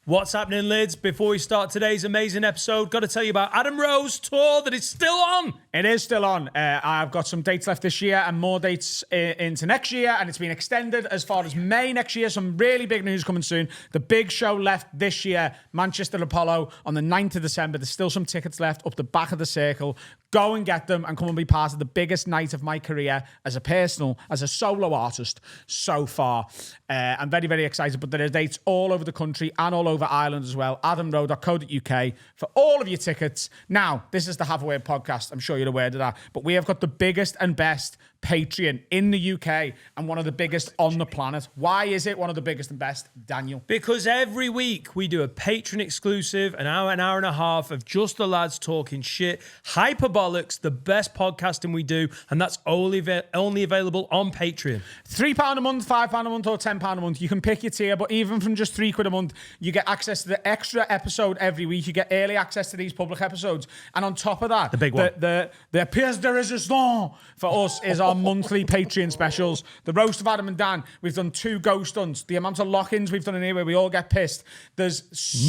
What's happening, lids? Before we start today's amazing episode, got to tell you about Adam Rowe's tour that is still on. It is still on. I've got some dates left this year and more dates into next year, and it's been extended as far as May next year. Some really big news coming soon. The big show left this year, Manchester Apollo, on the 9th of December. There's still some tickets left up the back of the circle. Go and get them and come and be part of the biggest night of my career as a solo artist so far. I'm very, very excited, but there are dates all over the country and all over Ireland as well. AdamRowe.co.uk for all of your tickets. Now, this is the Have a Word podcast. I'm sure you're aware of that. But we have got the biggest and best Patreon in the UK and one of the biggest on the planet. Why is it one of the biggest and best, Daniel? Because every week we do a Patreon exclusive, an hour and a half of just the lads talking shit, hyperbolics, the best podcasting we do, and that's only available on Patreon. £3 a month, £5 a month, or £10 a month. You can pick your tier, but even from just £3 a month, you get access to the extra episode every week. You get early access to these public episodes, and on top of that, the big one, the pièce de résistance for us is our monthly Patreon specials. The roast of Adam and Dan. We've done 2 ghost hunts. The amount of lock-ins we've done in here where we all get pissed. There's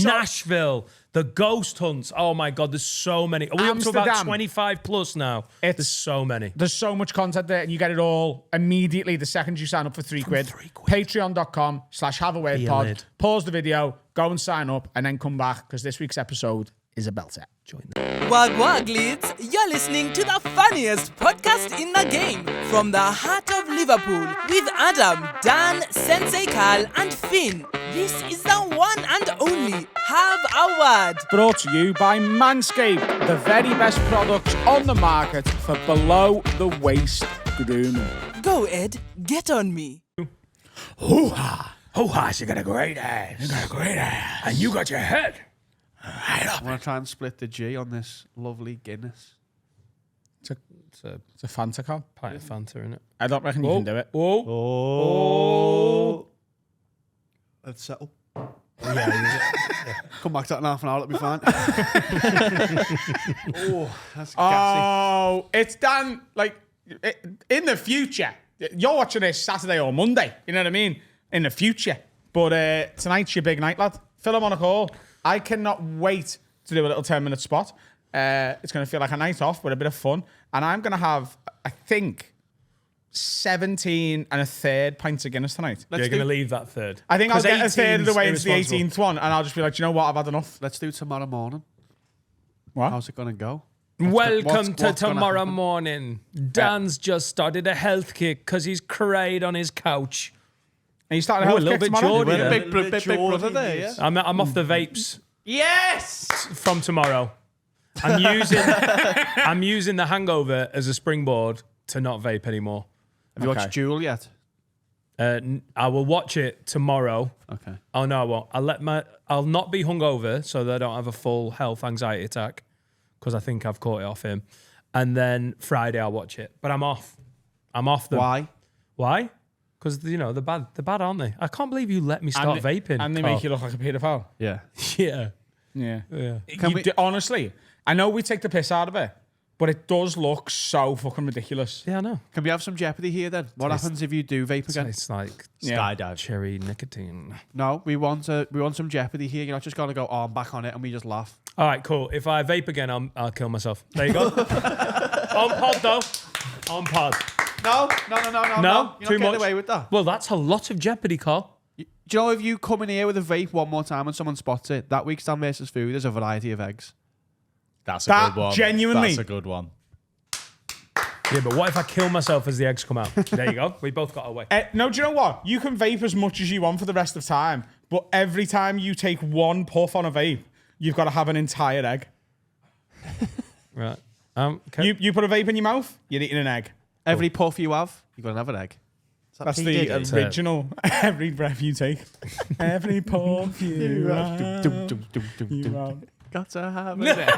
Nashville, the ghost hunts. Oh my God, there's so many. Are we up to about 25 plus now? There's so many. There's so much content there, and you get it all immediately the second you sign up for £3. Patreon.com/haveawordpod. Pause the video, go and sign up, and then come back because this week's episode is a belter. Join them. Wag leads, you're listening to the funniest podcast in the game from the heart of Liverpool with Adam, Dan, Sensei Carl, and Finn. This is the one and only Have a Word. Brought to you by Manscaped, the very best products on the market for below the waist grooming. Go Ed, get on me. Hoo-ha! Hoo-ha, she got a great ass. You got a great ass. And you got your head. Right up. I want to try and split the G on this lovely Guinness. It's a Fanta can. Pint of Fanta, innit? I don't reckon you can do it. Oh. Let's settle. Yeah. Come back to that in half an hour, it'll be fine. That's gassy. Oh, it's done, like, in the future. You're watching this Saturday or Monday, you know what I mean? In the future. But tonight's your big night, lad. Fill him on a call. I cannot wait to do a little 10-minute spot. It's going to feel like a night off with a bit of fun. And I'm going to have, I think, 17 and a third pints of Guinness tonight. You're going to leave that third? I think I'll get a third of the way into the 18th one, and I'll just be like, do you know what? I've had enough. Let's do tomorrow morning. What? How's it going to go? Welcome to tomorrow morning. Dan's just started a health kick because he's cried on his couch. And you started a little bit Geordie there. Big brother there, yeah? I'm off the vapes. Yes! From tomorrow. I'm using the hangover as a springboard to not vape anymore. Have you watched Jewel yet? I will watch it tomorrow. Okay. Oh no, I won't. I'll not be hungover so that I don't have a full health anxiety attack because I think I've caught it off him. And then Friday I'll watch it. But I'm off. I'm off them. Why? Because, they're bad, aren't they? I can't believe you let me start vaping. And they make you look like a paedophile. Yeah. Yeah. Honestly, I know we take the piss out of it, but it does look so fucking ridiculous. Yeah, I know. Can we have some Jeopardy here then? What happens if you do vape again? It's like skydive. Cherry nicotine. No, we want some Jeopardy here. You're not just going to go, I'm back on it, and we just laugh. All right, cool. If I vape again, I'll kill myself. There you go. On pod, though. On pod. No. No? You're not getting away with that. Well, that's a lot of Jeopardy, Carl. Do you know if you come in here with a vape one more time and someone spots it, that week's Dan versus Food, there's a variety of eggs. That's a good one. Genuinely. That's a good one. Yeah, but what if I kill myself as the eggs come out? There you go. We both got away. No, do you know what? You can vape as much as you want for the rest of time, but every time you take one puff on a vape, you've got to have an entire egg. Right. You put a vape in your mouth, you're eating an egg. Every puff you have, you've got to have an egg. That's the original. Every breath you take. Every puff you have. Got to have an egg.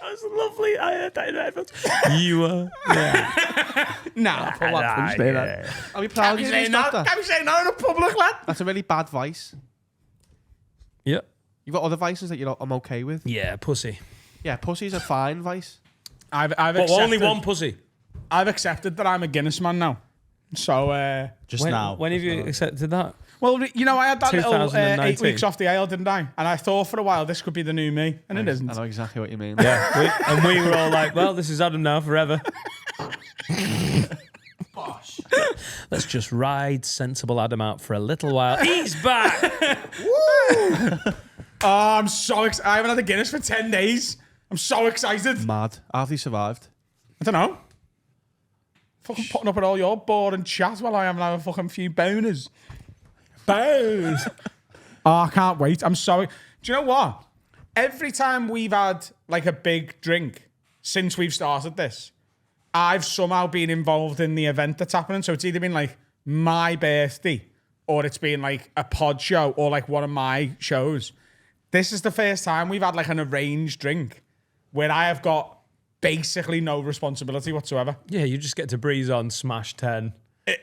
That's lovely. I heard that in the headphones. You are. Yeah. Nah, pull that. Yeah. Are we proud of you? Can't be saying that in a public, lad. That's a really bad vice. Yeah. You've got other vices that I'm okay with. Yeah, pussy. Yeah, pussy's a fine vice. I've But accepted, only one pussy. I've accepted that I'm a Guinness man now. So Just now. When have you accepted that? Well, you know, I had that little 2019. 8 weeks off the ale, didn't I? And I thought for a while this could be the new me, and it isn't. I know exactly what you mean. Yeah, we were all like, well, this is Adam now forever. Let's just ride sensible Adam out for a little while. He's back. Woo! Oh, I'm so excited. I haven't had a Guinness for 10 days. I'm so excited. Mad. How have they survived? I don't know. Fucking putting up with all your boring chat while I am now a fucking few boners. Boners. Oh, I can't wait. I'm sorry. Do you know what? Every time we've had like a big drink since we've started this, I've somehow been involved in the event that's happening. So it's either been like my birthday or it's been like a pod show or like one of my shows. This is the first time we've had like an arranged drink where I have got basically no responsibility whatsoever. Yeah, you just get to breeze on Smash 10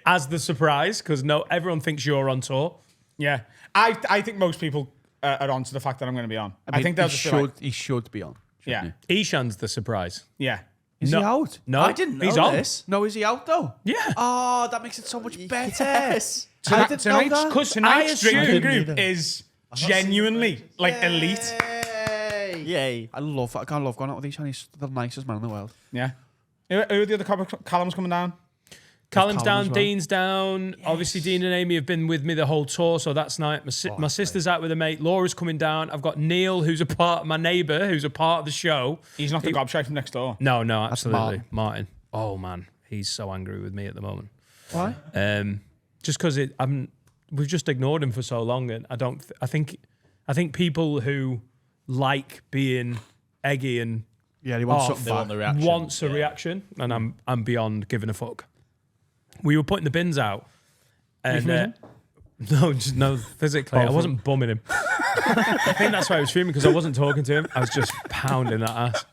as the surprise because everyone thinks you're on tour. Yeah. I think most people are on to the fact that I'm going to be on. I think they'll just be like, he should be on. yeah. Ishan's the surprise. Yeah. Is he out? No, I didn't know he's on. this. No, is he out though? Yeah. Oh, that makes it so much better. Yes. I didn't know that. Because I tonight's drinking assumed- group is genuinely like elite. Yay. I can't love going out with Ishan. He's the nicest man in the world. Yeah. Who are the other Callum's coming down? Callum's Callum down, as well. Dean's down. Obviously, Dean and Amy have been with me the whole tour, so that's nice. My sister's out with a mate. Laura's coming down. I've got Neil, who's my neighbour, who's a part of the show. He's not the gobshite from next door. No, absolutely. Martin. Oh, man. He's so angry with me at the moment. Why? Just because we've just ignored him for so long, and I think people who like being eggy and Yeah, he wants off something They want back. the reaction. wants a reaction, and I'm beyond giving a fuck. We were putting the bins out, and no, physically, I wasn't bumming him. I think that's why I was fuming because I wasn't talking to him. I was just pounding that ass.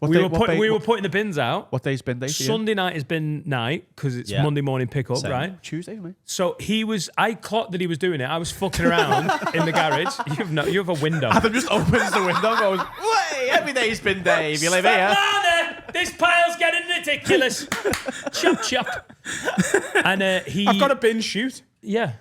We were putting the bins out. What day's bin day for you? Sunday night is bin night because it's Yeah. Monday morning pickup, Same. right? Tuesday, mate. So I clocked that he was doing it. I was fucking around in the garage. You have a window. Adam just opens the window and goes, Wait, every day's been day if you live here. This pile's getting ridiculous. Chop, chop. And I've got a bin shoot. yeah.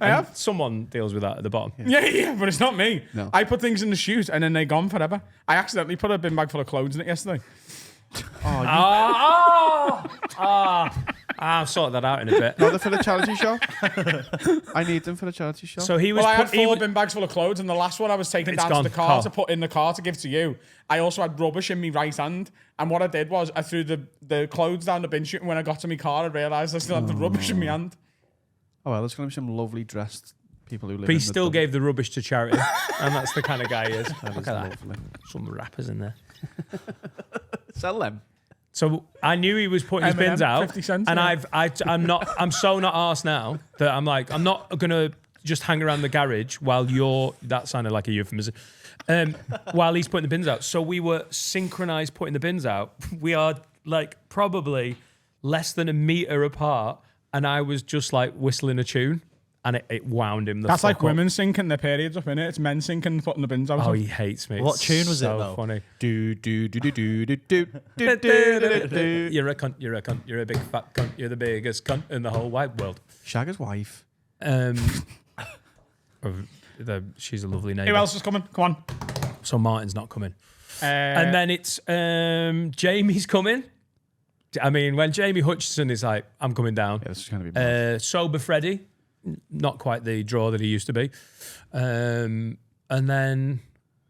I have. Someone deals with that at the bottom. Yeah, but it's not me. No. I put things in the chute and then they're gone forever. I accidentally put a bin bag full of clothes in it yesterday. I'll sort that out in a bit. no, they're for the charity shop. I need them for the charity shop. So he was. Well, I had 4 bin bags full of clothes, and the last one I was taking It's down gone. to the car Car. to put in the car to give to you. I also had rubbish in my right hand, and what I did was I threw the clothes down the bin chute, and when I got to my car, I realised I still had the rubbish in my hand. Oh, well, there's going to be some lovely dressed people who live But he in the still dump. gave the rubbish to charity, and that's the kind of guy he is. That Look is at that. lovely. Some rappers in there. Sell them. So I knew he was putting his M&M, bins out, 50 cents, and yeah. I'm so not arsed now that I'm like, I'm not gonna just hang around the garage while that sounded like a euphemism, while he's putting the bins out. So we were synchronized putting the bins out. We are like probably less than a meter apart, and I was just like whistling a tune, and it wound him the That's fuck like up. women syncing their periods up, innit? It's men syncing putting the bins out. Oh, he hates me. What It's tune was it, so though? funny. Do do do do do do do do do do. You're a cunt, you're a cunt, you're a big fat cunt, you're the biggest cunt in the whole wide world. Shagger's wife. She's a lovely neighbour. Who else is coming? Come on. So Martin's not coming. And And then it's Jamie's coming. I mean, when Jamie Hutchison is like, I'm coming down. Yeah, this is going to be mad. Sober Freddy, not quite the draw that he used to be. And then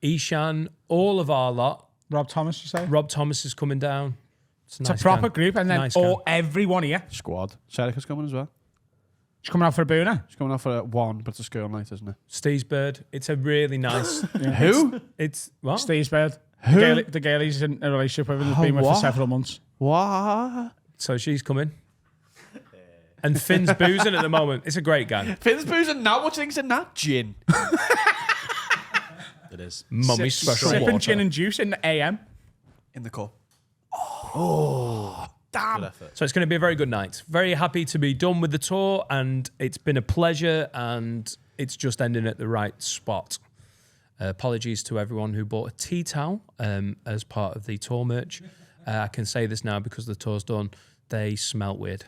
Ishan, all of our lot. Rob Thomas, you say? Rob Thomas is coming down. It's It's a proper group, and then Nice gang. everyone here. Squad. Serica's coming as well. She's coming out for a booner. She's coming out for one, but it's a school night, isn't it? Steve's Bird. It's a really nice. Who? It's what? Steve's bed. Who? The girl he's in a relationship with and has been with for what? several months. What? So she's coming. And Finn's boozing at the moment. It's a great gang. Finn's boozing now. What things in that? Gin. It is. Mummy's special Sipping water. gin and juice in the AM. In the cup. Good effort. So it's going to be a very good night. Very happy to be done with the tour, and it's been a pleasure, and it's just ending at the right spot. Apologies to everyone who bought a tea towel as part of the tour merch. I can say this now because the tour's done. They smelt weird.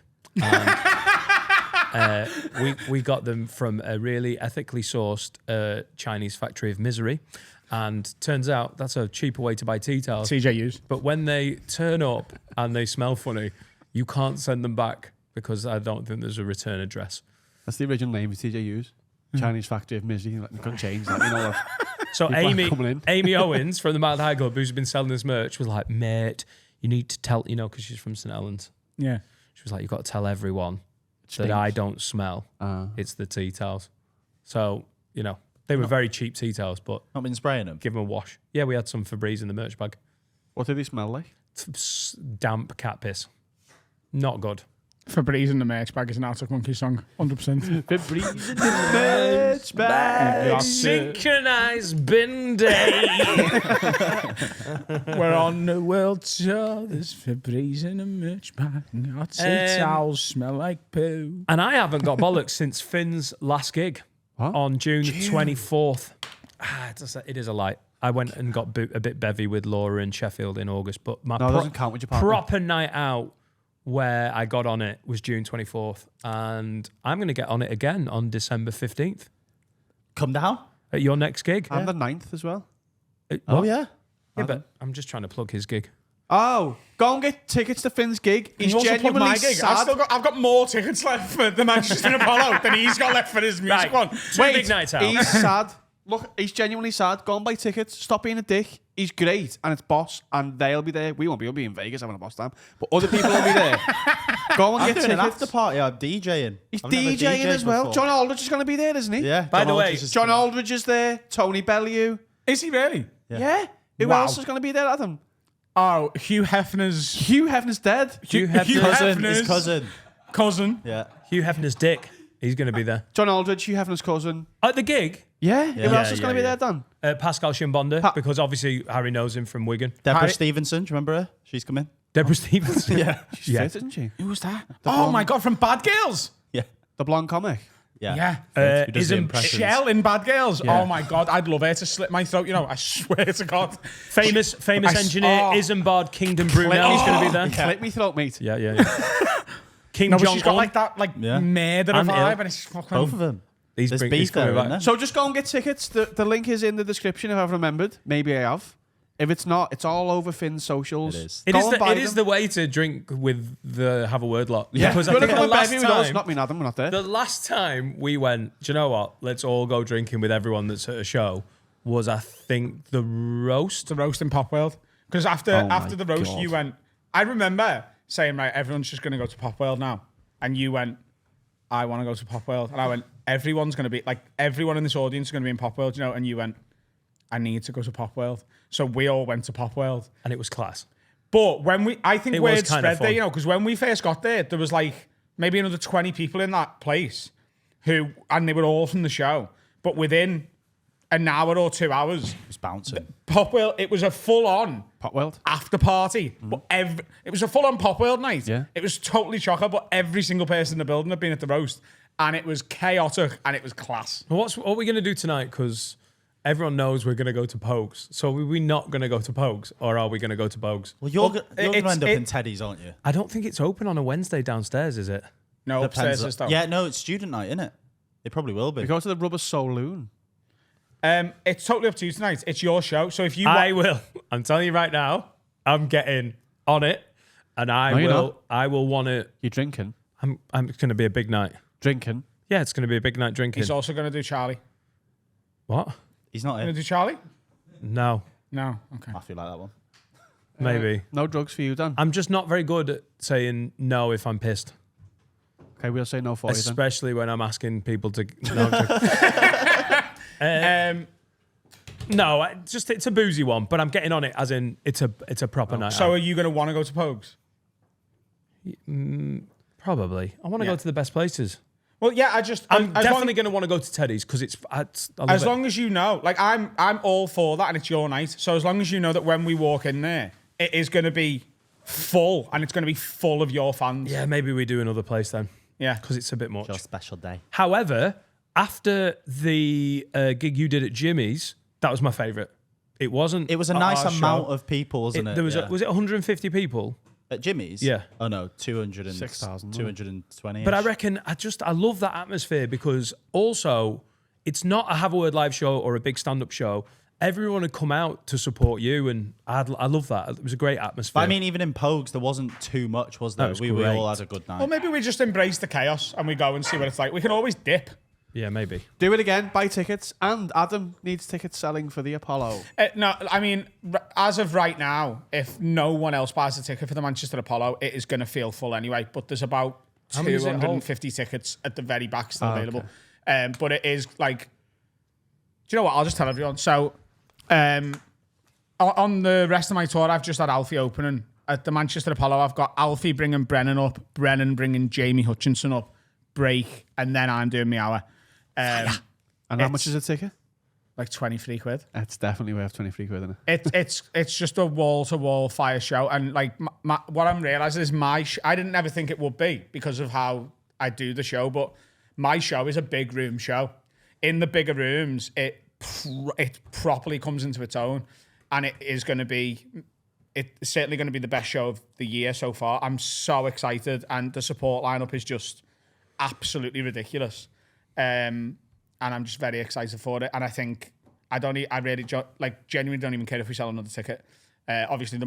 we got them from a really ethically sourced Chinese factory of misery. And turns out that's a cheaper way to buy tea towels. TJUs. But when they turn up and they smell funny, you can't send them back because I don't think there's a return address. That's the original name of TJUs. Chinese Factory of Misery. You couldn't change that. You know what? So People are Amy Owens from the Mile High Club, who's been selling this merch, was like, mate, you need to tell, because she's from St. Helens. Yeah. She was like, you've got to tell everyone that I don't smell. It's the tea towels. So, they were very cheap tea towels, but Not been spraying them. give them a wash. Yeah, we had some Febreze in the merch bag. What do they smell like? Damp cat piss. Not good. Febreze in the merch bag is an Arctic Monkey song, 100%. Febreze in the merch bag. Synchronized bin day. We're on the world tour. There's Febreze in the merch bag. Our tea towels smell like poo. And I haven't got bollocks since Finn's last gig on June 24th. It is a lie. I went and got a bit bevy with Laura in Sheffield in August, but my doesn't count with your partner. proper night out where I got on it was June 24th. And I'm going to get on it again on December 15th. Come down. At your next gig. And the 9th as well. Oh, yeah. Yeah, but I'm just trying to plug his gig. Oh, go and get tickets to Finn's gig. He's also plugged genuinely my gig. sad. I've got more tickets left for the Manchester Apollo than he's got left for his music one. Two big nights out. He's sad. Look, he's genuinely sad. Go and buy tickets. Stop being a dick. He's great, and it's Boss, and they'll be there. We won't be. We'll be in Vegas having a Boss time, but other people will be there. Go and I'm get doing an tickets. after party. I'm DJing. He's I've never DJing as well. before. John Aldridge is going to be there, isn't he? Yeah. By the way, Aldridge is John coming. Aldridge is there. Tony Bellew. Is he really? Yeah. Who Wow. else is going to be there, Adam? Oh, Hugh Hefner's Hugh Hefner's dead. Hugh Hefner. Cousin. His cousin. cousin. Yeah. Hugh Hefner's dick. He's going to be there. John Aldridge, Hugh Hefner's cousin. At the gig, Yeah. Who else is going to be yeah. there, Dan? Pascal Shimbonda, because obviously Harry knows him from Wigan. Deborah Harry- Stevenson. Do you remember her? She's coming. Deborah Stevenson. Yeah. She's fit, isn't she? Who was that? Oh my God, from Bad Girls. Yeah. The blonde comic. Yeah. Yeah. Who does the Isn't impressions. Shell in Bad Girls. Yeah. Oh my God, I'd love her to slit my throat. I swear to God. famous engineer Isambard Kingdom Brunel is going to be there. Clip me throat, mate. Yeah. King No, but Jong she's got Un. like that, Yeah. murder And vibe, ill. and it's fucking. Both of them. He's There's he's beef coming there, back. isn't there? So just go and get tickets. The link is in the description if I've remembered. Maybe I have. If it's not, it's all over Finn's socials. It is. It Go is, and buy it is them. the way to drink with the have a word lot. Yeah. Because I You're think gonna the come last with us, time, not me and Adam, we're not there. the last time we went, do you know what? Let's all go drinking with everyone that's at a show. Was I think the roast? The roast in Pop World. Because after the roast, God. you went. I remember saying, right, everyone's just going to go to Pop World now, and you went, I want to go to Pop World, and I went, everyone's going to be like, everyone in this audience is going to be in Pop World, and you went, I need to go to Pop World. So we all went to Pop World. And it was class. But I think It was word kinda spread there, fun. because when we first got there was like maybe another 20 people in that place and they were all from the show. But within an hour or 2 hours, It's bouncing. Pop World, it was a full-on Potworld. after party. But it was a full-on Pop World night. Yeah. It was totally chocker, but every single person in the building had been at the roast. And it was chaotic and it was class. Well, what are we going to do tonight? Because everyone knows we're going to go to Pogues. So are we not going to go to Pogues? Or are we going to go to Pogues? Well, you're going to it's- end up it- in Teddy's, aren't you? I don't think it's open on a Wednesday downstairs, is it? No, upstairs is though. Yeah, no, it's student night, isn't it? It probably will be. We go to the Rubber Saloon. It's totally up to you tonight. It's your show. So if you I will. I'm telling you right now, I'm getting on it. And No, you're not. I will want to. You're drinking. It's going to be a big night. Drinking. Yeah, it's going to be a big night drinking. He's also going to do Charlie. What? He's not Going to in. do Charlie? No, No. Okay. I feel like that one. maybe. No drugs for you, Dan. I'm just not very good at saying no if I'm pissed. Okay, we'll say no for you then. Especially when I'm asking people to. No, no, it's a boozy one, but I'm getting on it as in it's a proper night. So out. are you going to want to go to Pogues? Probably. I want to Yeah. go to the best places. Well, yeah, I'm as definitely long, going to want to go to Teddy's because I love as it. long as you know, like I'm all for that, and it's your night. So as long as you know that when we walk in there, it is going to be full, and it's going to be full of your fans. Yeah, maybe we do another place then Yeah. because it's a bit much. Your special day. However, after the gig you did at Jimmy's, that was my favourite. It wasn't. It was a nice our amount show. of people, wasn't it? There was Yeah. was it 150 people? At Jimmy's? Yeah. Oh no, 200 6,000, 220. But I reckon I love that atmosphere because also it's not a Have a Word live show or a big stand-up show. Everyone had come out to support you, and I love that. It was a great atmosphere. But I mean, even in Pogues, there wasn't too much, was there? was We great. all had a good night. Well, maybe we just embrace the chaos and we go and see what it's like. We can always dip. yeah, maybe. Do it again. Buy tickets. And Adam needs tickets selling for the Apollo. No, I mean, as of right now, if no one else buys a ticket for the Manchester Apollo, it is going to feel full anyway. But there's about How many does it hold? 250 tickets at the very back still available. But it is like, do you know what? I'll just tell everyone. So, on the rest of my tour, I've just had Alfie opening. At the Manchester Apollo, I've got Alfie bringing Brennan up, Brennan bringing Jamie Hutchinson up, break, and then I'm doing my hour. And how much is a ticket? Like 23 quid. It's definitely worth 23 quid, isn't it? It's just a wall-to-wall fire show. And like what I'm realising is I didn't ever think it would be because of how I do the show, but my show is a big room show. In the bigger rooms, it properly comes into its own, and it's certainly going to be the best show of the year so far. I'm so excited, and the support lineup is just absolutely ridiculous. And I'm just very excited for it. And I think I really genuinely don't even care if we sell another ticket. Obviously,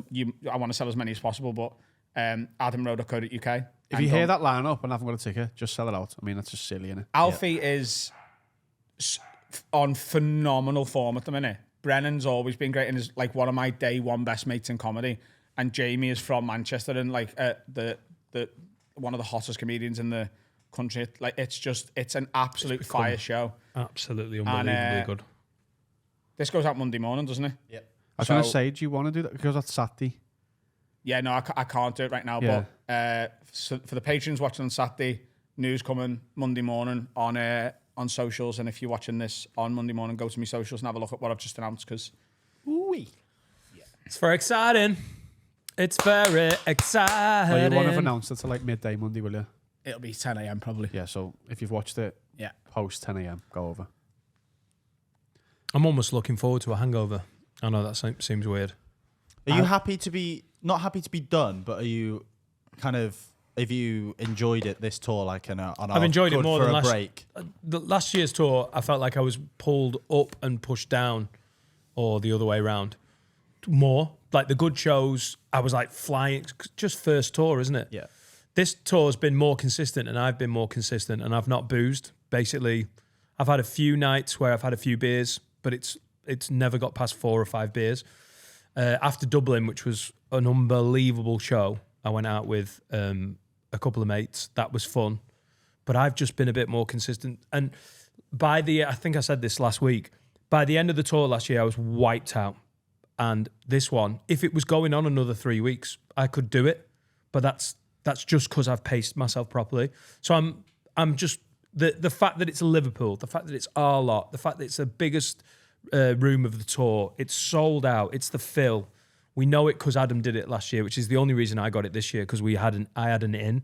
I want to sell as many as possible, but adamrowe.co.uk. If you hear that lineup and haven't got a ticket, just sell it out. I mean, that's just silly, innit? Alfie is on phenomenal form at the minute. Brennan's always been great and is like one of my day one best mates in comedy. And Jamie is from Manchester and like the one of the hottest comedians in the country. Like it's an absolute fire show. Absolutely unbelievably good. This goes out Monday morning, doesn't it? Yeah. I was going to say, do you want to do that? Because that's Saturday. Yeah, no, I can't do it right now. Yeah. But so for the patrons watching on Saturday, news coming Monday morning on socials. And if you're watching this on Monday morning, go to my socials and have a look at what I've just announced because It's very exciting. It's very exciting. Well, you won't have announced it till like midday Monday, will you? it'll be 10 a.m. probably. Yeah, so if you've watched it Yeah. post 10 a.m, go over. I'm almost looking forward to a hangover. I know that seems weird. Are you happy to be, not happy to be done, but are you kind of, have you enjoyed it this tour like I've enjoyed it more for than a break? The last year's tour, I felt like I was pulled up and pushed down, or the other way around. More like the good shows, I was like flying. Just first tour, isn't it? Yeah. This tour's been more consistent, and I've been more consistent, and I've not boozed. Basically, I've had a few nights where I've had a few beers, but it's never got past 4 or 5 beers. After Dublin, which was an unbelievable show, I went out with a couple of mates. That was fun, but I've just been a bit more consistent. And I think I said this last week, by the end of the tour last year, I was wiped out. And this one, if it was going on another 3 weeks, I could do it. But that's just because I've paced myself properly. So I'm just the fact that it's Liverpool, the fact that it's our lot, the fact that it's the biggest room of the tour, it's sold out. It's the fill. We know it because Adam did it last year, which is the only reason I got it this year because I had an in.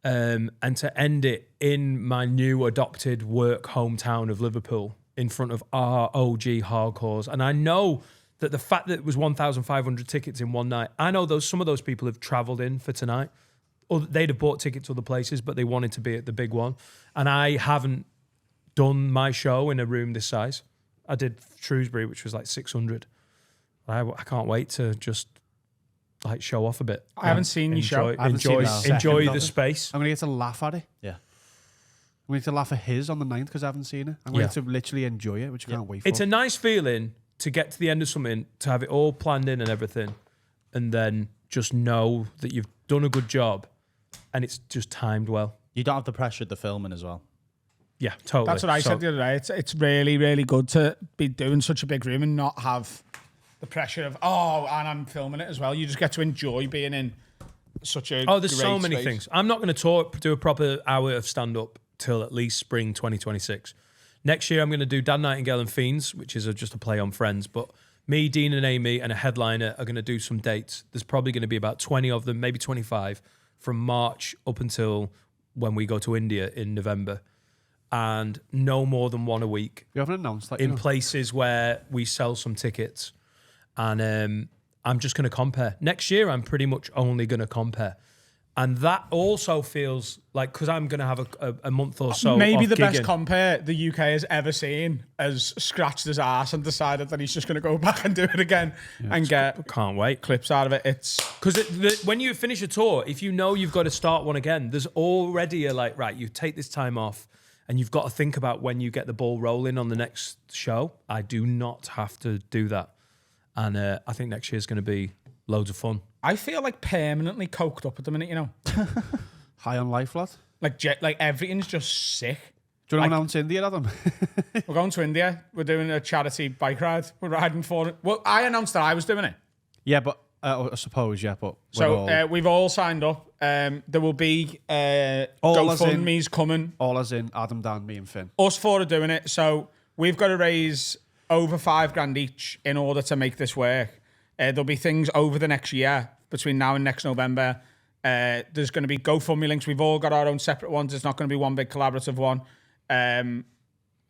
And to end it in my new adopted work hometown of Liverpool in front of our OG hardcores, and I know that the fact that it was 1,500 tickets in one night, I know some of those people have travelled in for tonight, or they'd have bought tickets to other places, but they wanted to be at the big one. And I haven't done my show in a room this size. I did Shrewsbury, which was like 600. I can't wait to just like show off a bit. I haven't seen your show. I haven't seen a second Enjoy of the it. space. I'm going to get to laugh at it. Yeah. I'm going to laugh at his on the 9th because I haven't seen it. I'm going to literally enjoy it, which I can't wait for. It's a nice feeling to get to the end of something, to have it all planned in and everything, and then just know that you've done a good job and it's just timed well. You don't have the pressure of the filming as well. Yeah, totally. That's what I said the other day. It's really, really good to be doing such a big room and not have the pressure of, and I'm filming it as well. You just get to enjoy being in such a there's so great many space. things. I'm not going to do a proper hour of stand-up till at least spring 2026. Next year, I'm going to do Dan Nightingale and Fiends, which is just a play on Friends. But me, Dean and Amy, and a headliner are going to do some dates. There's probably going to be about 20 of them, maybe 25, from March up until when we go to India in November. And no more than one a week. You haven't announced that, in places where we sell some tickets. And I'm just going to compare. Next year, I'm pretty much only going to compare. And that also feels like, because I'm going to have a month or so maybe off the best gigging. compare the UK has ever seen has scratched his ass and decided that he's just going to go back and do it again and get Can't wait. clips out of it. It's Because when you finish a tour, if you know you've got to start one again, there's already right, you take this time off and you've got to think about when you get the ball rolling on the next show. I do not have to do that. And I think next year's going to be loads of fun. I feel like permanently coked up at the minute, you know? High on life, lad. Like everything's just sick. Do you want to announce India, Adam? We're going to India. We're doing a charity bike ride. We're riding for it. Well, I announced that I was doing it. Yeah, but I suppose, yeah, but So we've all signed up. There will be All as in- GoFundMe's coming. all as in Adam, Dan, me and Finn. Us four are doing it. So we've got to raise over $5,000 each in order to make this work. There'll be things over the next year between now and next November. There's going to be GoFundMe links. We've all got our own separate ones. It's not going to be one big collaborative one.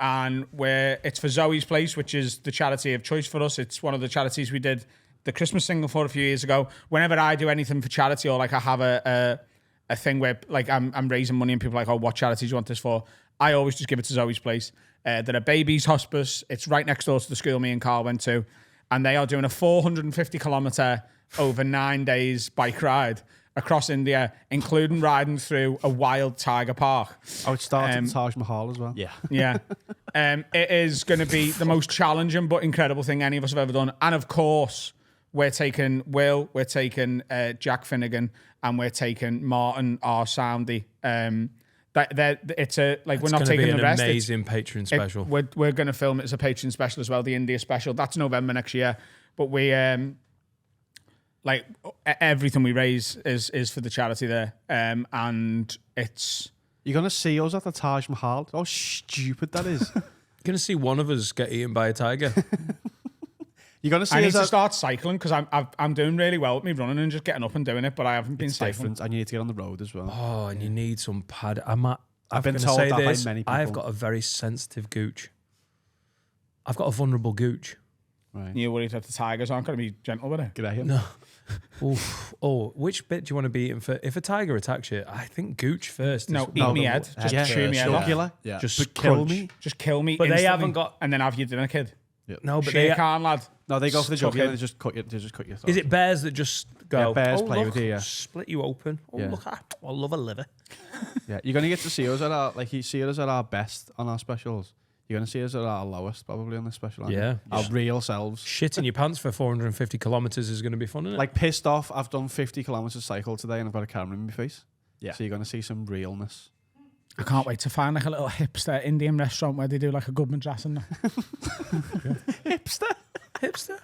And it's for Zoe's Place, which is the charity of choice for us. It's one of the charities we did the Christmas single for a few years ago. Whenever I do anything for charity, or like I have a thing where like I'm raising money and people are like, oh, what charity do you want this for? I always just give it to Zoe's Place. They're a babies hospice. It's right next door to the school me and Carl went to. And they are doing a 450 kilometre over 9 days bike ride across India, including riding through a wild tiger park. Oh, it starts at Taj Mahal as well. Yeah. Yeah. It is going to be the most challenging but incredible thing any of us have ever done. And of course, we're taking Will, we're taking Jack Finnegan, and we're taking Martin R. Soundy. We're not taking the rest. It's amazing Patreon special. We're going to film it as a Patreon special as well, the India special. That's November next year. But we everything we raise is for the charity there, and it's. You're gonna see us at the Taj Mahal. Oh, stupid that is. You're going to see one of us get eaten by a tiger. You're gonna see I need us to at start cycling because I'm doing really well with me running and just getting up and doing it, but I haven't been cycling. different, and you need to get on the road as well. Oh, and you need some pad. I've been gonna told say that by this, many people. I've got a very sensitive gooch. I've got a vulnerable gooch. Right. You're worried that the tigers aren't going to be gentle with it. Graham. No. Oof. Oh, which bit do you want to be eating for? If a tiger attacks you, I think gooch first. No, eat me head. Just chew me head off. Jugular. Yeah. Just kill crunch. me. Just kill me. But they instantly, haven't got- and then have your dinner, kid. No, but Shere they. Khan, lad. No, they go for the Stuck jugular. in. They just cut you. Is it bears that just go? Yeah, bears oh, play look, with you, yeah. Split you open. Oh, Yeah. look, I love a liver. Yeah, you're gonna get to see us at our you see us at our best on our specials. You're gonna see us at our lowest probably on the special. aren't you? Yeah. Our real selves. Shit in your pants for 450 kilometres is going to be fun, isn't it? Like pissed off. I've done 50 kilometers cycle today, and I've got a camera in my face. Yeah. So you're gonna see some realness. I can't wait to find like a little hipster Indian restaurant where they do like a good madras and Hipster. hipster.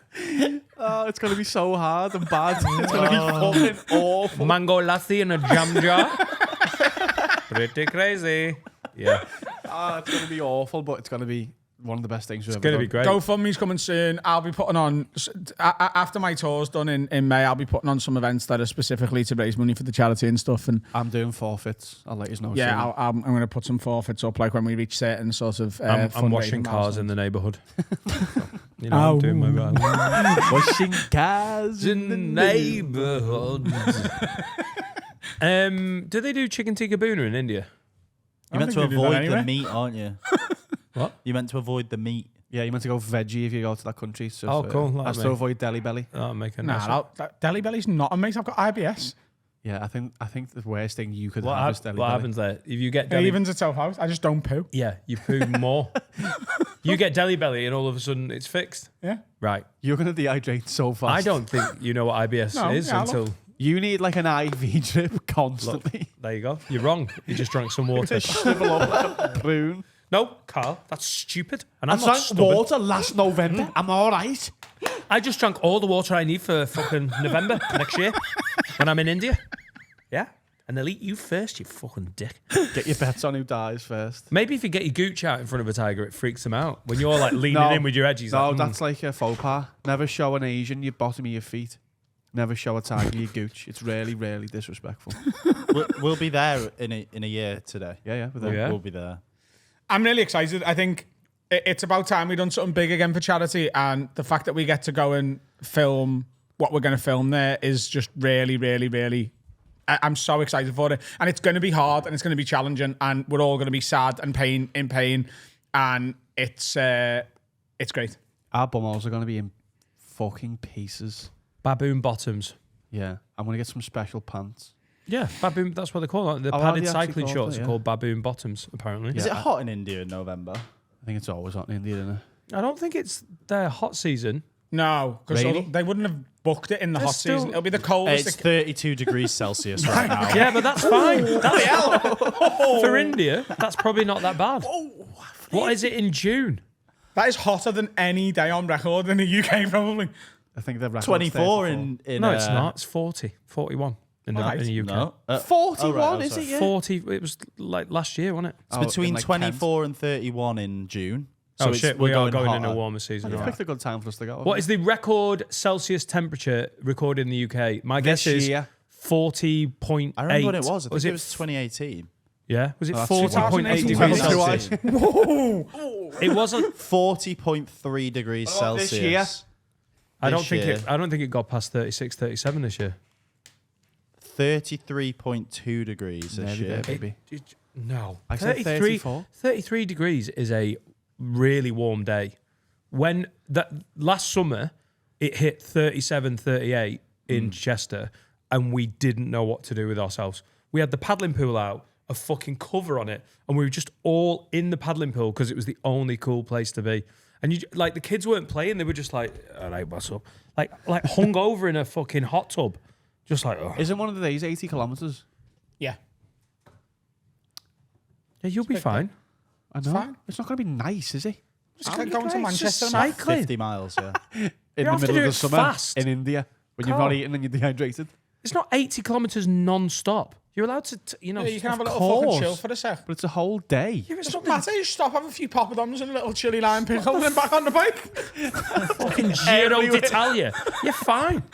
Oh, it's gonna be so hard and bad. It's gonna be fucking awful. Mango lassi in a jam jar. Pretty crazy. Yeah. Oh, it's gonna be awful, but it's gonna be one of the best things we've It's ever going to done. be great. GoFundMe's coming soon. I'll be putting on after my tour's done in May. I'll be putting on some events that are specifically to raise money for the charity and stuff. And I'm doing forfeits. I'll let you know. yeah, soon. I'm going to put some forfeits up like when we reach certain sort of. I'm washing fundraising cars in milestones. the neighbourhood. You know, I'm doing my right. washing cars in the neighbourhood. Do they do chicken tikka boona in India? You're meant think to they do that avoid anyway. the meat, aren't you? What? You're meant to avoid the meat. Yeah, you're meant to go veggie if you go to that country. So Oh, cool, like That's me. to avoid Delhi belly. Oh, make a nice one. Nah, that Delhi Belly's not a mate. I've got IBS. Yeah, I think the worst thing you could What, have is Delhi what belly. happens there? If you get It deli, evens itself out. I just don't poo. yeah, you poo more. You get deli belly, and all of a sudden it's fixed. Yeah. Right. You're gonna dehydrate so fast. I don't think you know what IBS No, is yeah, until. You need like an IV drip constantly. There you go. You're wrong. You just drank some water. Shrivel up like a prune. No, Carl, that's stupid. And I I'm not drank stubborn. water last November. I'm all right. I just drank all the water I need for fucking November next year when I'm in India. Yeah. And they'll eat you first, you fucking dick. Get your bets on who dies first. Maybe if you get your gooch out in front of a tiger, it freaks them out. When you're like leaning in with your edges. No, like, that's like a faux pas. Never show an Asian your bottom of your feet. Never show a tiger your gooch. It's really, really disrespectful. We'll be there in a year today. Yeah. Yeah. We'll be there. I'm really excited. I think it's about time we've done something big again for charity, and the fact that we get to go and film what we're going to film there is just really, really, really. I'm so excited for it, and it's going to be hard, and it's going to be challenging, and we're all going to be sad and in pain, and it's great. Our bumholes are going to be in fucking pieces. Baboon bottoms. Yeah, I'm going to get some special pants. Yeah, baboon. That's what they call it. The Oh, padded they actually cycling called shorts it, are yeah. called baboon bottoms. Apparently, Is it hot in India in November? I think it's always hot in India, isn't it? I don't think it's their hot season. No, because Really? they wouldn't have booked it in the hot still- season. It'll be the coldest. It's 32 degrees Celsius right now. Yeah, but that's fine. For India, that's probably not that bad. What is it in June? That is hotter than any day on record in the UK, probably. I think they're 24 in No, it's not. It's 40, 41 in the, Alright. in the UK. No. 41, right, is sorry. it? Yeah. 40. It was like last year, wasn't it? It's Oh, between in, like, 24 and 31 in June. So Oh it's- shit, we're we are going in hotter. a warmer season. I Right. picked a good time for us to go. What is the record Celsius temperature recorded in the UK? My guess This is year? 40.8. I remember when it was. I think it it was 2018. Yeah, was it that's 40.8 too degrees much. Celsius? It wasn't. 40.3 degrees What about this Celsius. year? I don't This think year. it. I don't think it got past 36, 37 this year. 33.2 degrees this Nearly year. there, baby. No, I said 34. 33 degrees is a really warm day. When that last summer, it hit 37, 38 in Chester, and we didn't know what to do with ourselves. We had the paddling pool out, a fucking cover on it, and we were just all in the paddling pool because it was the only cool place to be. And you like the kids weren't playing; they were just like, "All right, what's up?" Like hung over in a fucking hot tub, just like, oh. Isn't one of the days 80 kilometres? Yeah. Yeah, you'll be fine. I know. fine. It's not going to be nice, is it? Just going to Manchester. Just man. cycling. 50 miles, yeah. In You the have to middle do of the it summer fast. in India when you've Carl. not eaten and you're dehydrated. It's not 80 kilometres non-stop. You're allowed to, you know. Yeah, you can have a of little fucking course. chill for a sec. But it's a whole day. Yeah, it's It not doesn't matter. You stop, have a few poppadoms and a little chili lime pickle, and then back on the bike. fucking Giro d'Italia. You're fine.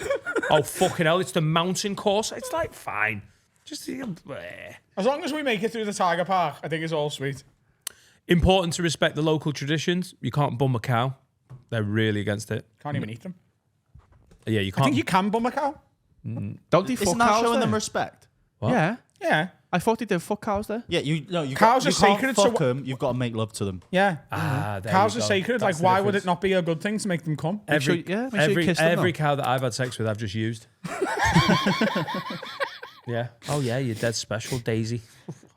Oh, fucking hell, it's the mountain course. It's like, fine. Just, bleh. As long as we make it through the Tiger Park, I think it's all sweet. Important to respect the local traditions. You can't bum a cow. They're really against it. Can't even eat them. Yeah, you I can't. think you can bum a cow. Don't they fuck Isn't that cows showing there? them respect? What? Yeah. Yeah. I thought they did fuck cows there. Yeah, you Cows you are can't sacred, so fuck them, you've got to make love to them. Yeah. There Cows you are go. sacred. That's like, the why would difference. it not be a good thing to make them come? Every, make sure you kiss them, every though. cow that I've had sex with, I've just used. Yeah. Oh, yeah, you're dead special, Daisy.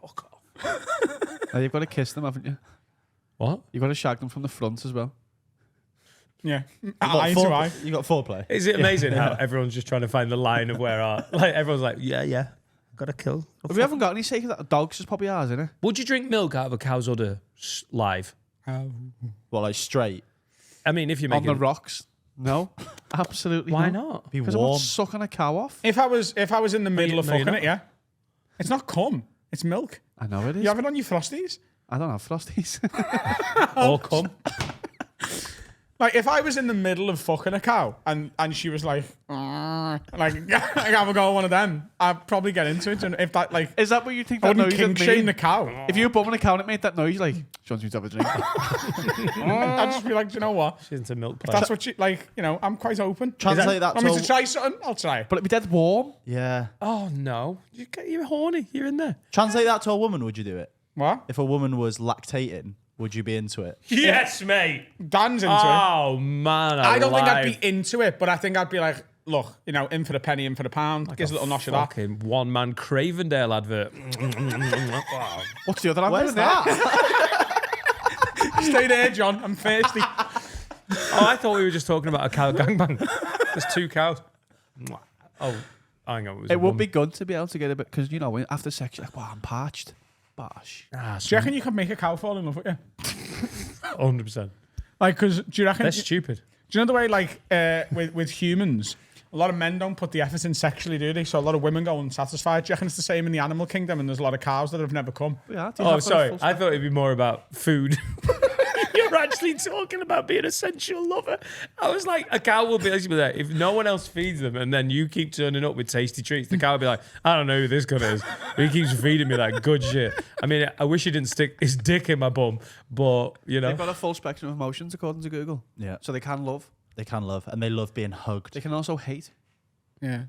Fuck off. Now, you've got to kiss them, haven't you? What? You've got to shag them from the front as well. Yeah. You Eye to eye. you got foreplay. Is it amazing how everyone's just trying to find the line of where our... Like, everyone's like, yeah, gotta kill. We haven't got any sacred dogs. Is probably ours, isn't it? Would you drink milk out of a cow's udder live? Well, like straight. I mean, if you're On making... the rocks? No, absolutely. Why not? Be Because I'm not warm. sucking a cow off. If I was in the middle of no, you're fucking not. it, yeah. It's not cum. It's milk. I know it is. You have it on your Frosties. I don't have Frosties. Or come. Like, if I was in the middle of fucking a cow and she was like, like have a go at one of them, I'd probably get into it. And if that, like, Is that what you think I that wouldn't noise kink would shame mean? the cow. If you were bumming a cow and it made that noise, you're like, she wants me to have a drink. I'd just be like, do you know what? She's into milk If plate. that's what you, like, you know, I'm quite open. Translate that Want me to- to try something? I'll try. But it'd be dead warm. Yeah. Oh, no. You're horny. You're in there. Translate that to a woman, would you do it? What? If a woman was lactating, would you be into it? Yes, mate. Dan's into it. Oh, man. I don't think I'd be into it, but I think I'd be like, look, you know, in for the penny, in for the pound. Gives a little nosh of that. Fucking one-man Cravendale advert. Wow. What's the other answer? Where's that? Stay there, John. I'm thirsty. Oh, I thought we were just talking about a cow gangbang. There's two cows. Oh, hang on. It would be good to be able to get a bit, because, you know, after sex, you're like, wow, I'm parched. Bosh. Do you reckon you could make a cow fall in love with you? 100%. Like, because do you reckon? That's stupid. Do you know the way, like, with humans, a lot of men don't put the effort in sexually, do they? So a lot of women go unsatisfied. Do you reckon it's the same in the animal kingdom and there's a lot of cows that have never come? Yeah, do you Oh, have sorry. a full I thought it'd be more about food. You're actually talking about being a sensual lover. I was like, a cow will be basically there. If no one else feeds them and then you keep turning up with tasty treats, the cow will be like, I don't know who this guy is, but he keeps feeding me that good shit. I mean, I wish he didn't stick his dick in my bum, but, you know. They've got a full spectrum of emotions, according to Google. Yeah. So they can love. They can love, and they love being hugged. They can also hate. Yeah.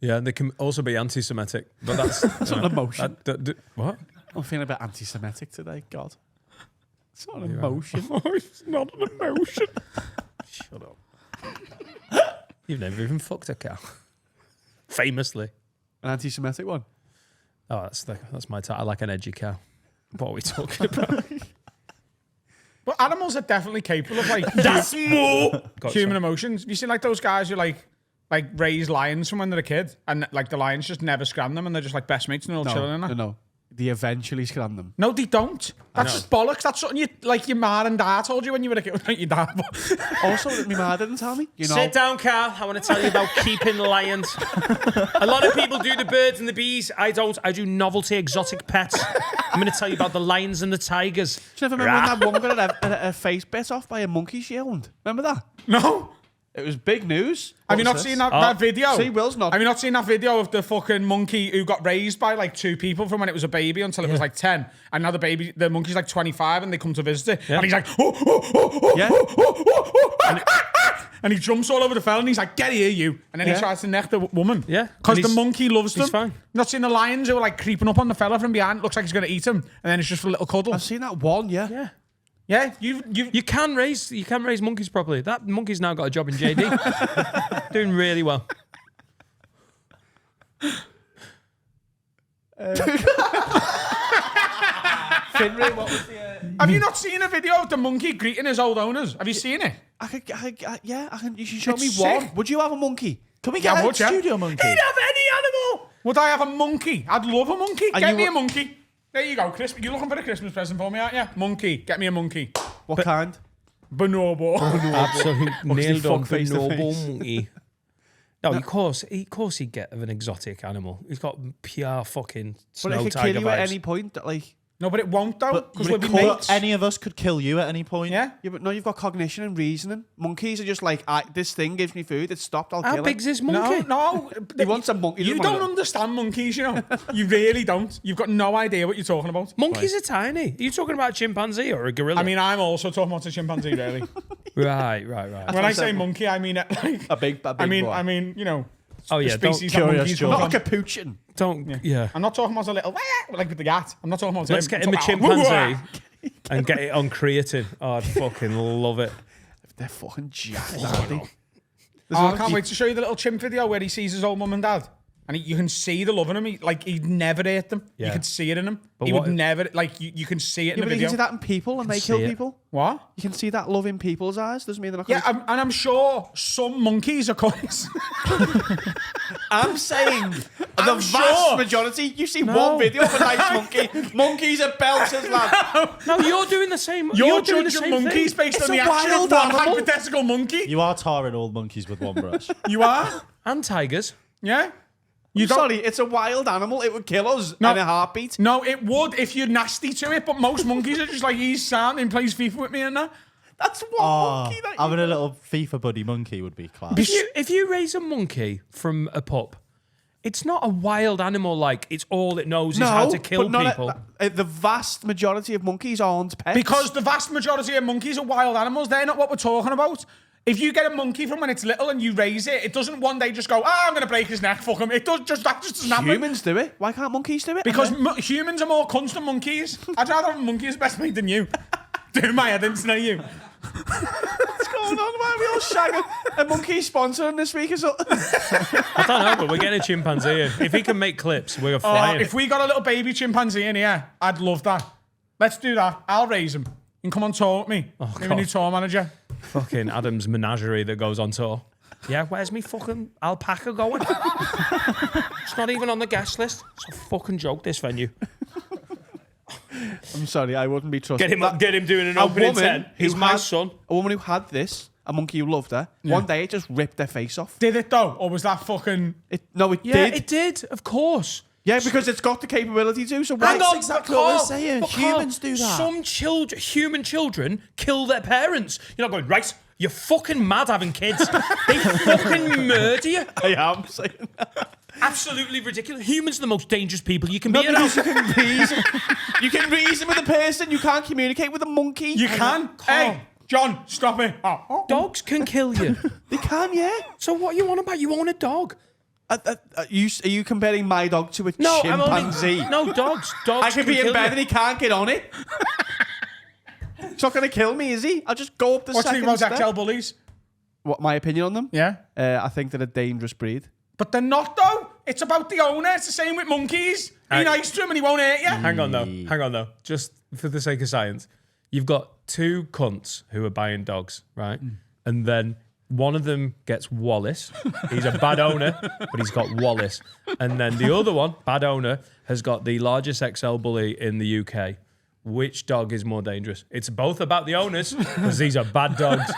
Yeah, and they can also be anti-Semitic, but that's not an emotion. What? I'm feeling a bit anti-Semitic today. God, it's not an emotion. It's not an emotion. Shut up. You've never even fucked a cow. Famously. An anti-Semitic one. Oh, that's my type. I like an edgy cow. What are we talking about? But animals are definitely capable of like That's more human emotions. You see, like those guys who like raise lions from when they're a kid, and like the lions just never scram them, and they're just like best mates and they're all chilling in that. No. They eventually scram them. No, they don't. That's just bollocks. That's something your ma and dad told you when you were a kid. Your dad. Also, my ma didn't tell me. You know. Sit down, Carl. I want to tell you about keeping lions. A lot of people do the birds and the bees. I don't. I do novelty exotic pets. I'm going to tell you about the lions and the tigers. Do you ever remember when that woman got her face bit off by a monkey she owned? Remember that? No. It was big news. Have you not seen that video? See, Will's not. Have you not seen that video of the fucking monkey who got raised by like 2 people from when it was a baby until it was like 10, and now the monkey's like 25 and they come to visit it, and he's like, and he jumps all over the fella and he's like, get here, you, and then he tries to neck the woman. Yeah, because the monkey loves them. He's fine. Not seen the lions who are like creeping up on the fella from behind. It looks like he's going to eat him, and then it's just for a little cuddle. I've seen that one. Yeah. Yeah, You can raise monkeys properly. That monkey's now got a job in JD. Doing really well. Finray, what was the? Have you not seen a video of the monkey greeting his old owners? Have you seen it? You should show It's me sick. one. Would you have a monkey? Can we get a studio monkey? He'd have any animal. Would I have a monkey? I'd love a monkey. Get me a monkey. There you go, Chris. You're looking for a Christmas present for me, aren't you? Monkey. Get me a monkey. What kind? Bonobo. Absolutely nailed on fuck face to noble face? monkey. No, of course he'd get of an exotic animal. He's got pure fucking But snow it could tiger kill you vibes. at any point. Like, No, but it won't though, because we'll be But mates. any of us could kill you at any point. Yeah. yeah, but no, you've got cognition and reasoning. Monkeys are just like, this thing gives me food. It's stopped. I'll How kill big's it. this monkey? No. He wants a monkey. You don't understand monkeys, you know. You really don't. You've got no idea what you're talking about. Monkeys are tiny. Are you talking about a chimpanzee or a gorilla? I mean, I'm also talking about a chimpanzee, really. right. When I say monkey, I mean like a big boy. I mean, you know. Oh yeah, the species don't, that Curious monkeys George. come Not a from. capuchin. don't. Yeah. I'm not talking about a little like with the gat. I'm not talking about Let's him. get him a I'm talking about- chimpanzee and get it on creatine. Oh, I'd fucking love it. They're fucking jacked, aren't they? Oh, I can't wait to show you the little chimp video where he sees his old mum and dad. And you can see the love in him. He'd never hate them. Yeah. You could see it in him. But He what- would never, like, you can see it in Yeah, the but you video. can see that in people and they see kill it. people. What? You can see that love in people's eyes. Doesn't mean they're not Yeah, gonna... and I'm sure some monkeys are cunts. I'm saying the I'm vast sure. majority. You see one video of a nice monkey. Monkeys are belters, lad. No, you're doing the same. You're doing the judging same monkeys thing. based It's on the a action of wild one animal. hypothetical monkey. You are tarring all monkeys with one brush. You are? And tigers. Yeah? You don't... Sorry, it's a wild animal. It would kill us in a heartbeat. No, it would if you're nasty to it, but most monkeys are just like, he's sound and plays FIFA with me and that. That's one monkey. That Having a little FIFA buddy monkey would be class. If you raise a monkey from a pup, it's not a wild animal. Like it's all it knows is how to kill people. The vast majority of monkeys aren't pets. Because the vast majority of monkeys are wild animals. They're not what we're talking about. If you get a monkey from when it's little and you raise it, it doesn't one day just go, I'm going to break his neck, fuck him. That just doesn't happen. humans do it. Why can't monkeys do it? Because humans are more cunts than monkeys. I'd rather have a monkey as best mate than you. Do my head in, than you. what's going on? Why are we all shagging? A monkey sponsoring this week or something? I don't know, but we're getting a chimpanzee in. If he can make clips, we're flying. If we got a little baby chimpanzee in here, I'd love that. Let's do that. I'll raise him. You can come on tour with me. Maybe a new tour manager. Fucking Adam's menagerie that goes on tour. Yeah, where's me fucking alpaca going? It's not even on the guest list. It's a fucking joke, this venue. I'm sorry, I wouldn't be trusted. Get him doing an A opening woman 10. He's who my had- son. A woman who had this, a monkey who loved her, one day it just ripped their face off. Did it though? Or was that fucking... It Yeah, did. it did, of course. Yeah, because it's got the capability to. So Hang why? on, exactly but what we're Carl, saying. but Carl, Humans do that. Some human children kill their parents. You're not going, right, you're fucking mad having kids. They fucking murder you. I am saying that. Absolutely ridiculous. Humans are the most dangerous people you can No, be around. because you can reason. You can reason with a person. You can't communicate with a monkey. You can? Hey, John, stop it. Dogs can kill you. They can, yeah. So what you want about? You own a dog. Are you comparing my dog to a No, chimpanzee? No, dogs. I could be in bed you. and he can't get on it. He's not going to kill me, is he? I'll just go up the What do you second think about step. XL bullies? What, my opinion on them? Yeah. I think they're a dangerous breed. But they're not, though. It's about the owner. It's the same with monkeys. Be nice to him and he won't hurt you. Hang on, though. Just for the sake of science. You've got two cunts who are buying dogs, right? And then one of them gets Wallace. He's a bad owner, but he's got Wallace. And then the other one, bad owner, has got the largest XL bully in the UK. Which dog is more dangerous? It's both about the owners, because these are bad dogs.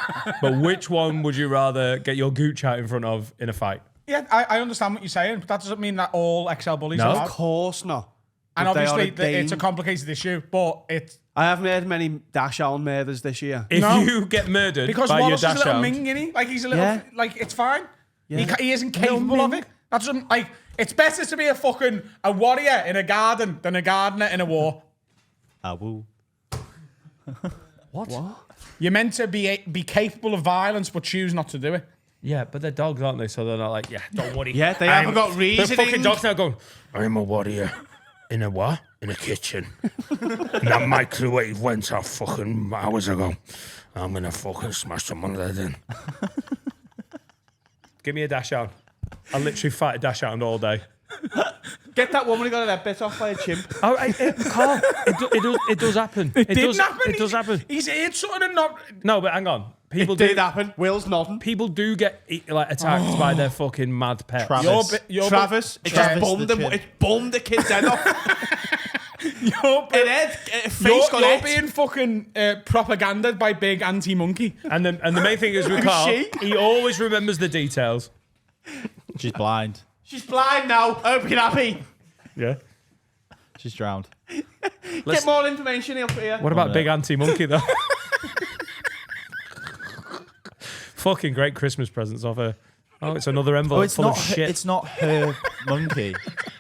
But which one would you rather get your gooch out in front of in a fight? Yeah, I understand what you're saying, but that doesn't mean that all XL bullies are Of bad. course not. And But they are obviously, a it's a complicated issue, but it's... I haven't heard many dash hound murders this year. If No. you get murdered Because by your Wallace is a dash little hound, ming, isn't he? Like, he's a little... Yeah. Like, it's fine. Yeah. He isn't capable of it. That's what, like, it's better to be a warrior in a garden than a gardener in a war. Woo. what? You're meant to be capable of violence, but choose not to do it. Yeah, but they're dogs, aren't they? So they're not like, yeah, don't worry. Yeah, they haven't got They're reasoning. fucking dogs now going, I'm a warrior. In a what? In a kitchen. And that microwave went off fucking hours ago. I'm gonna fucking smash someone that in. Give me a dash hound. I literally fight a dash hound all day. Get that woman who got her head bit off by a chimp. Oh, Carl, it does happen. It Didn't does happen. It does happen. He's heard something and not... No, but hang on. People It did happen. Will's nodding. People do get attacked by their fucking mad pets. Travis. Travis, it Travis just the chimp. it bummed the kid's head off. You're being fucking propaganded by big anti-monkey. And the main thing is with Carl, she? he always remembers the details. She's blind. She's blind now. I hope you're happy. Yeah. She's drowned. Get more information here for you. What about big anti-monkey though? Fucking great Christmas presents off her. Oh, it's another envelope it's full not. of shit. It's not her monkey.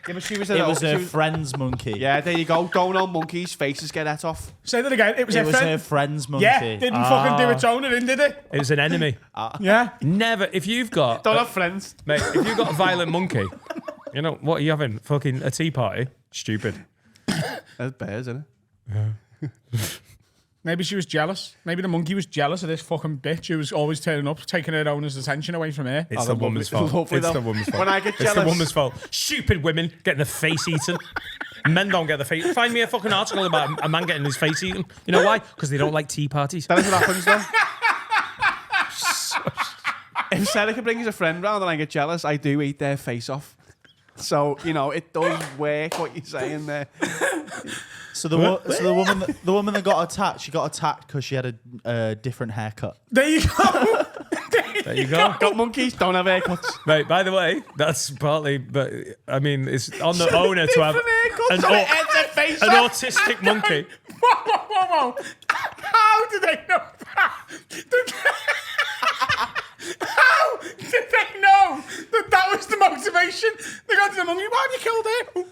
Yeah, but she was It was her friend's monkey. Yeah, there you go. Don't know monkeys' faces get ate off. Say that again. It was It her was friend. her friend's monkey. Yeah, didn't fucking do its owner in, did it? It's an enemy. Yeah. Never. If you've got, Don't have friends. mate, if you've got a violent monkey, you know what are you having? Fucking a tea party? Stupid. There's bears, isn't it? Maybe she was jealous. Maybe the monkey was jealous of this fucking bitch who was always turning up, taking her owner's attention away from her. It's the woman's fault. lovely, It's though. the woman's fault. When I get It's the jealous- woman's fault. Stupid women getting their face eaten. Men don't get their face. Find me a fucking article about a man getting his face eaten. You know why? Because they don't like tea parties. That is what happens, though. If Seneca brings a friend round and I get jealous, I do eat their face off. So, it does work what you're saying there. So the woman that got attacked, she got attacked because she had a different haircut. There you go. There you go. Got monkeys, don't have haircuts. Mate, by the way, that's partly, but I mean, it's on the owner to have an autistic monkey. Whoa. How did they know that? How did they know that was the motivation? They got to the monkey. Why have you killed it?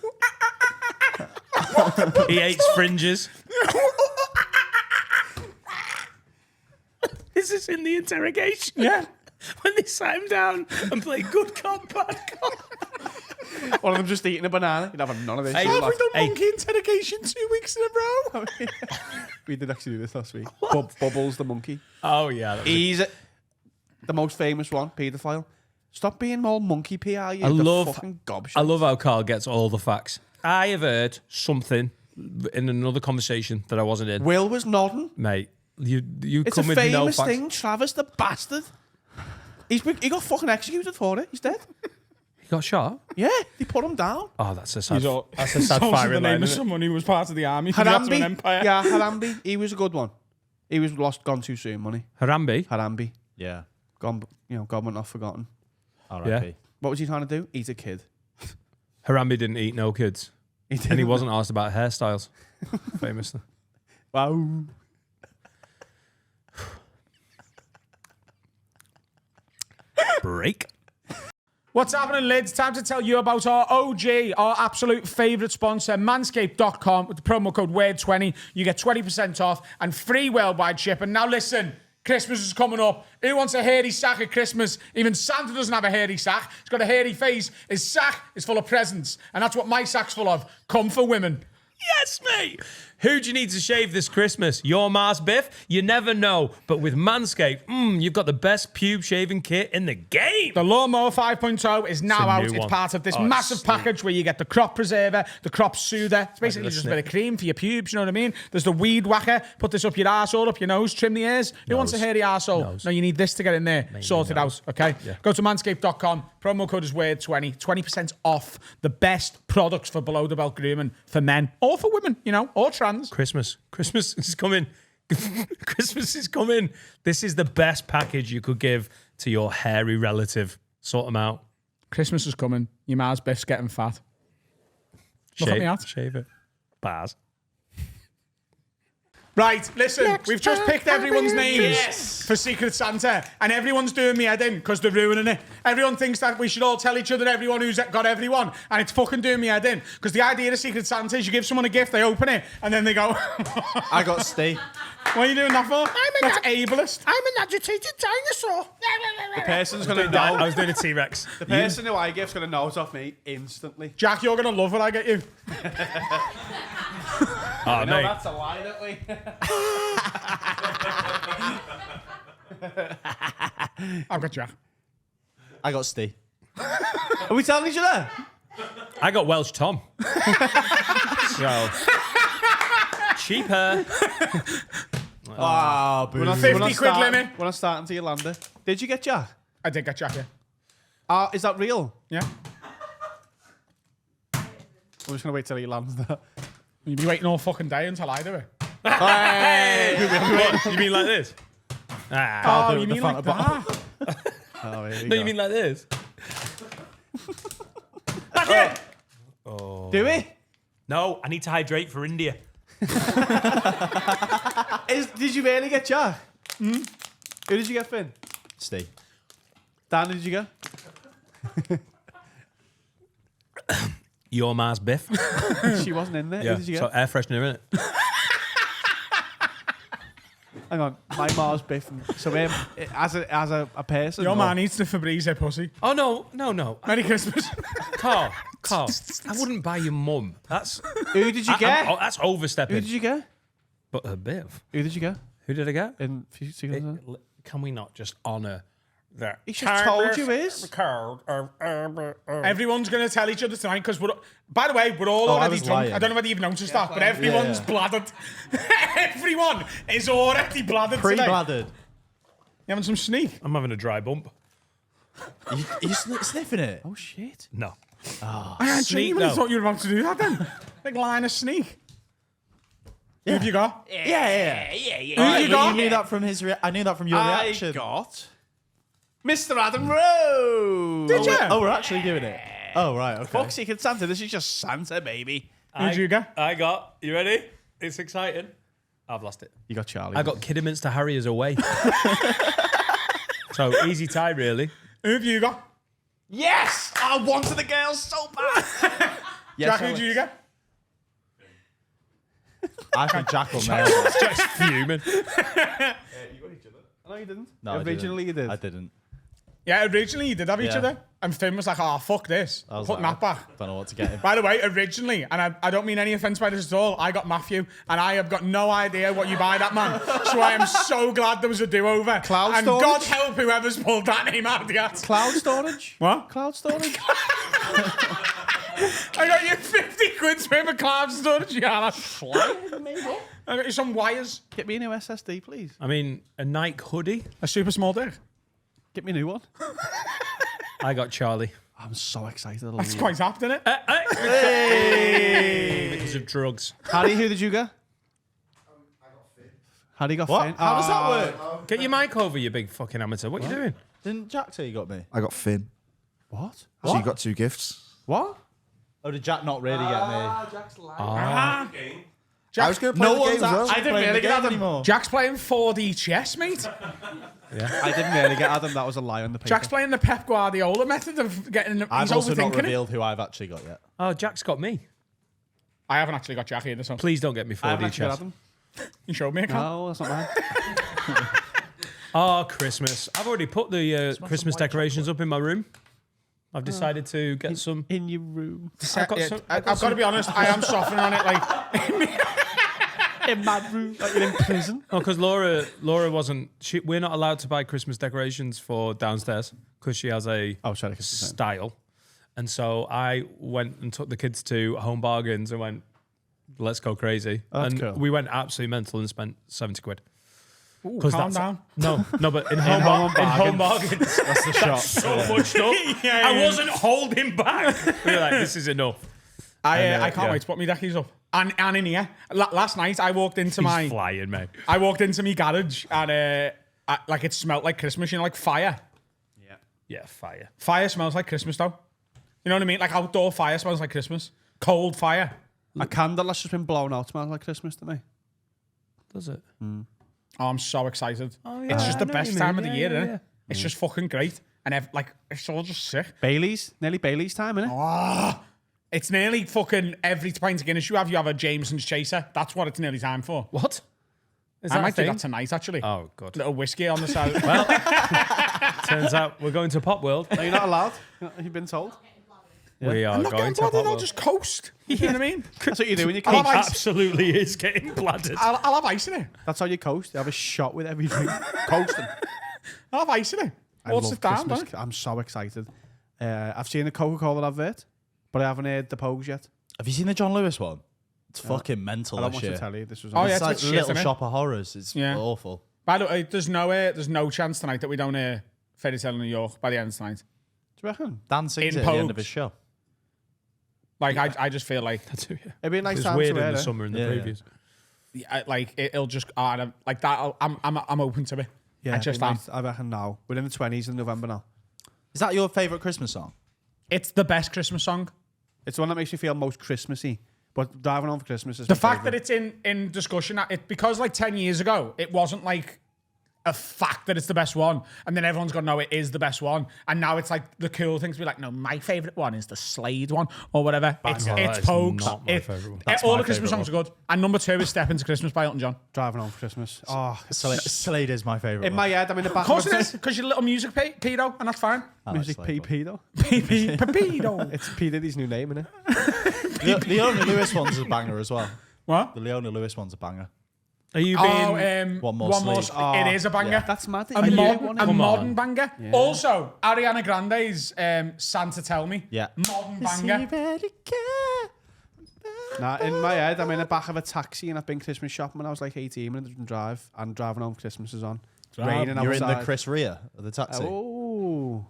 He hates fringes. Is this in the interrogation? Yeah. When they sat him down and played good cop, bad cop. One of them just eating a banana. You'd have none of this. Hey, Have we done Hey. monkey interrogation 2 weeks in a row? We did actually do this last week. Bubbles the monkey. Oh, yeah. He's the most famous one, paedophile. Stop being all monkey PR, you I the love- fucking gobshite. I love how Carl gets all the facts. I have heard something in another conversation that I wasn't in. Will was nodding. Mate, you It's a come with no famous facts. thing. Travis the bastard. He got fucking executed for it. He's dead. He got shot? Yeah, they put him down. Oh, that's a sad, that's a It's sad also firing the name line, of isn't it? someone who was part of the army for the Ottoman Harambe. Empire. Yeah, Harambe. He was a good one. He was gone too soon, money. Harambe? Harambe. Yeah. Gone, God went off forgotten. R.I.P. What was he trying to do? Eat a kid. Harambe didn't eat no kids. He did. And he wasn't asked about hairstyles, famously. Wow. Break. What's happening, lads? Time to tell you about our OG, our absolute favourite sponsor, manscaped.com. With the promo code WORD20, you get 20% off and free worldwide shipping. Now listen, Christmas is coming up. Who wants a hairy sack at Christmas? Even Santa doesn't have a hairy sack. He's got a hairy face. His sack is full of presents. And that's what my sack's full of. Come for women. Yes, mate. Who do you need to shave this Christmas? Your Mars Biff? You never know. But with Manscaped, you've got the best pube shaving kit in the game. The Lawnmower 5.0 is now out. It's part of this massive package where you get the crop preserver, the crop soother. It's basically just a bit of cream for your pubes, you know what I mean? There's the weed whacker. Put this up your arsehole, up your nose, trim the ears. Who wants a hairy arsehole? No, you need this to get in there. Sort it out, okay? Yeah. Go to manscaped.com. Promo code is WORD20. 20% off the best products for below the belt grooming for men or for women, you know, or trans. Christmas is coming. Christmas is coming. This is the best package you could give to your hairy relative. Sort them out. Christmas is coming. Your Mars Biff's getting fat. Look at me out. Shave it. Bars. Right, listen, we've just picked everyone's names for Secret Santa, and everyone's doing me head in because they're ruining it. Everyone thinks that we should all tell each other everyone who's got everyone, and it's fucking doing me head in. Because the idea of Secret Santa is you give someone a gift, they open it, and then they go... I got Steve. What are you doing that for? That's ableist. I'm an agitated dinosaur. The person's going to know. I was doing a T-Rex. The person who I give's going to know it off me instantly. Jack, you're going to love what I get you. Oh, No, mate. that's a lie, don't we? I've got Jack. I got Steve. Are we telling each other? I got Welsh Tom. So cheaper. Oh, boo. 50 quid limit. When I start into Yolanda. Did you get Jack? I did get Jack, yeah. Is that real? Yeah. I'm just going to wait till he lands that. You'd be waiting all fucking day until I do it. What? You mean like this? Oh, you mean like that? Oh, here we No, go. you mean like this? That's it. Do we? No, I need to hydrate for India. Did you really get Jack? Who did you get, Finn? Steve. Dan, who did you get? Your Mars Biff. She wasn't in there. Yeah. Who did you So get? air freshener, innit? Hang on. My Mars Biff. So as a person. Your or- man eats the Febreze pussy. Oh no. Merry Christmas. Carl, I wouldn't buy your mum. That's Who did you get? that's Who overstepping. did you get? But a Biff. Who did you get? Who did I get? In Secret Santa? Can we not just honour that? He just told you his. Everyone's going to tell each other tonight because by the way, we're all I already was drunk. lying. I don't know whether you've noticed that, but everyone's bladdered. Everyone is already bladdered today. Pre-bladdered. You having some sneak? I'm having a dry bump. You sniffing it? Oh, shit. No. I Sneak, genuinely though. thought you were about to do that then. Big line of sneak. Who have you got? Yeah. Who have you But got? you knew that from his. I knew that from your reaction. I got Mr. Adam Rowe. Did you? Oh, we're actually doing it. Oh, right. Okay. Fuck Secret Santa. This is just Santa, baby. Who did you get? I got. You ready? It's exciting. I've lost it. You got Charlie. I got Kidderminster Harriers away. So easy tie, really. Who have you got? Yes! I wanted the girls so bad. Jack, who did you get? I think Jack will nail it. Just fuming. You got each other. No, you didn't. No, Originally, you did. I didn't. Yeah, originally you did have each Yeah. other. And Finn was like, oh, fuck this. I was Putting like, that back. Don't know what to get him. By the way, originally, and I don't mean any offence by this at all, I got Matthew, and I have got no idea what you buy that man. So I am so glad there was a do-over. Cloud and storage? God help whoever's pulled that name out of the hat. Cloud storage. What? Cloud storage. I got you 50 quid worth of cloud storage. Yeah, that's I got you some wires. Get me a new SSD, please. I mean, a Nike hoodie. A super small dick. Get me a new one. I got Charlie. I'm so excited. That's quite apt, isn't it? Because of drugs. Harry, who did you get? Harry got What? Finn. How does that work? Get your mic over, you big fucking amateur. What are you doing? Didn't Jack say you got me? I got Finn. What? So you got 2 gifts. What? Oh, did Jack not really get me? I was going to play the game as well. I didn't playing really the get game Adam. anymore. Jack's playing 4D chess, mate. I didn't really get Adam. That was a lie on the paper. Jack's playing the Pep Guardiola method of getting. I've He's also not overthinking it. revealed who I've actually got yet. Oh, Jack's got me. I haven't actually got Jack either, so Please don't get me I haven't 4D actually got chess. Adam. you showed me a card. No, that's not mine. Oh, Christmas. I've already put the Christmas decorations up in my room. I've decided to get some in your room. I've got to be honest, I am softening on it. Like in my room, like you're in prison. Oh, because Laura wasn't. We're not allowed to buy Christmas decorations for downstairs because she has a style. And so I went and took the kids to Home Bargains and went, let's go crazy. That's and cool. we went absolutely mental and spent 70 quid. Ooh, calm down. No, but in Home Bargains. That's the shot. So much stuff. I wasn't holding back. We were like, this is enough. I can't wait to put my deckies up. And in here. Last night I walked into He's flying, mate. I walked into my garage and it smelled like Christmas, you know, like fire. Yeah, fire. Fire smells like Christmas though. You know what I mean? Like outdoor fire smells like Christmas. Cold fire. A candle that's just been blown out smells like Christmas to me. Does it? Oh, I'm so excited. Oh, yeah, It's just I the know best what you time mean. of the year, isn't it? It's just fucking great. And it's all just sick. Bailey's, nearly Bailey's time, innit? Oh, it's nearly fucking every pint of Guinness you have a Jameson's Chaser. That's what it's nearly time for. What? Is I that a might do thing? that tonight, actually. Oh, God. Little whiskey on the side. Well, turns out we're going to Pop World. Are you not allowed? You've been told. We are I'm not going getting to Pop blooded, I'll World. just coast. You know what I mean? That's what you do when you I'll coast. have ice. Absolutely is getting bladdered. I'll have ice in it. That's how you coast. You have a shot with every drink. Coasting. I'll have ice in it. I What's love it down, Christmas. don't it? I'm so excited. I've seen the Coca-Cola advert, but I haven't heard the Pogues yet. Have you seen the John Lewis one? It's fucking mental I don't this want year. to tell you. This was Oh, on. yeah, It's like it's shit, Little isn't it? Shop of Horrors. It's Yeah. awful. By the way, there's no chance tonight that we don't hear Fairy Tale in New York by the end of tonight. Do you reckon? Dan sings In it at the end of Pogues. his show. Like, I just feel like, Too, yeah. It'd be a nice It was time weird to in wear the it. summer and the Yeah, yeah. previews. it'll just, like that, I'm open to it. Yeah, I it'd just be am. nice. I reckon now. We're in the 20s in November now. Is that your favourite Christmas song? It's the best Christmas song. It's the one that makes you feel most Christmassy. But Driving Home for Christmas is The my fact that favourite. it's in discussion, because like 10 years ago, it wasn't like a fact that it's the best one. And then everyone's gone, no, it is the best one. And now it's like the cool thing to be like, no, my favourite one is the Slade one or whatever. It's that is Pogues. not my favourite one. All my the Christmas songs favourite are good. And number 2 is Step Into Christmas by Elton John. Driving Home for Christmas. Oh, Slade is my favourite in one. my head, I'm in the back Of course of it is, because you're a little music pedo, and that's fine. I like Music Slade, PP though. Pedo. It's P Diddy's new name, innit? but the Leona Lewis one's a banger as well. What? The Leona Lewis one's a banger. Are you being... One More Sleep. It is a banger. That's mad. A modern banger. Yeah. Also, Ariana Grande's Santa Tell Me. Yeah. Modern banger. Nah, in my head, I'm in the back of a taxi and I've been Christmas shopping when I was like 18 and didn't drive, and Driving Home for Christmas is on. It's raining You're in the outside. Chris Rea of the taxi. Oh,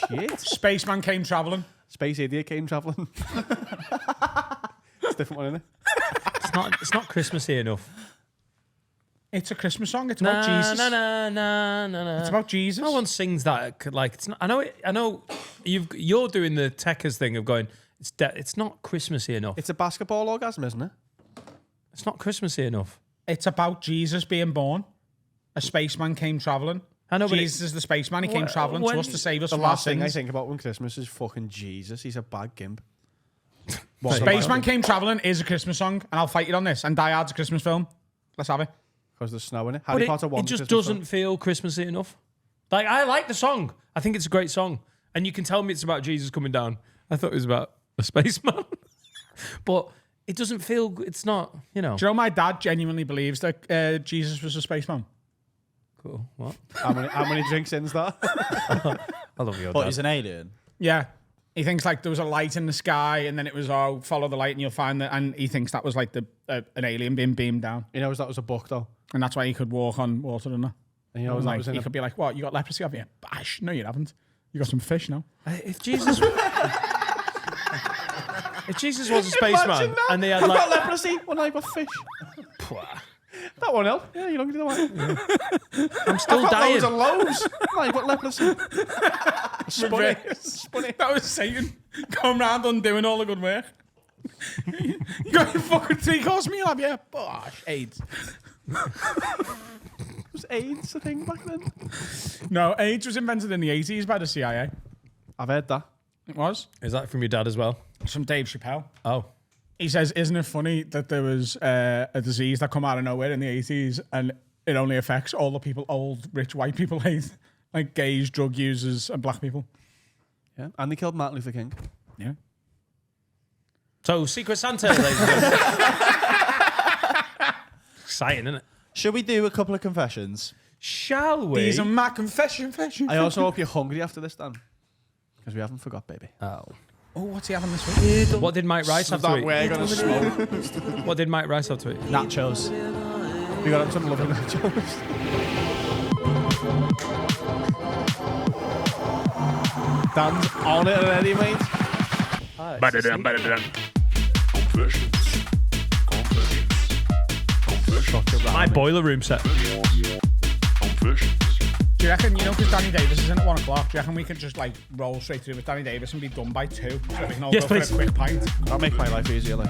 shit. Spaceman Came Traveling. Space Idiot came travelling. It's a different one, isn't it? It's not Christmassy enough. It's a Christmas song. It's about Jesus. No. It's about Jesus. No one sings that. Like, it's not. I know. You're doing the techers thing of going. It's not Christmassy enough. It's a basketball orgasm, isn't it? It's not Christmassy enough. It's about Jesus being born. A spaceman came traveling. I know, but Jesus is the spaceman. He came traveling to us to save us The from our last thing I sins. think about when Christmas is fucking Jesus. He's a bad gimp. Spaceman Came Traveling is a Christmas song, and I'll fight you on this. And Die Hard's a Christmas film. Let's have it. Because there's snow in it. But Harry Potter 1. it just doesn't feel Christmassy enough. Like, I like the song. I think it's a great song. And you can tell me it's about Jesus coming down. I thought it was about a spaceman. But it doesn't feel, it's not, you know. Do you know my dad genuinely believes that Jesus was a spaceman? Cool. What? How many drinks in's that? I love your But dad. he's an alien. Yeah. He thinks like there was a light in the sky, and then it was, follow the light and you'll find that. And he thinks that was like an alien being beamed down. He knows that was a book, though. And that's why he could walk on water and that. And he knows that Like, was in he a... could be like, what, you got leprosy, have you? Bash. No, you haven't. You got some fish now. If Jesus... if Jesus was a spaceman Imagine that. and they had I've like... got leprosy when I got fish. That won't help. Yeah, you don't get the one. I'm still I've got dying. loads and loads. I've got leprosy. Spunny. Spunny. That was Satan. Come round undoing all the good work. You got your fucking 3-course meal, have you? Bosh, AIDS. Was AIDS a thing back then? No, AIDS was invented in the 80s by the CIA. I've heard that. It was. Is that from your dad as well? It's from Dave Chappelle. Oh. He says, isn't it funny that there was a disease that come out of nowhere in the 80s and it only affects all the people old, rich, white people hate. Like gays, drug users, and black people. Yeah, and they killed Martin Luther King. Yeah. So, Secret Santa, ladies and gentlemen. Exciting, isn't it? Should we do a couple of confessions? Shall we? These are my confession. I also hope you're hungry after this, Dan. Because we haven't forgot, baby. Oh. Oh, what's he having this week? What did Mike Rice have to That eat? we're going to smoke. What did Mike Rice have to eat? Nachos. We got some lovely nachos. Dan's on it already, mate. My boiler room set. Do you reckon, because Danny Davies is in at 1 o'clock, do you reckon we can just like roll straight through with Danny Davies and be done by 2? So we can all Yes, go please. for a quick pint. That'll make my life easier. Like,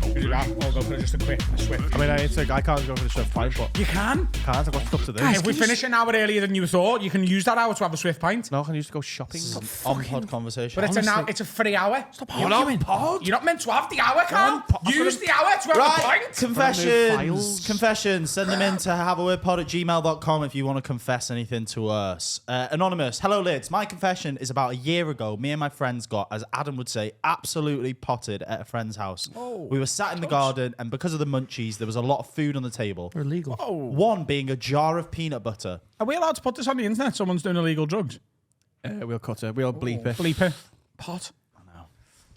We do that, all go for just a swift. I mean, I can't go for the swift pint, but You can. can't. I've got stuff to do. If we finish an hour earlier than you thought, you can use that hour to have a swift pint. No, I can used to go shopping. On-pod conversation. But it's a free hour. Stop arguing. You're not meant to have the hour, Carl. Use the hour to have a Right, pint. confessions. Confessions. Send them in to haveawordpod@gmail.com if you want to confess anything to us. Anonymous. Hello, Lids. My confession is about a year ago. Me and my friends got, as Adam would say, absolutely potted at a friend's house. We were sat in the garden, and because of the munchies, there was a lot of food on the table. They're illegal. One being a jar of peanut butter. Are we allowed to put this on the internet? Someone's doing illegal drugs. We'll cut it. We'll bleep it. Bleep it. Pot.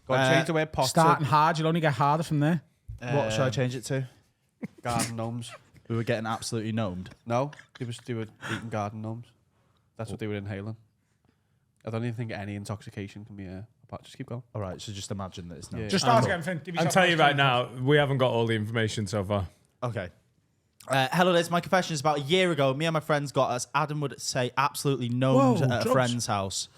Go on, change the word pot Starting hard, you'll only get harder from there. What should I change it to? to garden gnomes. We were getting absolutely gnomed. No, they were eating garden gnomes. That's what they were inhaling. I don't even think any intoxication can be apart. Just keep going. All right, so just imagine that it's no. Yeah. Just start again, Finn. Give I'm yourself telling you a right chance. now, we haven't got all the information so far. Okay. Hello, Liz. My confession is about a year ago. Me and my friends got, as Adam would say, absolutely gnomed Whoa, at a drugs. friend's house.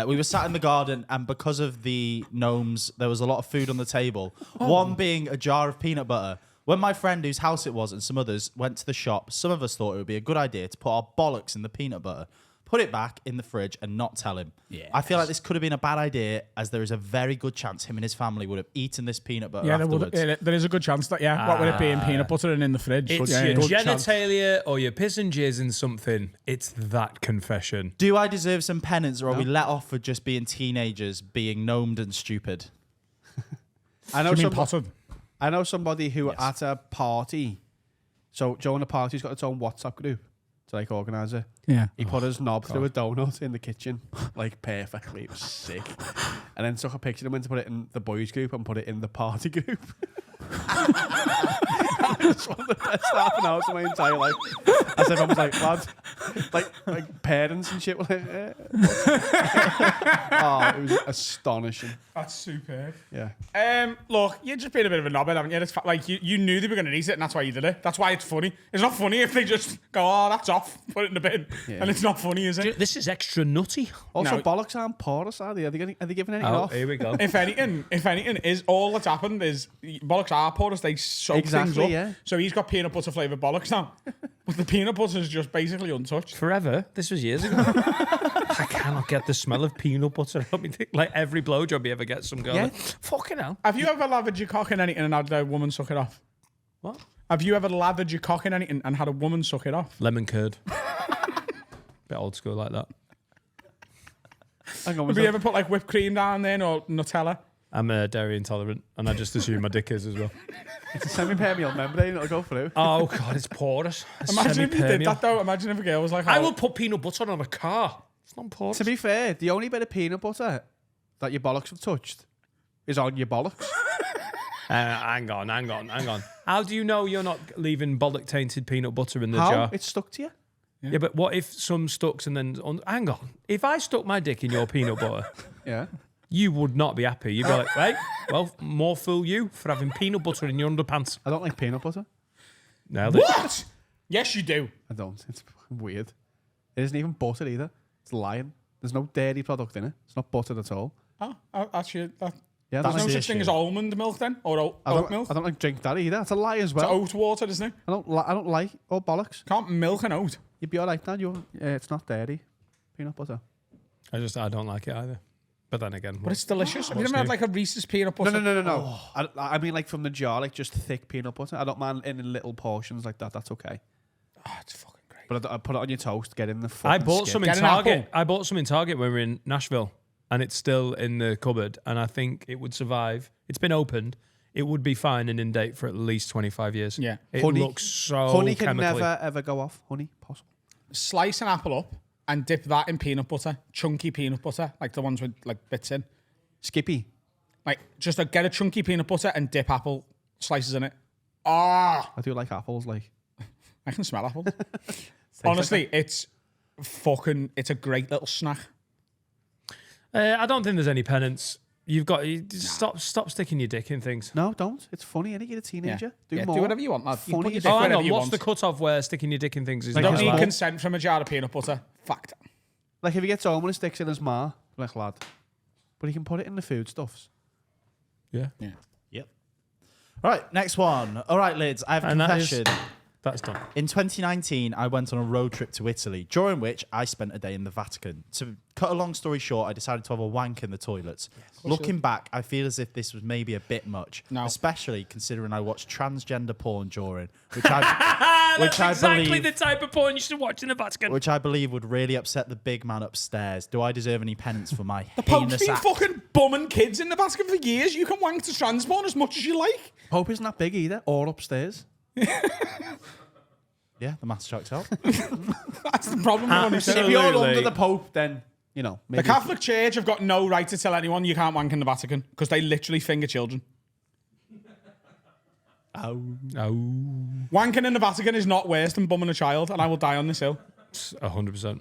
We were sat in the garden, and because of the gnomes, there was a lot of food on the table. One being a jar of peanut butter. When my friend, whose house it was, and some others went to the shop, some of us thought it would be a good idea to put our bollocks in the peanut butter, put it back in the fridge, and not tell him. Yes. I feel like this could have been a bad idea, as there is a very good chance him and his family would have eaten this peanut butter Yeah, afterwards. there is a good chance that, what would it be in peanut butter and in the fridge? It's Yeah, your yeah. genitalia or your piss and jizz in something. It's that confession. Do I deserve some penance, or are we let off for just being teenagers, being gnomed and stupid? I know You mean some. potted? I know somebody who at a party. So Joe in the party's got its own WhatsApp group to like organise it. Yeah. He put his knob through a donut in the kitchen, like perfectly. It was sick. And then took a picture and went to put it in the boys group and put it in the party group. It's one of the best half an hours of my entire life. As if I was like, lads, like parents and shit were like, oh, it was astonishing. That's superb. Yeah. Look, you're just being a bit of a knobhead, haven't you? It's like you knew they were going to eat it, and that's why you did it. That's why it's funny. It's not funny if they just go, "Oh, that's off," put it in the bin, and it's not funny, is it? This is extra nutty. Also, No. bollocks aren't porous, are they? Are they giving anything Oh, off? here we go. If anything, is all that's happened is bollocks are porous. They soak Exactly, things up. yeah. So he's got peanut butter flavoured bollocks now, but the peanut butter is just basically untouched. Forever. This was years ago. I cannot get the smell of peanut butter. I mean, like every blowjob you ever get, some girl. Yeah. Like, fucking hell. Have you ever lathered your cock in anything and had a woman suck it off? What? Have you ever lathered your cock in anything and had a woman suck it off? Lemon curd. Bit old school like that. Hang on, Have you ever put like whipped cream down there or Nutella? I'm dairy intolerant, and I just assume my dick is as well. it's a semi-permeable membrane that'll go through. Oh god, it's porous. It's Imagine if you did semi-permeable. that though. Imagine if a girl was like, I "Oh, will put peanut butter on a car. It's not porous. To be fair, the only bit of peanut butter that your bollocks have touched is on your bollocks. Hang on. How do you know you're not leaving bollock tainted peanut butter in the How? jar? It's stuck to you. Yeah, but what if some stucks and then hang on? If I stuck my dick in your peanut butter, Yeah. you would not be happy. You'd be like, right, well, more fool you for having peanut butter in your underpants. I don't like peanut butter. Nailed it. what? Yes, you do. I don't. It's weird. It isn't even butter either. It's lying. There's no dairy product in it. It's not buttered at all. Oh, actually, Yeah, there's That's no the such thing issue. as almond milk then, or oat milk. I don't like drink that either. That's a lie as It's well. oat water, isn't it? I don't like all bollocks. Can't milk an oat. You'd be all right, Dan. It's not dairy. Peanut butter. I don't like it either. But then again, But it's delicious. Have you what's never had new? like a Reese's peanut butter? No. I mean, like from the jar, like just thick peanut butter. I don't mind in little portions like that. That's okay. Oh, it's But I put it on your toast. Get in the fucking I bought skip. some in Get an Target. apple. I bought some in Target when we were in Nashville, and it's still in the cupboard. And I think it would survive. It's been opened. It would be fine and in date for at least 25 years. Yeah. It Honey- looks so Honey can chemically. never ever go off. Honey, possible. Slice an apple up and dip that in peanut butter, chunky peanut butter, like the ones with like bits in. Skippy. Like just get a chunky peanut butter and dip apple slices in it. Ah, I do like apples. Like I can smell apples. Honestly, it's a great little snack. I don't think there's any penance. Stop sticking your dick in things. no, don't. It's funny. Innit? You're a teenager. Yeah, Do more. do whatever you want, lad. You Funny put your as dick Oh, hang wherever on. you What's want. the cut-off where sticking your dick in things is You not don't need allowed? consent from a jar of peanut butter. Fact. Like if he gets home and he sticks in his ma, like lad. But he can put it in the foodstuffs. Yeah. Yep. All right, next one. All right, Lids, I have a And that is- confession. That's done. In 2019, I went on a road trip to Italy, during which I spent a day in the Vatican. To cut a long story short, I decided to have a wank in the toilets. Looking back, I feel as if this was maybe a bit much, No. especially considering I watched transgender porn during, which I That's exactly believe, the type of porn you should watch in the Vatican. which I believe would really upset the big man upstairs. Do I deserve any penance for my The Pope's heinous been act? fucking bumming kids in the Vatican for years. You can wank to trans porn as much as you like. Pope isn't that big either. Or upstairs. Yeah, the maths checks out. That's the problem. If you're under the Pope, then you know. The Maybe Catholic Church have got no right to tell anyone you can't wank in the Vatican because they literally finger children. Oh, Wanking in the Vatican is not worse than bumming a child, and I will die on this hill. 100%.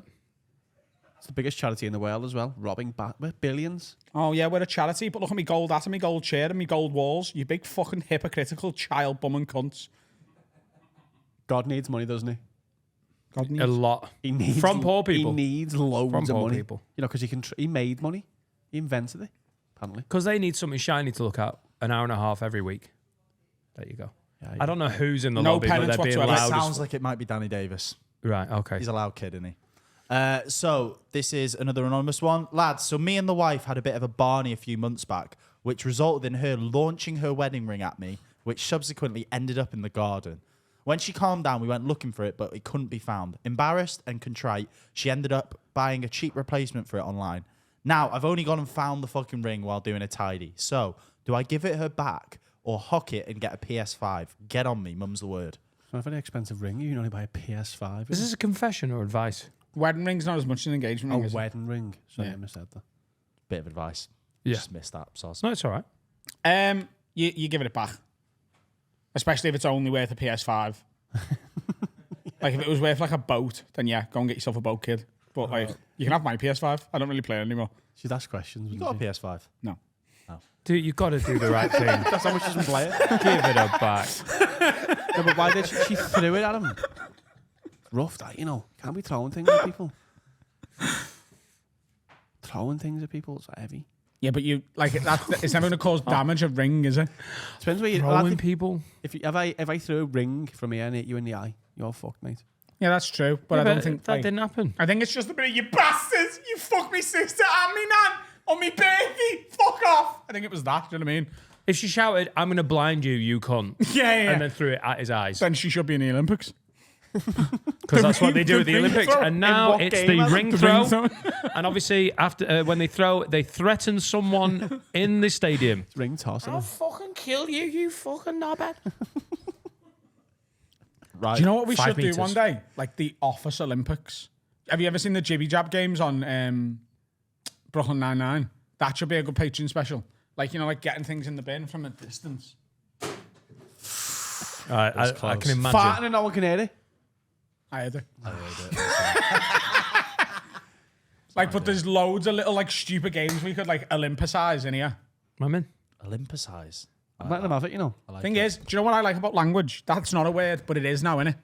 it's the biggest charity in the world as well. Robbing with billions. Oh yeah, we're a charity, but look at me gold hat and me gold chair and me gold walls. You big fucking hypocritical child bumming cunts. God needs money, doesn't he? God needs. A lot. He needs From poor people. He needs loads From of poor money. people. You know, because he made money. He invented it. Apparently. Because they need something shiny to look at an hour and a half every week. There you go. Yeah, I don't know who's in the No lobby, but penance they're being whatsoever. It loud. sounds like it might be Danny Davis. Right, okay. He's a loud kid, isn't he? So this is another anonymous one. Lads, so me and the wife had a bit of a Barney a few months back, which resulted in her launching her wedding ring at me, which subsequently ended up in the garden. When she calmed down, we went looking for it, but it couldn't be found. Embarrassed and contrite, she ended up buying a cheap replacement for it online. Now, I've only gone and found the fucking ring while doing a tidy. So, do I give it her back or hock it and get a PS5? Get on me, mum's the word. It's not a very expensive ring. You can only buy a PS5. Is this a confession or advice? Wedding ring's not as much as an engagement a ring. is it? wedding ring? Sorry, Yeah. I missaid that. Bit of advice. Yeah. Just missed that. So No, it's all right. You give it back, especially if it's only worth a PS5. Like if it was worth like a boat, then yeah, go and get yourself a boat, kid. But like, you can have my PS5. I don't really play it anymore. She'd ask questions. you wouldn't got a she? PS5. No. Dude, you've got to do the right thing. That's how much she doesn't play it. Give it a back. No, but why did she threw it at him? It's rough, that, you know. Can't be throwing things at people. Throwing things at people is heavy. Yeah, but you like it's never going to cause damage. A ring, is it? Depends where you. Throwing people. If I threw a ring from here and hit you in the eye, you're fucked, mate. Yeah, that's true. But I don't think that like, didn't happen. I think it's just a bit of you bastards. You fuck me sister and me nan on me baby. Fuck off. I think it was that. Do you know what I mean? If she shouted, "I'm going to blind you, you cunt," Yeah. and then threw it at his eyes, Then she should be in the Olympics. because that's what they do at the ring Olympics. throw. And now what it's game, the Adam? ring The throw. ring throw. And obviously, after when they throw, they threaten someone in the stadium. Ring toss. I'll fucking kill you, you fucking knobhead. Right. Do you know what we 5 should meters. do one day? Like the Office Olympics. Have you ever seen the Jibby Jab games on Brooklyn Nine-Nine? That should be a good Patreon special. Like, you know, like getting things in the bin from a distance. I can imagine. Farting and no one can hear it. I heard it. Like, but there's loads of little, like, stupid games we could, like, Olympicize in here. I'm in. Olympicize. I'm letting them have it, you know. Thing is, do you know what I like about language? That's not a word, but it is now, innit?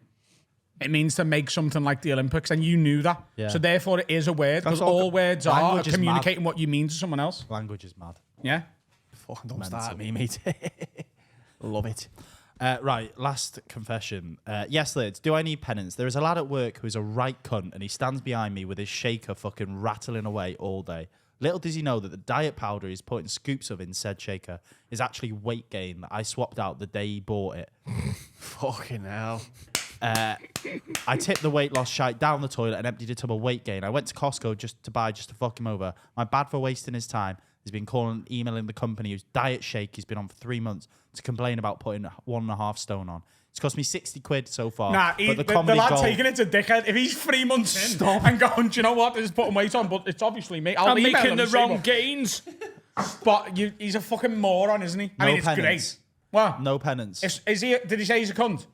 It means to make something like the Olympics, and you knew that. Yeah. So therefore, it is a word, because That's all- all words are language is communicating what you mean to someone else. Language is mad. Yeah? Fucking don't start at me, mate. Love it. Right, last confession. Yes, Lids, do I need penance? There is a lad at work who is a right cunt, and he stands behind me with his shaker fucking rattling away all day. Little does he know that the diet powder he's putting scoops of in said shaker is actually weight gain that I swapped out the day he bought it. Fucking hell. I tipped the weight loss shite down the toilet and emptied a tub of weight gain. I went to Costco just to fuck him over. My bad for wasting his time. He's been emailing the company whose diet shake he's been on for 3 months to complain about putting 1.5 stone on. It's cost me 60 quid so far. Nah, but the lad taking it to dickhead. If he's 3 months in and going, do you know what? This is putting weight on, but it's obviously me. I'm email making him the and say, wrong "Look." gains. But he's a fucking moron, isn't he? I mean, it's penance. great. What? No penance. Is he? Did he say he's a cunt?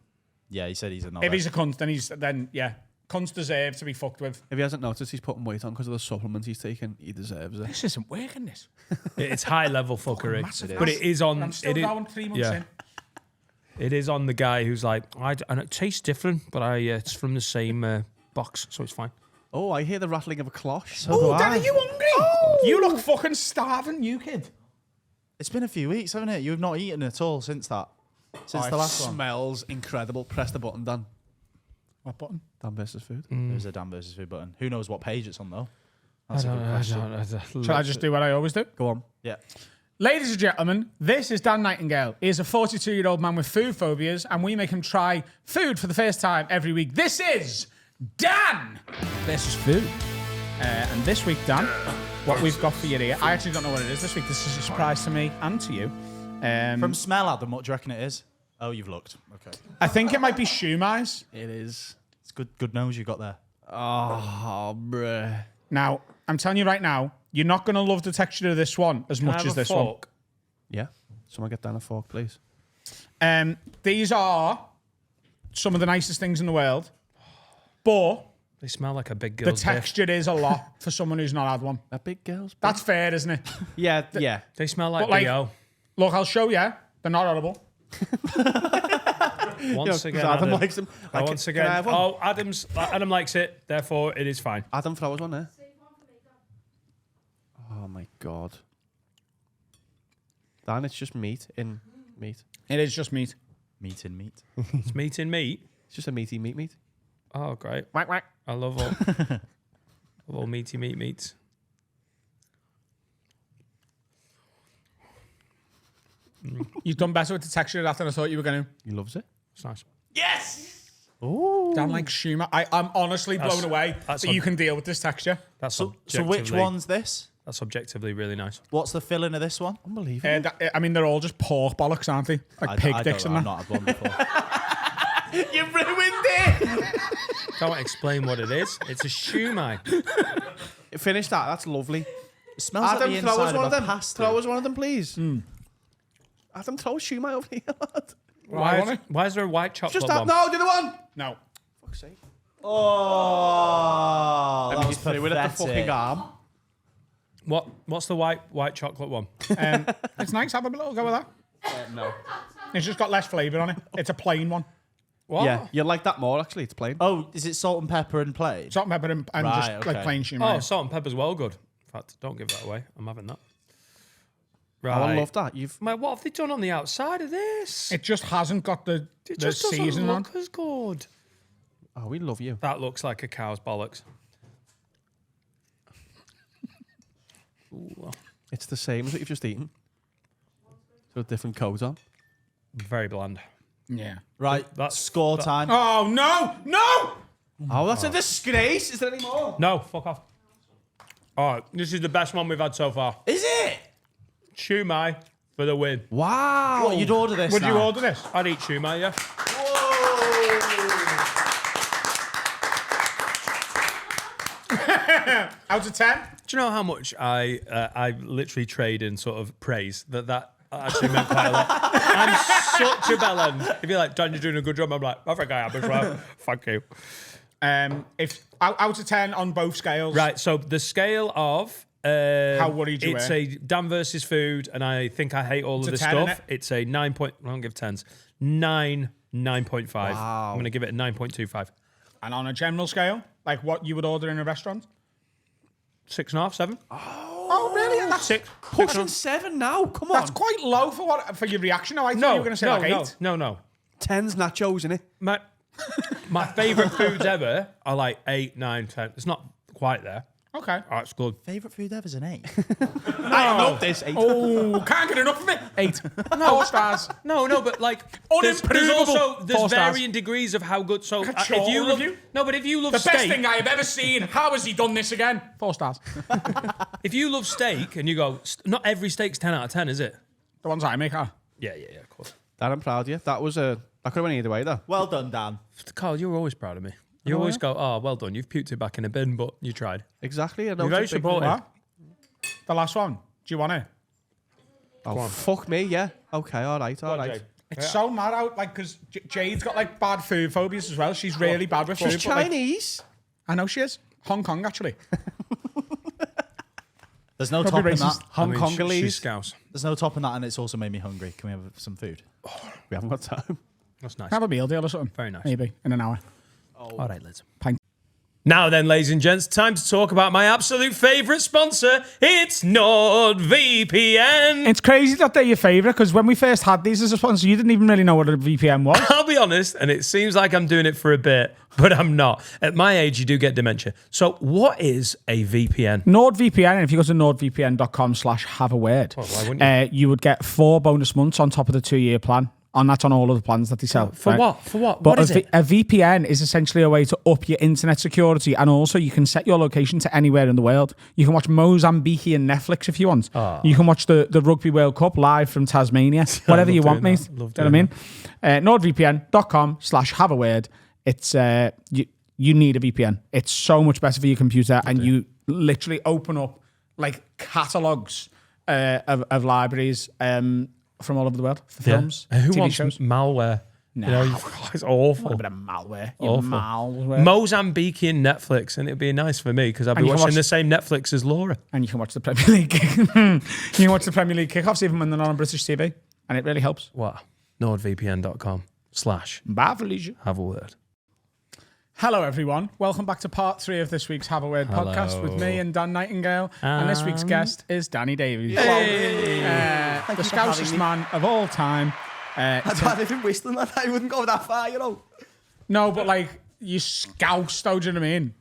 Yeah, he said he's a knobhead. If he's a cunt, then yeah, cunts deserve to be fucked with. If he hasn't noticed he's putting weight on because of the supplements he's taking, he deserves it. This isn't working. This. It's high level fuckery, massive but it is on. I'm still going 3 months in. It is on the guy who's like, and it tastes different, but it's from the same box, so it's fine. Oh, I hear the rattling of a cloche. Oh, Dan, are you hungry? You look fucking starving, you kid. It's been a few weeks, haven't it? You've not eaten at all since that. Since the last one. Smells incredible. Press the button, Dan. What button? Dan versus food. There's a Dan versus food button. Who knows what page it's on, though? I don't. Shall I just do what I always do? Go on. Yeah. Ladies and gentlemen, this is Dan Nightingale. He is a 42-year-old man with food phobias, and we make him try food for the first time every week. This is Dan versus food. And this week, Dan, what we've got for you here, I actually don't know what it is this week. This is a surprise to me and to you. From smell, Adam, what do you reckon it is? Oh, you've looked. Okay. I think it might be shumais. It is. It's good nose you got there. Oh, bruh. Now, I'm telling you right now, you're not going to love the texture of this one as much as this one. Yeah. Someone get Dan a fork, please. These are some of the nicest things in the world, but They smell like a big the girl's dick. texture is a lot for someone who's not had one. A big girl's. That's fair, isn't it? Yeah, yeah. They smell like But, like, BO. Look, I'll show you. They're not edible. Once again, Adam Adam. likes them. Once Can I again. have one? Oh, Adam likes it. Therefore, it is fine. Adam, throw us one there. Oh my god. Dan, it's just meat in meat. It is just meat. Meat in meat. It's meat in meat. It's just a meaty meat. Oh, great. Whack, whack. I love all meaty meats. You've done better with the texture of that than I thought you were going to. He loves it. It's nice. Dan like shumai. I'm honestly blown away that you can deal with this texture. That's So which one's this? That's objectively really nice. What's the filling of this one? Unbelievable. I mean, they're all just pork bollocks, aren't they? Like pig dicks and I've that. not had one before. You ruined it! Can't explain what it is. It's a shumai. Finish that. That's lovely. It smells Adam, like the throw us inside one of of a them. pasta. Throw us one of them, please. Adam, throw a shumai over here. Why is there a white chocolate Just that. one? No, do the one. No. Fuck's sake. Oh, that Let me was throw it at the fucking pathetic. arm. What's the white chocolate one? It's nice. Have a little go with that. No. It's just got less flavour on it. It's a plain one. What? Yeah, you like that more, actually. It's plain. Oh, is it salt and pepper and plain? Salt and pepper and Right, just okay. like plain shumai. Oh, salt and pepper's well good. In fact, don't give that away. I'm having that. Oh, Right. I love that. Mate, what have they done on the outside of this? It just hasn't got the It just doesn't seasoning on. look as good. Oh, we love you. That looks like a cow's bollocks. Ooh, It's the same as what you've just eaten. So a different coat on. very bland. Yeah. Right, That's- score time. Oh, no! No! Oh, that's a disgrace. Is there any more? No, fuck off. All right, this is the best one we've had so far. Is it? Shumai for the win. Wow. What, you'd order this Would you now? order this? I'd eat shumai, yeah. Out of 10? Do you know how much I literally trade in sort of praise that actually meant quite a lot? I'm such a bellend. If you're like, Dan, you're doing a good job, I'm like, I think I am as well. Thank you. If out of 10 on both scales. Right, so the scale of How worried you it's were? a Dan versus food, and I think I hate all of It's the a 10, stuff. innit? It's a 9 point. I don't give 10s. 9.5. Wow. I'm going to give it a 9.25. And on a general scale, like what you would order in a restaurant? 6.5, 7. Oh, really? That's 6. Pushing 7 now. Come on. That's quite low for your reaction. I thought you were going to say like 8. No. 10's nachos, innit? My favourite foods ever are like 8, 9, 10. It's not quite there. Okay. Oh, it's good. Favourite food ever is an 8. I love this. 8. Oh, can't get enough of it. 8. 4 stars. No, but like there's Unimprovable. there's 4 stars. varying degrees of how good. So Like a if you chore love, review? no, but if you love The steak, best thing I have ever seen. How has he done this again? 4 stars. if you love steak and you go, not every steak's 10 out of 10, is it? The ones I make are. Yeah, of course. Dan, I'm proud of you. That was that could have went either way though. Well done, Dan. Carl, you're always proud of me. You always go, oh, well done. You've puked it back in a bin, but you tried. Exactly. I know You're very it's a big- supportive. What? The last one. Do you want it? Oh, fuck me, yeah. Okay, all right. Jade. It's so mad out, like, because Jade's got, like, bad food phobias as well. She's really bad with food. She's but, like, Chinese. I know she is. Hong Kong, actually. There's no Probably topping that. racist. Hong Kongolese. She's Scouse. There's no topping that, and it's also made me hungry. Can we have some food? We haven't got time. That's nice. Have a meal deal or something. Very nice. Maybe in an hour. All right, Liz. Pint. Now then, ladies and gents, time to talk about my absolute favourite sponsor. It's NordVPN. It's crazy that they're your favourite, because when we first had these as a sponsor, you didn't even really know what a VPN was. I'll be honest, and it seems like I'm doing it for a bit, but I'm not. At my age, you do get dementia. So what is a VPN? NordVPN, and if you go to nordvpn.com/have-a-word, why wouldn't you would get 4 bonus months on top of the 2-year plan. And that's on all of the plans that they sell. For right? what? For what? But What is it? A VPN is essentially a way to up your internet security, and also you can set your location to anywhere in the world. You can watch Mozambique and Netflix if you want. You can watch the Rugby World Cup live from Tasmania. Whatever you want, mate. Love Do you know what I mean? nordvpn.com/have-a-word. It's you need a VPN. It's so much better for your computer, and you literally open up like catalogs of libraries from all over the world for films, Who TV wants shows. malware? Nah. You know, it's awful. A bit of malware. Awful. Malware. Mozambique and Netflix, and it'd be nice for me because I'd be And you can watching watch- the same Netflix as Laura. And you can watch the Premier League. You can watch the Premier League kickoffs even when they're not on British TV, and it really helps. What? NordVPN.com/have a word. Hello, everyone. Welcome back to part 3 of this week's Have a Word podcast with me and Dan Nightingale. And this week's guest is Danny Davies. The scousest man of all time. I'd even whistling that I wouldn't go that far, you know. No, but like, you scouse, though, do you know what I mean?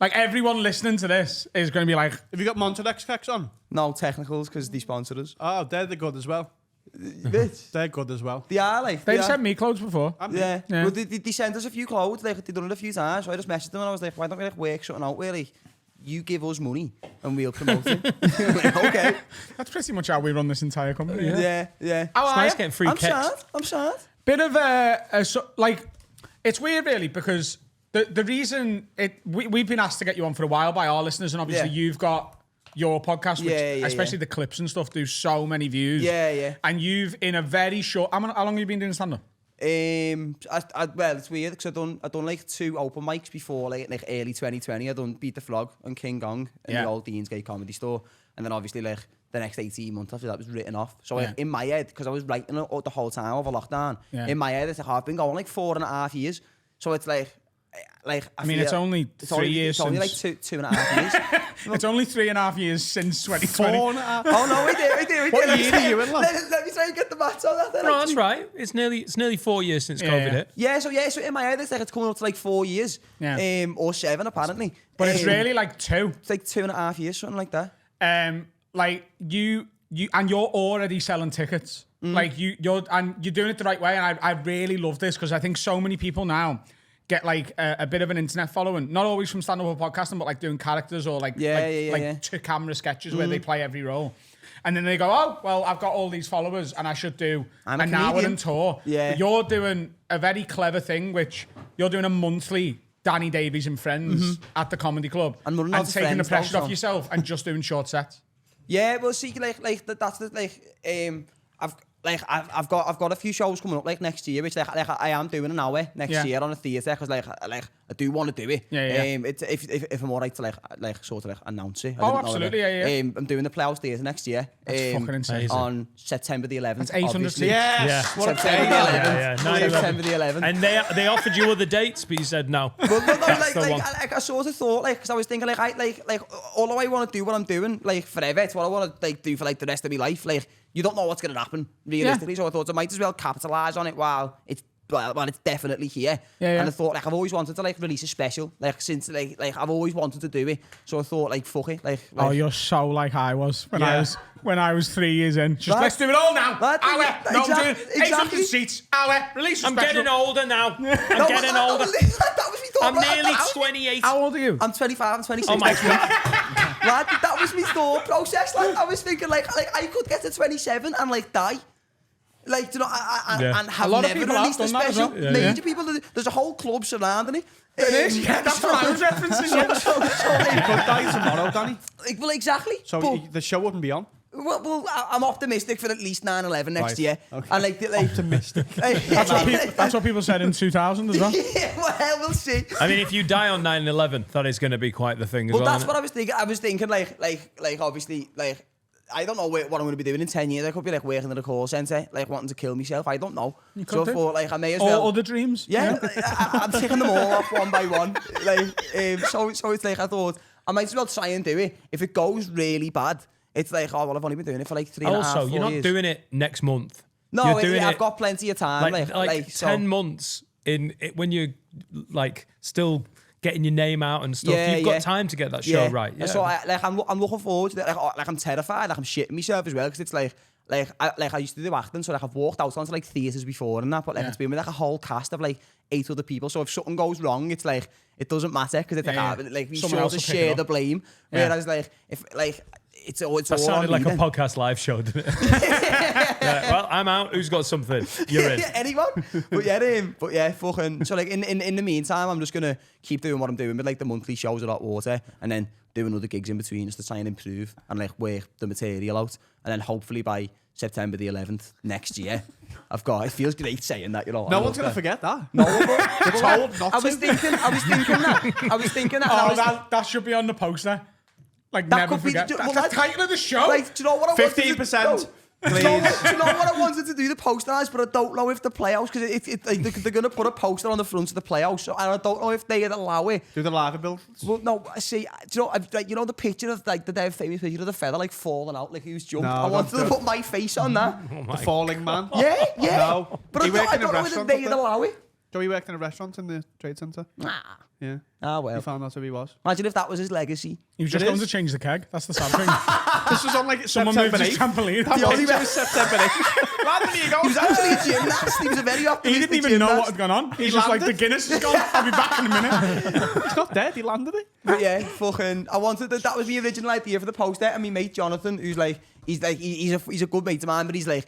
Like, everyone listening to this is going to be like, Have you got Montedex Kex on? No technicals because they sponsor us. Oh, they're good as well. Bitch. They're good as well. They are like. they've are. sent me clothes before. Yeah. Yeah. Well, they sent us a few clothes. Like, they've done it a few times. So I just messaged them and I was like, why don't we like work something out where like, you give us money and we'll promote it? Like, okay. That's pretty much how we run this entire company. Yeah. How It's are nice you? getting free I'm kicks. sad. Bit of like, it's weird really, because the reason we've been asked to get you on for a while by our listeners, and obviously Yeah. you've got your podcast, which Yeah, especially the clips and stuff do so many views. Yeah. And you've in a very short, how long have you been doing stand-up? Well, it's weird because I done like 2 open mics before, like early 2020. I done Beat the Frog and King Gong in the old Dean's Gate Comedy Store, and then obviously like the next 18 months after that was written off. So like, in my head, because I was writing it the whole time over lockdown, in my head it's like I've been going like 4.5 years. So it's like I mean, feel it's only 3 years. It's only like since, 2.5 years. it's only 3.5 years since 2020. Oh no, we did. What year are you in, lad? Let me try and get the maths on that. Then. No, that's right. It's nearly 4 years since COVID hit. Yeah, so in my head it's like it's coming up to like 4 years. Yeah. Or 7 apparently. But it's really like 2. It's like 2.5 years, something like that. Like you and you're already selling tickets. Like you're doing it the right way, and I really love this because I think so many people now get like a bit of an internet following, not always from stand-up or podcasting, but like doing characters or like 2-camera sketches where they play every role. And then they go, oh, well, I've got all these followers and I should do an hour and tour. Yeah. But you're doing a very clever thing, which you're doing a monthly Danny Davies and Friends at the Comedy Club And running and out to taking the friends pressure also. off yourself and just doing short sets. Yeah, well, see, that's the I've got a few shows coming up like next year, which I am doing an hour next year on a theatre because I do want to do it. It's if I'm alright to sort of announce it. Oh, absolutely, yeah. I'm doing the Playhouse Theatre next year. That's fucking insane. On September the 11th. That's 800 obviously. seats. Yes. What a September day. the 11th. September the 11th. And they offered you other dates, but you said no. Well, no, That's the one. I sort of thought, because I was thinking, although I want to do what I'm doing, forever, it's what I want to do for the rest of my life. You don't know what's going to happen realistically, so I thought I might as well capitalise on it while it's well, it's definitely here. Yeah. And I thought, like, I've always wanted to, like, release a special, like, since, like I've always wanted to do it. So I thought, like, fuck it, like Oh, you're so like I was when Yeah. I was 3 years in. Just Right. let's do it all now. Right. Hour. No, I'm doing Exactly. 800 seats. Hour. Release a I'm special. getting older now. I'm No, getting older. that was me thought. I'm right? nearly That was- 28. How old are you? I'm 25, I'm 26. Oh my next God. week. Right, that was my thought process. Like, I was thinking, like I could get to 27 and, like, die. Like, you know, Yeah. and have A lot of never people have released a done that as special. well. Major people, there's a whole club surrounding it. That's what I was referencing. You could die tomorrow, Danny. Well, exactly. So But- the show wouldn't be on. Well, I'm optimistic for at least 9/11 next Right. year. Okay. And like optimistic. That's what people said in 2000 as well. Yeah, well, we'll see. I mean, if you die on 9/11, that is going to be quite the thing as Well, well. that's isn't what it? I was thinking. I was thinking, like obviously, like, I don't know what I'm going to be doing in 10 years. I could be, like, working at a call centre, like, wanting to kill myself. I don't know. could So I do. thought, like, I may as All well. other dreams. Yeah, I'm taking them all off one by one. Like, so it's like, I thought I might as well try and do it. If it goes really bad, it's like, oh well, I've only been doing it for like 3.5, Also, 4 you're not years. doing it next month. No, you're doing I've it got plenty of time. like So- 10 months in it, when you're like still getting your name out and stuff. Yeah, You've got yeah. time to get that show right. Yeah. So I'm looking forward to it. Like I'm terrified. Like I'm shitting myself as well because it's like I used to do acting, so like I've walked out onto like theatres before and that, but like it's been with like a whole cast of like 8 other people. So if something goes wrong, it's like it doesn't matter because it's like we Someone sort else of will pick it share up. the blame. Yeah. Whereas like if like it's all that on sounded me like a then. podcast live show, didn't it? Yeah, well, I'm out. Who's got something? You're in. Anyone? But yeah, fucking. So like in the meantime, I'm just gonna keep doing what I'm doing with like the monthly shows at Hot Water, and then doing other gigs in between just to try and improve and like work the material out, and then hopefully by September the 11th next year, I've got. It feels great saying that, you know. No one's going to forget that. No, but told not I was thinking that. Oh, that should be on the poster. Like, That never could be forget. the- That's well, the that- title of the show. Like, do you know what I wanted to 15%. do? Do you know what I wanted to do the poster as, but I don't know if the Playhouse, because they're going to put a poster on the front of the Playhouse, so, and I don't know if they'd allow it. Do the lava build. Well, no, I see. Do you know, like, you know the picture of like the dead famous picture of the feather like falling out, like he was jumped. No, I wanted to don't- put my face on that. The falling man. Yeah. No. But He worked I in a don't know if restaurant they'd up there. allow it. Joey worked in a restaurant in the trade centre. Yeah. Ah He well. found out who he was. Imagine if that was his legacy. He was just It going is. to change the keg. That's the sad thing. This was on like Someone September moved his 8th. trampoline. The only way- was September 8th. Landon, here you go. He was actually a gymnast. He was a very optimistic He didn't even know gymnast. what had gone on. He's just like, the landed. Guinness is gone. I'll be back in a minute. He's not dead. He landed it. But yeah, fucking. I wanted that was the original idea for the poster, and my mate Jonathan, who's like, he's a good mate of mine, but he's like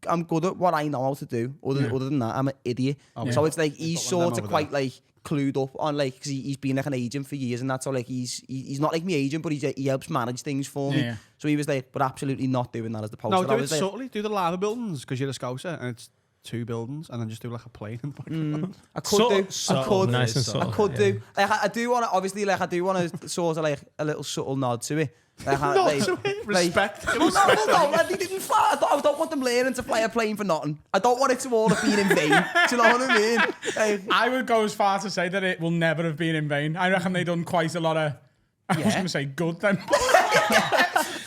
I'm good at what I know how to do. Other than that, I'm an idiot. So it's like he's got one of sort them of over quite like clued up on like because he's been like an agent for years and that. So like he's not like my agent, but he helps manage things for me. Yeah. So he was like, but absolutely not doing that as the poster. No, I do it was like, subtly. Do the lava buildings because you're a scouser and it's 2 buildings, and then just do like a plane in the background. I could do. I Subtle, could. nice and I subtle. could do. Like I do want to. Obviously, like I do want to sort of like a little subtle nod to it. Like, Respect. Well, no, like, they didn't fly. I don't want them learning to fly a plane for nothing. I don't want it to all have been in vain. Do you know what I mean? Like, I would go as far to say that it will never have been in vain. I reckon they done quite a lot of. I was going to say good then.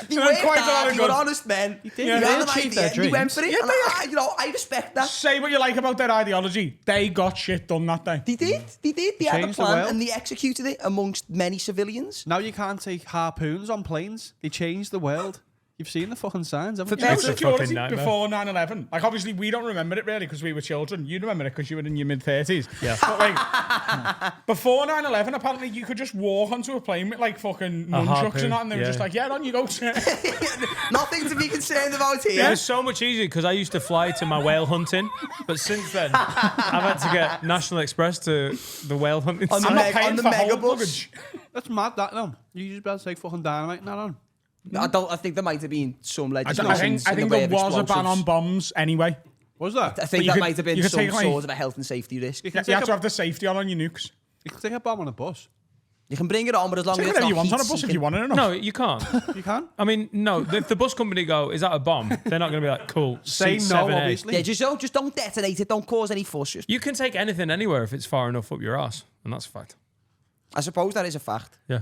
they They're worked quite a lot hard, of they were good. honest men. They Yeah, had they an achieved idea, their they went for it. dreams. And I respect that. Say what you like about their ideology. They got shit done that day. They did. They had a Changed the plan world. and they executed it amongst many civilians. Now you can't take harpoons on planes. They changed the world. You've seen the fucking signs, haven't No you? It's a security fucking nightmare. before 9/11. Like, obviously, we don't remember it really because we were children. You remember it because you were in your mid-30s. Yeah. But, like, before 9/11, apparently, you could just walk onto a plane with, like, fucking nunchucks harpoon, and that, and they were yeah. just like, yeah, on you go. Nothing to be concerned about It here. was so much easier because I used to fly to my whale hunting, but since then I've had to get National Express to the whale hunting. On the I'm not meg- paying on the for mega whole bus. luggage. That's mad, that, no. You just better take fucking dynamite and that on. I think there might have been some I legislation. think there was a ban on bombs anyway. What was that? I think you that could- might have been you could some take, like- sort of a health and safety risk. You You can have take to have the safety on your nukes. you can take a bomb on a bus. You can bring it on, but as long Take as it's whatever not you want on a heat bus if seeking. you want it enough. No, you can't. You can. I mean, no. If the bus company go, is that a bomb? They're not going to be like, cool. Say seat no, 7A. obviously. Yeah, just don't detonate it. Don't cause any fuss. Just, You can take anything anywhere if it's far enough up your ass, and that's a fact. I suppose that is a fact. Yeah.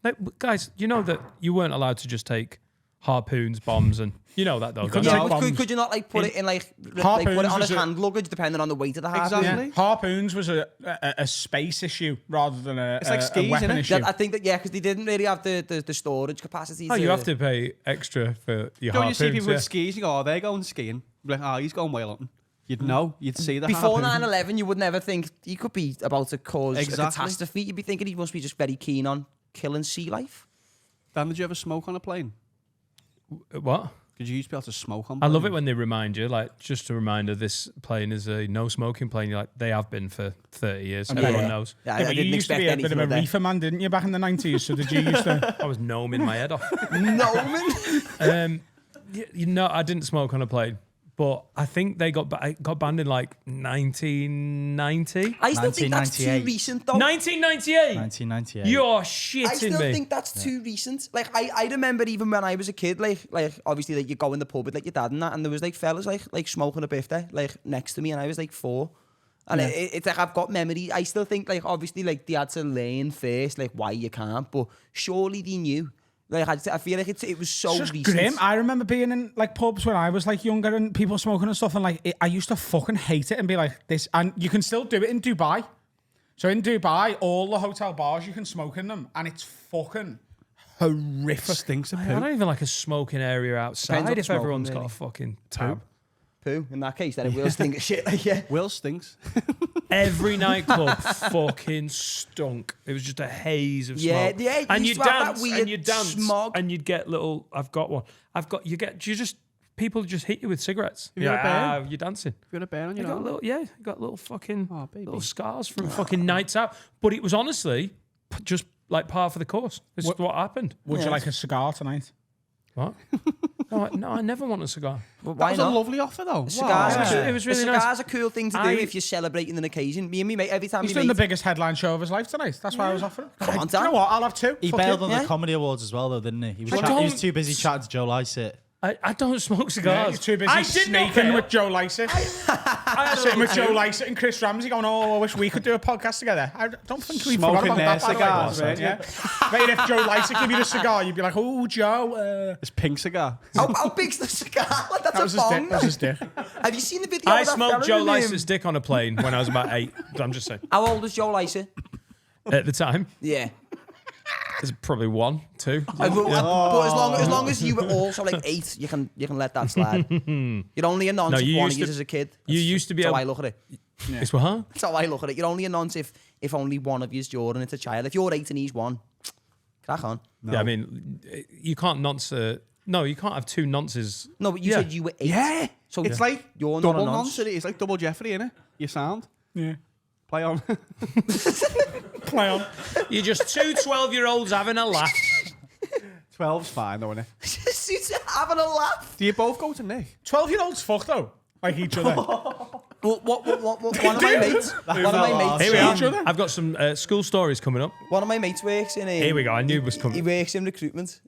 Like, guys, you know that you weren't allowed to just take harpoons, bombs, and you know that though. don't couldn't you? take bombs. Could you not like put it in like put it Harpoons on was as a- hand luggage depending on the weight of the harpoon? Exactly. Harpoons was a space issue rather than a, like a skis, weapon innit? issue. I think that because they didn't really have the storage capacity. Oh, you have to pay extra for your Don't you harpoons. see people yeah. with skis? You go, oh, they're going skiing. You're like, oh, he's going whale hunting. You'd know. You'd see that. Before 9/11, you would never think he could be about to cause Exactly. a catastrophe. You'd be thinking he must be just very keen on killing sea life. Dan, did you ever smoke on a plane? What? Did you used to be able to smoke on I love it planes? when they remind you, like, just a reminder, this plane is a no smoking plane. You're like, they have been for 30 years. Everyone knows. Yeah, Yeah, but you used to be a bit of a reefer man, didn't you, back in the 90s? So did you used to... I was gnoming my head off. No, man. You know, I didn't smoke on a plane, but I think they got banned in like 1990. I still think that's too 1998. recent, though. 1998. 1998. You're I shitting still me. think that's too recent. Like I remember even when I was a kid, like obviously like you go in the pub with like your dad and that, and there was like fellas like smoking a birthday like next to me, and I was like 4. And it's like I've got memory. I still think like obviously like they had to learn first like why you can't, but surely they knew. Like I feel like it was so It's just recent. grim. I remember being in like pubs when I was like younger and people smoking and stuff, and like I used to fucking hate it and be like this. And you can still do it in Dubai. So in Dubai, all the hotel bars you can smoke in them, and it's fucking horrific. Stinks of I poo. don't even like a smoking area outside Depends what if smoking, everyone's got really. a fucking tab. Poo. In that case, then it will stink of shit. Like yeah. Will stinks. Every nightclub fucking stunk. It was just a haze of Yeah, smoke. yeah, it And used you to have that dance, weird and you dance, smog. and you'd get little. I've got one. People just hit you with cigarettes. you got a burn? You're dancing. You got a burn on You your got arm? little, you got little fucking Oh, baby. little scars from fucking nights out. But it was honestly just like par for the course. This is what happened. Would you like a cigar tonight? What? No, I never want a cigar. But That why was not? a lovely offer, though. Cigars, Wow. Yeah. It was really nice. Cigars a cool thing to do I- if you're celebrating an occasion. Me and me mate, every time He's we doing the mate, biggest headline show of his life tonight. That's why I was offering. Come on, Do you know Dan. what? I'll have 2. He Fuck bailed it. on Yeah. the Comedy Awards as well, though, didn't he? He was, I he was don't- too busy chatting to Joe Lycett. I don't smoke Yeah, cigars. you're too busy I did not snaking bail. with Joe Lycett. Sitting with Joe Lycett and Chris Ramsey going, oh, I wish we could do a podcast together. I don't think we forgot Smoking about their that. by the way. cigars, right? Yeah. Mate, if Joe Lycett gave you the cigar, you'd be like, oh, Joe. This pink cigar. How big's the cigar? Like, that's That was a his dick. bong. That was his dick. Have you seen the video? I of that smoked fella Joe in, Lycett's dick on a plane when I was about 8. I'm just saying. How old was Joe Lycett? At the time, Yeah. there's probably 1, 2. But as long as you were also like 8, you can let that slide. You're only a nonce No, if you one of used you to- as a kid. you used to be That's how able- I look at it. It's what? Huh? That's how I look at it. You're only a nonce if only one of you's Jordan. It's a child. If you're 8 and he's 1, crack on. Yeah, I mean, you can't nonce. No, you can't have 2 nonces. No, but you Yeah. said you were 8. Yeah. So It's like you're not a double nonce. nonce. It's like double Jeopardy, innit? You sound. Yeah. Play on. Play on. You're just 2 12-year-olds having a laugh. 12's fine, though, innit? Just having a laugh. Do you both go to Nick? 12-year-olds fuck, though. Like each other. What, one of my mates. One of my mates. Here we are. Each other? I've got some school stories coming up. One of my mates works in. Here we go. I knew it was coming. He works in recruitment.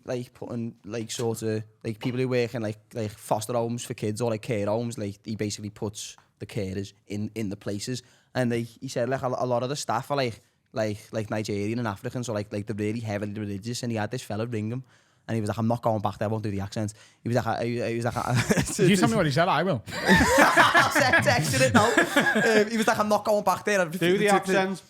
Like putting like sort of like people who work in like foster homes for kids or like care homes. Like he basically puts the carers in the places. And he said like a lot of the staff are like Nigerian and African, so like they're really heavily religious. And he had this fella ring him. And he was like, I'm not going back there, I won't do the accent. He was like, If you tell me what he said, I will. I texted it now. He was like, I'm not going back there. Do the accent.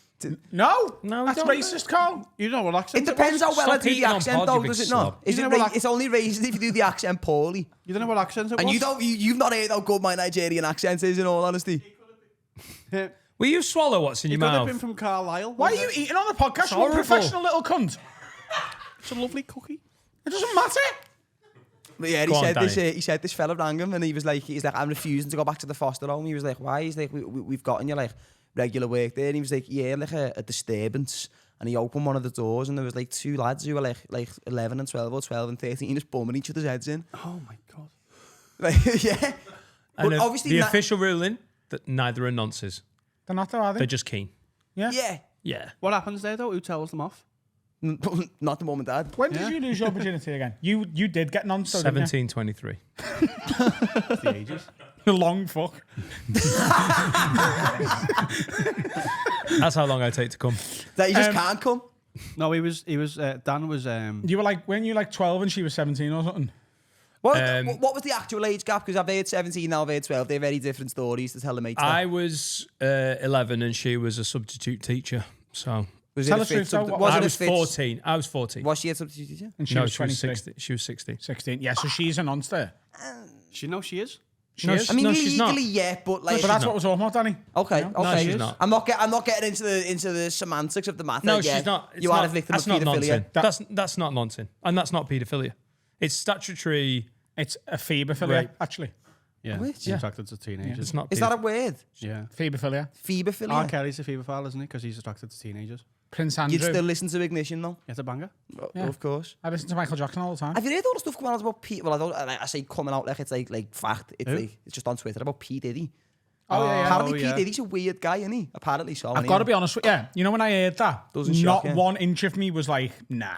No. No, That's don't. racist, Carl. You know what It accent depends how well Stop I do the eating on accent, pod, you though, big does it slob. not? Is You it know what it's only racist if you do the accent poorly. You don't know what accent it was? And you've not heard how good my Nigerian accent is, in all honesty. Yeah. Will you swallow what's in You your could have been mouth? from Carlisle. Why are you eating on the podcast? You're a horrible. professional little cunt. It's a lovely cookie. It doesn't matter. But yeah, Go on, he said this fella rang him, and he's like, I'm refusing to go back to the foster home. He was like, why? He's like, we've gotten you like regular work there. And he was like, yeah, like a disturbance. And he opened one of the doors, and there was like 2 lads who were like 11 and 12 or 12 and 13, just bumming each other's heads in. Oh my God. Like, yeah. And But obviously the not- official ruling that neither are nonces. They're not, though, are They're they? just keen. Yeah. Yeah. What happens there, though? Who tells them off? Not the mum and dad. When did you lose your virginity again? You did get nonce, though, didn't 1723. The ages. you? Long fuck. That's how long I take to come. That you just can't come. No, he was. Dan was. You were like, when you like 12 and she was 17 or something? What was the actual age gap? Because I've heard 17, now I've heard 12. They're very different stories to tell the mates. I was 11 and she was a substitute teacher. So Tell us truth, though. I was 14. I was 14. Was she a substitute teacher? And she No, was she was 23. 16. She was 16. 16. Yeah, so she's a monster. She is. She No, is. I mean, No, she's not. legally, yeah, but like. But that's what we're talking about, Danny. Okay, okay. she's not. I'm not getting into the semantics of the matter. No, yeah. she's not. It's You not, are a victim that's of not paedophilia. nonsense. That's not nonsense. And that's not paedophilia. It's statutory. It's a phebophilia, Right. actually. Yeah. Which? He's attracted to teenagers. It's not. Is that a word? Yeah. Phebophilia. Phebophilia? R. Kelly's a paedophile, isn't he? Because he's attracted to teenagers. Prince Andrew. You'd still listen to Ignition, though? It's a banger. Yeah. Of course. I listen to Michael Jackson all the time. Have you heard all the stuff coming out about Pete? Well, I say coming out like it's like fact. It's Who? like it's just on Twitter about P Diddy. Oh, yeah, yeah. Apparently, Oh, P yeah. Diddy's a weird guy, isn't he? Apparently so. I've got to be honest with you. You know, when I heard that, Doesn't not shock you. 1 inch of me was like, nah.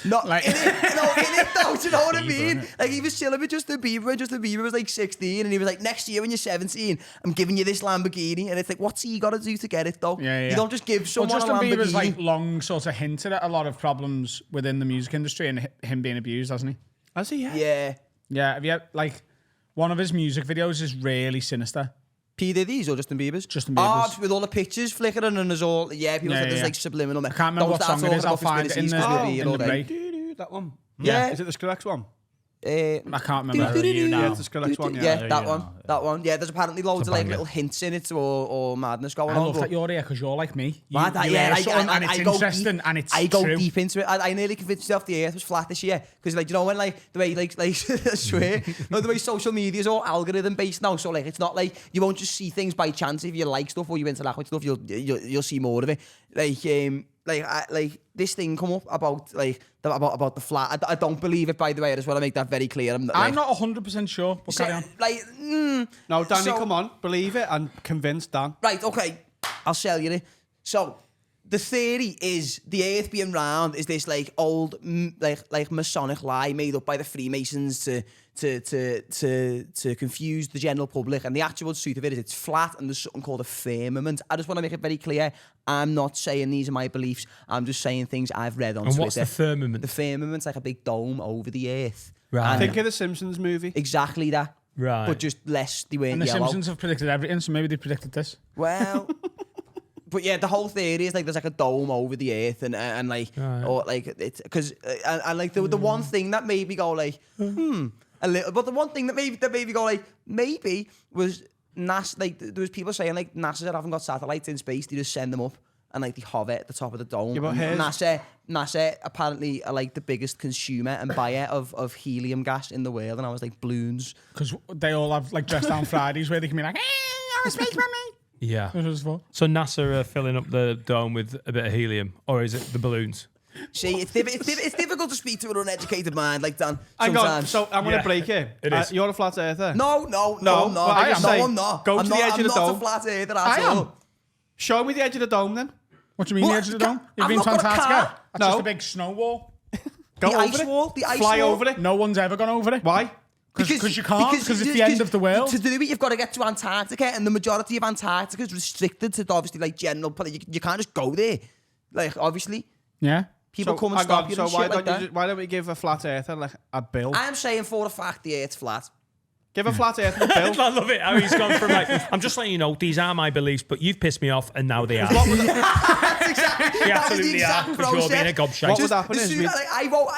Not Like- in it though, do you know what I Bieber, mean? innit? Like he was chilling with Justin Bieber, and Justin Bieber was like 16, and he was like, next year when you're 17, I'm giving you this Lamborghini. And it's like, what's he got to do to get it though? Yeah, yeah. You don't just give Well, someone Justin a Lamborghini. Bieber's like long sort of hinted at a lot of problems within the music industry and him being abused, hasn't he? Has he? Yeah. Yeah, have you like one of his music videos is really sinister. P Diddy's or Justin Bieber's? Justin Bieber's. Oh, with all the pictures flickering and there's all, people say there's yeah. like subliminal. I can't remember what song it is. I'll find it in the break. That one. Yeah. Is it the Skrillex one? I can't remember. Yeah, it's the Skrillex one. Yeah, that you one. know, That one. Yeah, there's apparently loads of like little hints in it or madness going I on. love but- that you're here because you're like me. You, Man, you yeah, hear something and it's go interesting deep, and it's I go true. deep into it. I nearly convinced myself the Earth was flat this year because, like, you know, when like the way, like I swear, no, the way social media is all algorithm based now. So like, it's not like you won't just see things by chance. If you like stuff or you interact with stuff, you'll see more of it. Like this thing come up about like about the flat. I don't believe it, by the way. I just want to make that very clear. I'm not 100% sure. But carry on. Like, No, Danny, So- come on. Believe it and convince Dan. right, okay, I'll sell you it. So the theory is the Earth being round is this like old like Masonic lie made up by the Freemasons to confuse the general public, and the actual truth of it is it's flat and there's something called a firmament. I just want to make it very clear. I'm not saying these are my beliefs. I'm just saying things I've read on And Twitter. what's the firmament? The firmament's like a big dome over the Earth. Right. And Think of the Simpsons movie. exactly that. Right. But just less. They weren't And the yellow. Simpsons have predicted everything, so maybe they predicted this. Well, but yeah, the whole theory is like there's like a dome over the Earth, and like or like it's because and like the one thing that made me go like a little, but the one thing that made me go like maybe was NASA. Like there was people saying like NASA haven't got satellites in space; they just send them up and like they hover at the top of the dome. Yeah, but And here's- NASA apparently are like the biggest consumer and buyer of helium gas in the world, and I was like balloons. Because they all have like dress down Fridays where they can be like, hey, I'm a space mummy. Yeah. That's what it's for. So NASA are filling up the dome with a bit of helium, or is it the balloons? See, it's difficult to speak to an uneducated mind like Dan. Hang on, Sometimes. so I'm going to Yeah, break it. it is. You're a flat earther. No, I'm not. but I just No, say, I'm not. go I'm to the not, edge of the I'm not dome. a flat earther I at am. all. Show me the edge of the dome then. What do you mean, What? the edge of the dome? You've I've been not to got a Antarctica? car. That's No. just a big snow wall. Go The over ice it. wall, the ice Fly wall. over it. No one's ever gone over it. Why? Because you can't, because it's the end of the world. To do it, you've got to get to Antarctica, and the majority of Antarctica is restricted to obviously like general. You can't just go there. Like obviously, Yeah. people come and hang stop on, you so and why shit like that. why don't we give a flat earther like a bill? I am saying for a fact the Earth's flat. Give a flat earther a bill. I love it how he's gone from like, I'm just letting you know, these are my beliefs, but you've pissed me off, and now they are. That's exactly. They that was the absolutely are, exact because you're being a process. gobshite. What would happen As is soon we-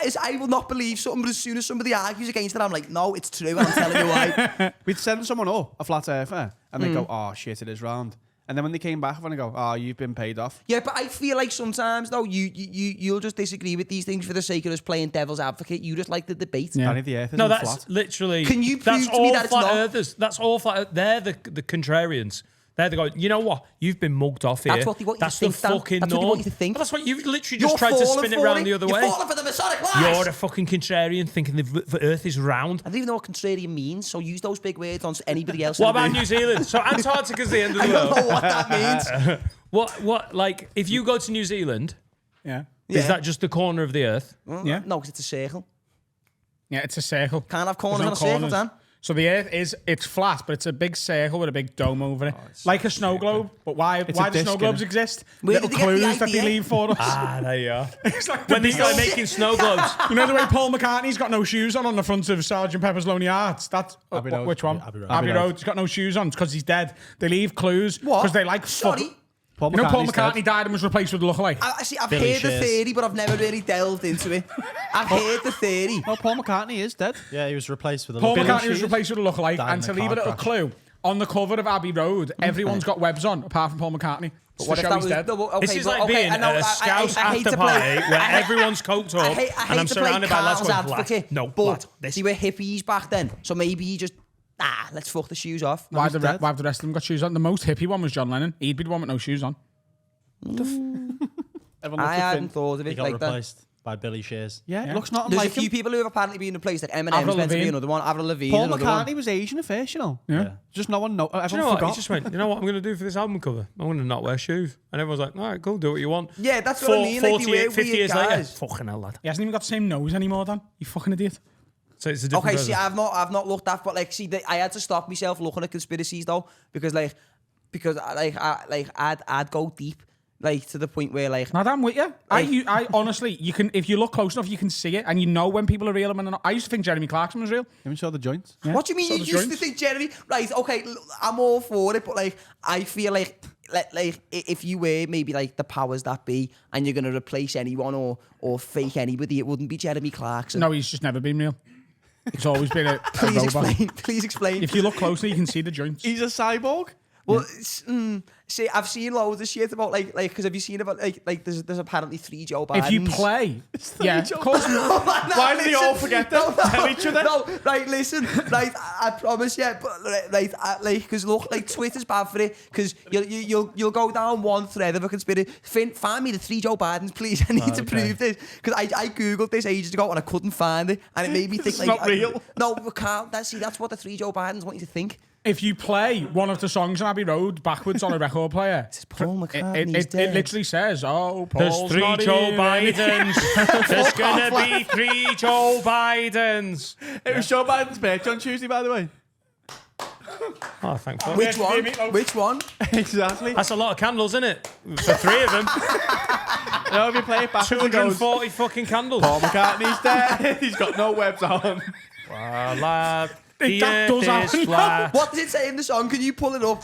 as I will not believe something, but as soon as somebody argues against it, I'm like, no, it's true, and I'm telling you why. We'd send someone up, a flat earther, and they Mm. go, oh shit, it is round. And then when they came back, when they go, oh, you've been paid off. Yeah, but I feel like sometimes though you'll just disagree with these things for the sake of us playing devil's advocate. You just like the debate. Yeah. Danny, the earth isn't No, that's flat. literally. Can you that's prove to me all that it's flat not? earthers. That's all flat. They're the contrarians. They're the going. You know what? You've been mugged off here. That's what they want you That's to think, the Dan. fucking That's what they norm. want you to think. But that's what you've literally You're just tried to falling spin it for around the other You're way. falling for the Masonic lies. You're a fucking contrarian thinking the Earth is round. I don't even know what contrarian means, so use those big words on anybody else. What in the about room. New Zealand? So Antarctica's the end of I the don't world. know what that means. What? Like, if you go to New Zealand, Yeah. is that just the corner of the Earth? Yeah. No, because it's a circle. Yeah, it's a circle. Can't have corners There's on no a circle, corners. Dan. So the Earth it's flat, but it's a big circle with a big dome over it, like a snow globe. But why do snow globes exist? Where Little did they get the clues that they idea? leave for us. There you are. It's like When they the started Beatles. making snow globes. You know the way Paul McCartney's got no shoes on the front of Sgt. Pepper's Lonely Hearts? That's Abbey Road. which one? Abbey Road. Abbey Road. He's got no shoes on because he's dead. They leave clues because they like fuck. Sorry. You know Paul McCartney died and was replaced with a lookalike. I've Billy heard the Shears. theory, but I've never really delved into it. I've heard the theory. No, Paul McCartney is dead. Yeah, he was replaced with a Paul Billy McCartney was Shears. replaced with a lookalike, Died and in to a leave a car little crash. clue, on the cover of Abbey Road, everyone's got webs on, apart from Paul McCartney. But What if that was dead. This is like being at a Scouse after party where everyone's coked up and I'm surrounded by lads going, lad, no, but lad, this. they were hippies back then, so maybe he just let's fuck the shoes off. Why have the rest of them got shoes on? The most hippie one was John Lennon. He'd be the one with no shoes on. I hadn't thought of He it got like that. replaced by Billy Shears. Yeah, it looks not There's like a few him. people who have apparently been replaced, like Eminem's Avril meant to be Lavigne. another one. Avril Lavigne, Paul another McCartney one. was Asian at first, you know. Yeah. Just no one know. Do you know Everyone what? forgot. He just went, you know what I'm going to do for this album cover? I'm going to not wear shoes. And everyone's like, all right, cool, do what you want. Yeah, that's what I mean. Like, they were 50 weird years later, guys. fucking hell, lad. He hasn't even got the same nose anymore, Dan. You fucking idiot. So it's a different Okay, person. see, I've not looked at, but like, see, I had to stop myself looking at conspiracies though, because I'd go deep, like to the point where like. No, I'm with you. I honestly, you can, if you look close enough, you can see it, and you know when people are real and when they're not. I used to think Jeremy Clarkson was real. Let me show the joints. What do you mean So you the used to joints. think Jeremy? Right, okay, I'm all for it, but like I feel like if you were maybe like the powers that be and you're gonna replace anyone or fake anybody, it wouldn't be Jeremy Clarkson. No, he's just never been real. He's always been a Please robot. explain. Please explain. If you look closely, you can see the joints. He's a cyborg. Well, see, I've seen loads of shit about like because have you seen about like there's apparently 3 Joe Bidens. If you play, yeah, of course. Why do they all forget that? Tell each other. No, right, listen, right, I promise you, but right, because look, like Twitter's bad for it, because you'll go down one thread of a conspiracy. Finn, find me the 3 Joe Bidens, please. I need to prove this, because I googled this ages ago and I couldn't find it, and it made me think It's like not real. No, we can't. That's what the 3 Joe Bidens want you to think. If you play one of the songs on Abbey Road backwards on a record player, Paul McCartney's it dead. literally says, "Oh, There's Paul's 3 not Joe here." Bidens. There's going to be 3 Joe Bidens. It was Joe Biden's birthday on Tuesday, by the way. Oh, thank God. Which one? Which one? Exactly. That's a lot of candles, isn't it? For 3 of them. You know, if you play it backwards, it goes, 240 fucking candles. Paul McCartney's dead. He's got no webs on. Lad, the That does earth is happen. flat. What does it say in the song? Can you pull it up?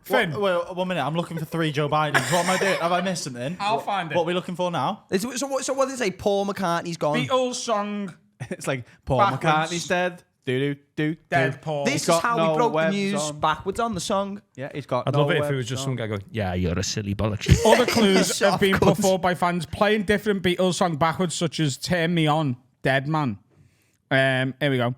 Finn, Wait, 1 minute. I'm looking for 3 Joe Bidens. What am I doing? Have I missed something? I'll find it. What are we looking for now? So what does it say? Paul McCartney's gone. Beatles song, It's like Paul Backwards. McCartney's dead. Do. Dead Paul. This is got how no we broke the webs news on. backwards on the song. Yeah, he's got I'd no love it if it webs was just on. some guy going, yeah, you're a silly bollocks. Other clues Shut have been up, put cunt. forward by fans playing different Beatles song backwards, such as "Turn Me On," "Dead Man." Here we go.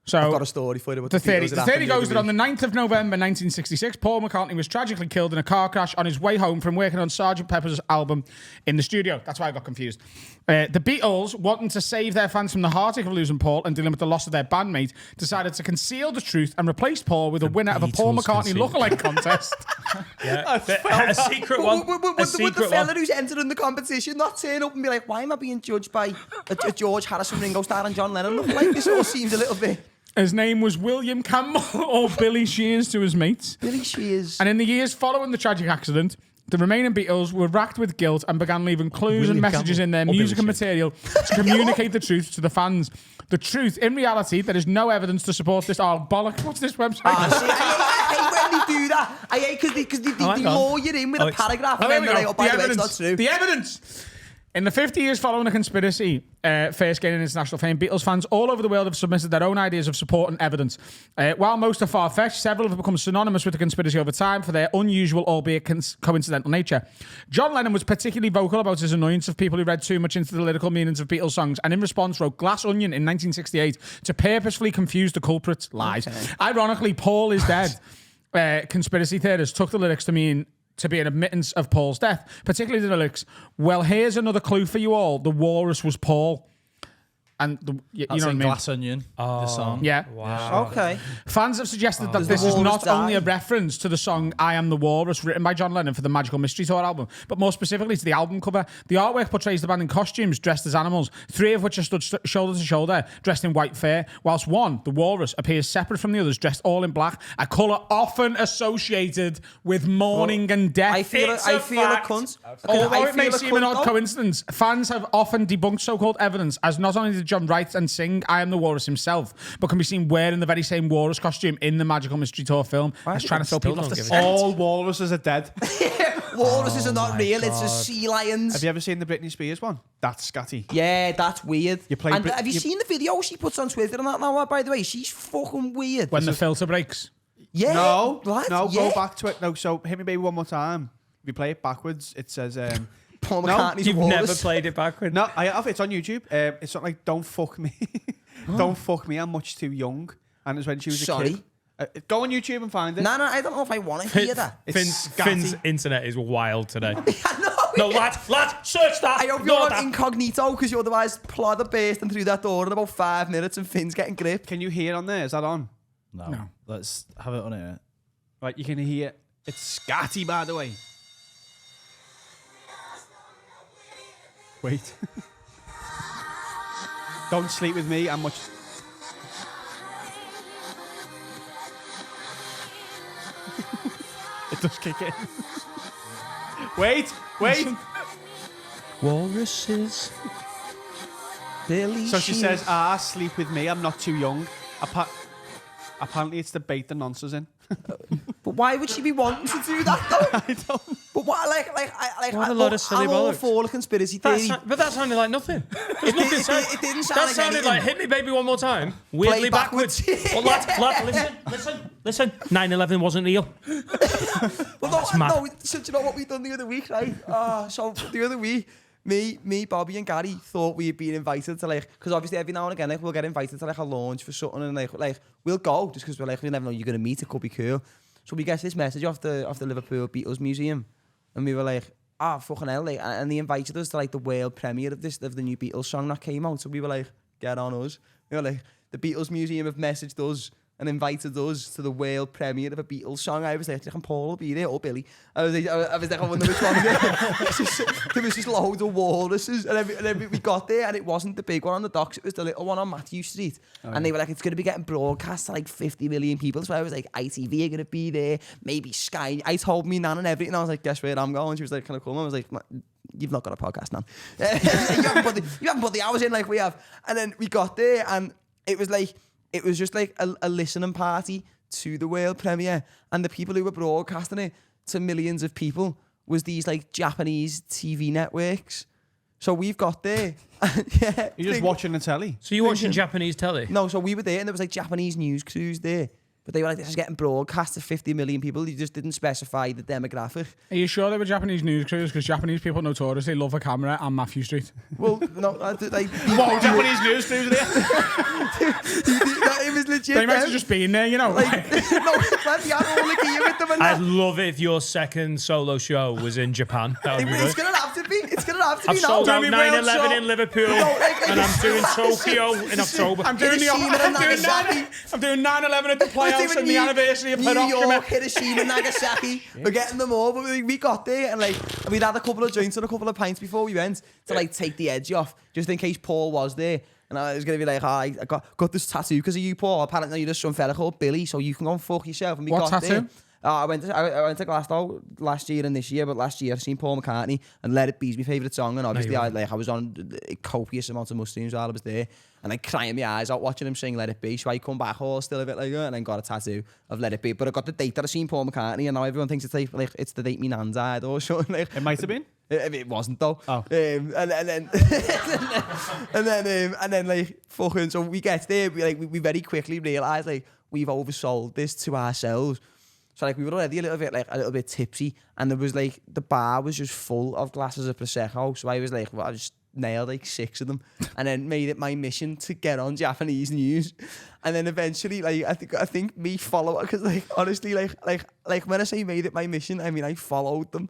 So I've got a story for you. About The theory, Beatles the that theory happened goes the that other on the 9th of November 1966, Paul McCartney was tragically killed in a car crash on his way home from working on Sgt. Pepper's album in the studio. That's why I got confused. The Beatles, wanting to save their fans from the heartache of losing Paul and dealing with the loss of their bandmate, decided to conceal the truth and replaced Paul with a winner of a Paul Beatles McCartney concealed. lookalike contest. Yeah. A secret one. Would A the secret fella one. who's entering the competition not turn up and be like, why am I being judged by a George Harrison, Ringo Starr and John Lennon? Look like this all seems a little bit... His name was William Campbell, or Billy Shears to his mates. Billy Shears. And in the years following the tragic accident, the remaining Beatles were racked with guilt and began leaving clues and messages in their music and material to communicate the truth to the fans. The truth, in reality, there is no evidence to support this. Oh, bollocks, what's this website? I hate when they do that. I hate because they hang on. lawyer in with a paragraph Oh, and there then we they're like, go. oh, by the way, it's not true. The evidence. In the 50 years following the conspiracy first gaining international fame, Beatles fans all over the world have submitted their own ideas of support and evidence. While most are far-fetched, several have become synonymous with the conspiracy over time for their unusual, albeit coincidental nature. John Lennon was particularly vocal about his annoyance of people who read too much into the lyrical meanings of Beatles songs, and in response wrote Glass Onion in 1968 to purposefully confuse the culprits. Lies. Okay. Ironically, Paul is dead. Conspiracy theorists took the lyrics to mean to be an admittance of Paul's death, particularly the lyrics, well, here's another clue for you all. The walrus was Paul. and you know That's what I in mean. Glass Onion. The song. Yeah. Wow. Okay. Fans have suggested that Does this the is walrus not only a die? reference to the song I Am the Walrus, written by John Lennon for the Magical Mystery Tour album, but more specifically to the album cover. The artwork portrays the band in costumes dressed as animals, 3 of which are stood shoulder to shoulder, dressed in white fur, whilst one, the walrus, appears separate from the others, dressed all in black, a colour often associated with mourning and death. I feel a cunt. Although I it may feel a seem an cunt, odd though. coincidence, fans have often debunked so-called evidence, as not only did John write and sing I Am the Walrus himself, but can be seen wearing the very same walrus costume in the Magical Mystery Tour film. He's trying to throw still people off don't the give a set. All walruses are dead. Walruses are not real. It's just sea lions. Have you ever seen the Britney Spears one? That's scatty. Yeah, that's weird. You play and Brit- have you seen the video she puts on Twitter and that now? By the way, she's fucking weird. When the filter breaks. Yeah, No, lad, no, yeah. go back to it. No, so Hit Me Baby One More Time. If you play it backwards, it says... Paul No, McCartney's You've walrus. never played it backwards. no, I have. It's on YouTube. It's not like Don't Fuck Me. Don't Fuck Me, I'm much too young. And it's when she was a Sorry? kid. Go on YouTube and find it. No, I don't know if I want to hear that. It's Finn's scatty. internet is wild today. I No, know. lad, search that. I hope Ignore you're on that. incognito because you otherwise plod a bursting through that door in about 5 minutes and Finn's getting gripped. Can you hear on there? Is that on? No. Let's have it on here. Right, you can hear. It's scatty, by the way. Wait. Don't sleep with me. I'm much. It does kick in. Wait. Walruses. Billy So she says, sleep with me. I'm not too young. Apparently, it's the bait the nonsense in. But why would she be wanting to do that though? I don't. But what, What a lot of silly I'm all bollocks. for the conspiracy theory. But that sounded like nothing. It didn't sound That like sounded anything. like Hit Me Baby One More Time. Weirdly backwards. backwards. Well, lad, listen. 9/11 wasn't real. Well, That's no, mad. no. So do you know what we done the other week, right? So the other week, me, Bobby, and Gary thought we had been invited to because obviously every now and again we'll get invited to a launch for something and we'll go just because we're we never know you're gonna meet. It could be cool. So we get this message off the Liverpool Beatles Museum, and we were like, fucking hell, and they invited us to the world premiere of the new Beatles song that came out. So we were like, get on us. We were like, the Beatles Museum have messaged us and invited us to the world premiere of a Beatles song. I was like, and Paul will be there, or Billy. I was like, I wonder which one. There was just loads of walruses, and then we got there, and it wasn't the big one on the docks, it was the little one on Matthew Street. And they were like, it's going to be getting broadcast to 50 million people. So I was like, ITV are going to be there, maybe Sky. I told me Nan and everything. I was like, guess where I'm going? She was like, can I come? I was like, you've not got a podcast, Nan. you haven't put the hours in like we have. And then we got there, and it was just a listening party to the world premiere, and the people who were broadcasting it to millions of people was these Japanese TV networks. So we've got there. Yeah, You're just watching the telly. So you're watching Japanese telly? No, so we were there, and there was Japanese news crews there. But they were like, this is getting broadcast to 50 million people. You just didn't specify the demographic. Are you sure they were Japanese news crews? Because Japanese people notoriously love a camera and Matthew Street. Well, no, What Japanese news crews there? it was legit. They might have just been there, you know. no, man, you had all the gear with them and I'd that. love it if your second solo show was in Japan. That would be It's good. gonna have to be. It's gonna have to I've be now. sold out Doing my world 9/11 show. in Liverpool, like and I'm doing Tokyo in October. I'm doing Hiroshima and Nagasaki. I'm doing 9/11 at the We're Playhouse doing and the anniversary of New Hiroshima. York, Hiroshima, Nagasaki. We're getting them all, but we got there and we'd had a couple of drinks and a couple of pints before we went to take the edge off, just in case Paul was there. And I was gonna be like, I got this tattoo because of you, Paul. Apparently you're just some fella called Billy, so you can go and fuck yourself. And we What got tattoo? there. I went to Glasgow last year and this year, but last year I seen Paul McCartney and Let It Be's my favourite song, and obviously I was on a copious amount of mushrooms while I was there, and crying my eyes out watching him sing Let It Be. So I come back all still a bit and then got a tattoo of Let It Be. But I got the date that I seen Paul McCartney, and now everyone thinks it's it's the date me nan died or something. It might have been. It wasn't though. Oh. And then fucking. So we get there. We very quickly realise we've oversold this to ourselves. So we were already a little bit tipsy, and there was the bar was just full of glasses of prosecco. So I was I just nailed 6 of them, and then made it my mission to get on Japanese news. And then eventually, I think me follow, because honestly, when I say made it my mission, I mean I followed them.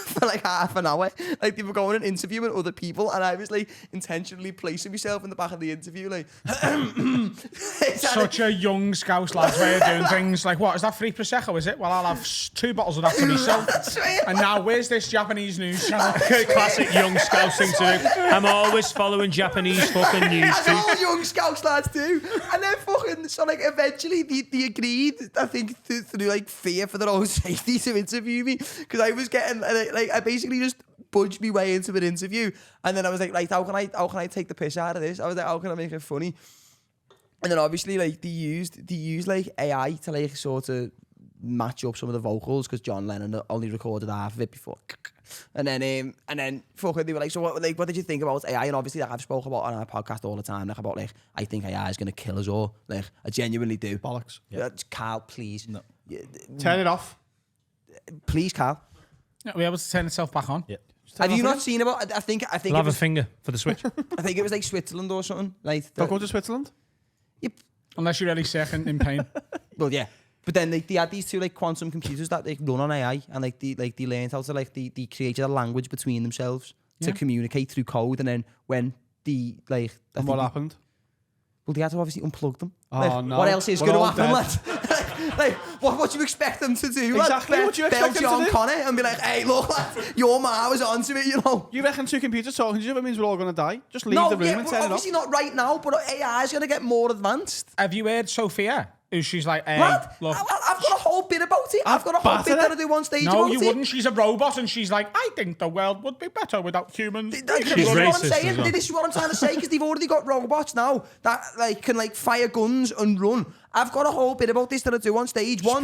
for like half an hour. Like they were going and interviewing other people, and I was like intentionally placing myself in the back of the interview, like. Such a young Scouse lad's way of doing things. Like, what is that, free prosecco? Is it? Well, I'll have 2 bottles of that for myself. And now, where's this Japanese news channel? Classic young Scouse thing to do. I'm always following Japanese fucking news. As all young Scouse lads do. And then fucking, so like eventually they agreed, I think through like fear for their own safety, to interview me. Because I was getting, like, I basically just budged me way into an interview. And then I was like, right, how can I take the piss out of this? I was like, how can I make it funny? And then obviously like they used like AI to like sort of match up some of the vocals, because John Lennon only recorded half of it before. And then fucking they were like, so what did you think about AI? And obviously like I've spoken about on our podcast all the time, like about like I think AI is gonna kill us all. Like I genuinely do. Bollocks. Yeah. Carl, please. No. Turn it off. Please, Please, Carl. Are we able to turn itself back on? Yeah. Have you not seen about? I think I'll it have a was, finger for the switch. I think it was like Switzerland or something. Like Don't go to Switzerland. Yep. Unless you're really sick and in pain. Well, yeah. But then they had these 2 like quantum computers that they run on AI, and like they learned how to like they created a language between themselves to communicate through code, and then when the like And what happened? Well, they had to obviously unplug them. Oh, Like, no. What else is We're going to all happen, dead. lad? like, what do you expect them to do? Exactly, lad? what do you expect them to John do? Connor and be like, hey, look, lad, your ma was onto it, you know. You reckon 2 computers talking to you? That means we're all going to die. Just leave No, the room yeah, and well, turn it off. obviously not right now, but AI is going to get more advanced. Have you heard Sophia? Who she's like, hey, Lad, look. I've got a whole bit about it. I've got a whole bit that I do on stage No, about you it. wouldn't. She's a robot, and she's like, I think the world would be better without humans. She's This is what I'm racist saying. as well. This is what I'm trying to say, because they've already got robots now that like can like fire guns and run. I've got a whole bit about this that I do on stage. One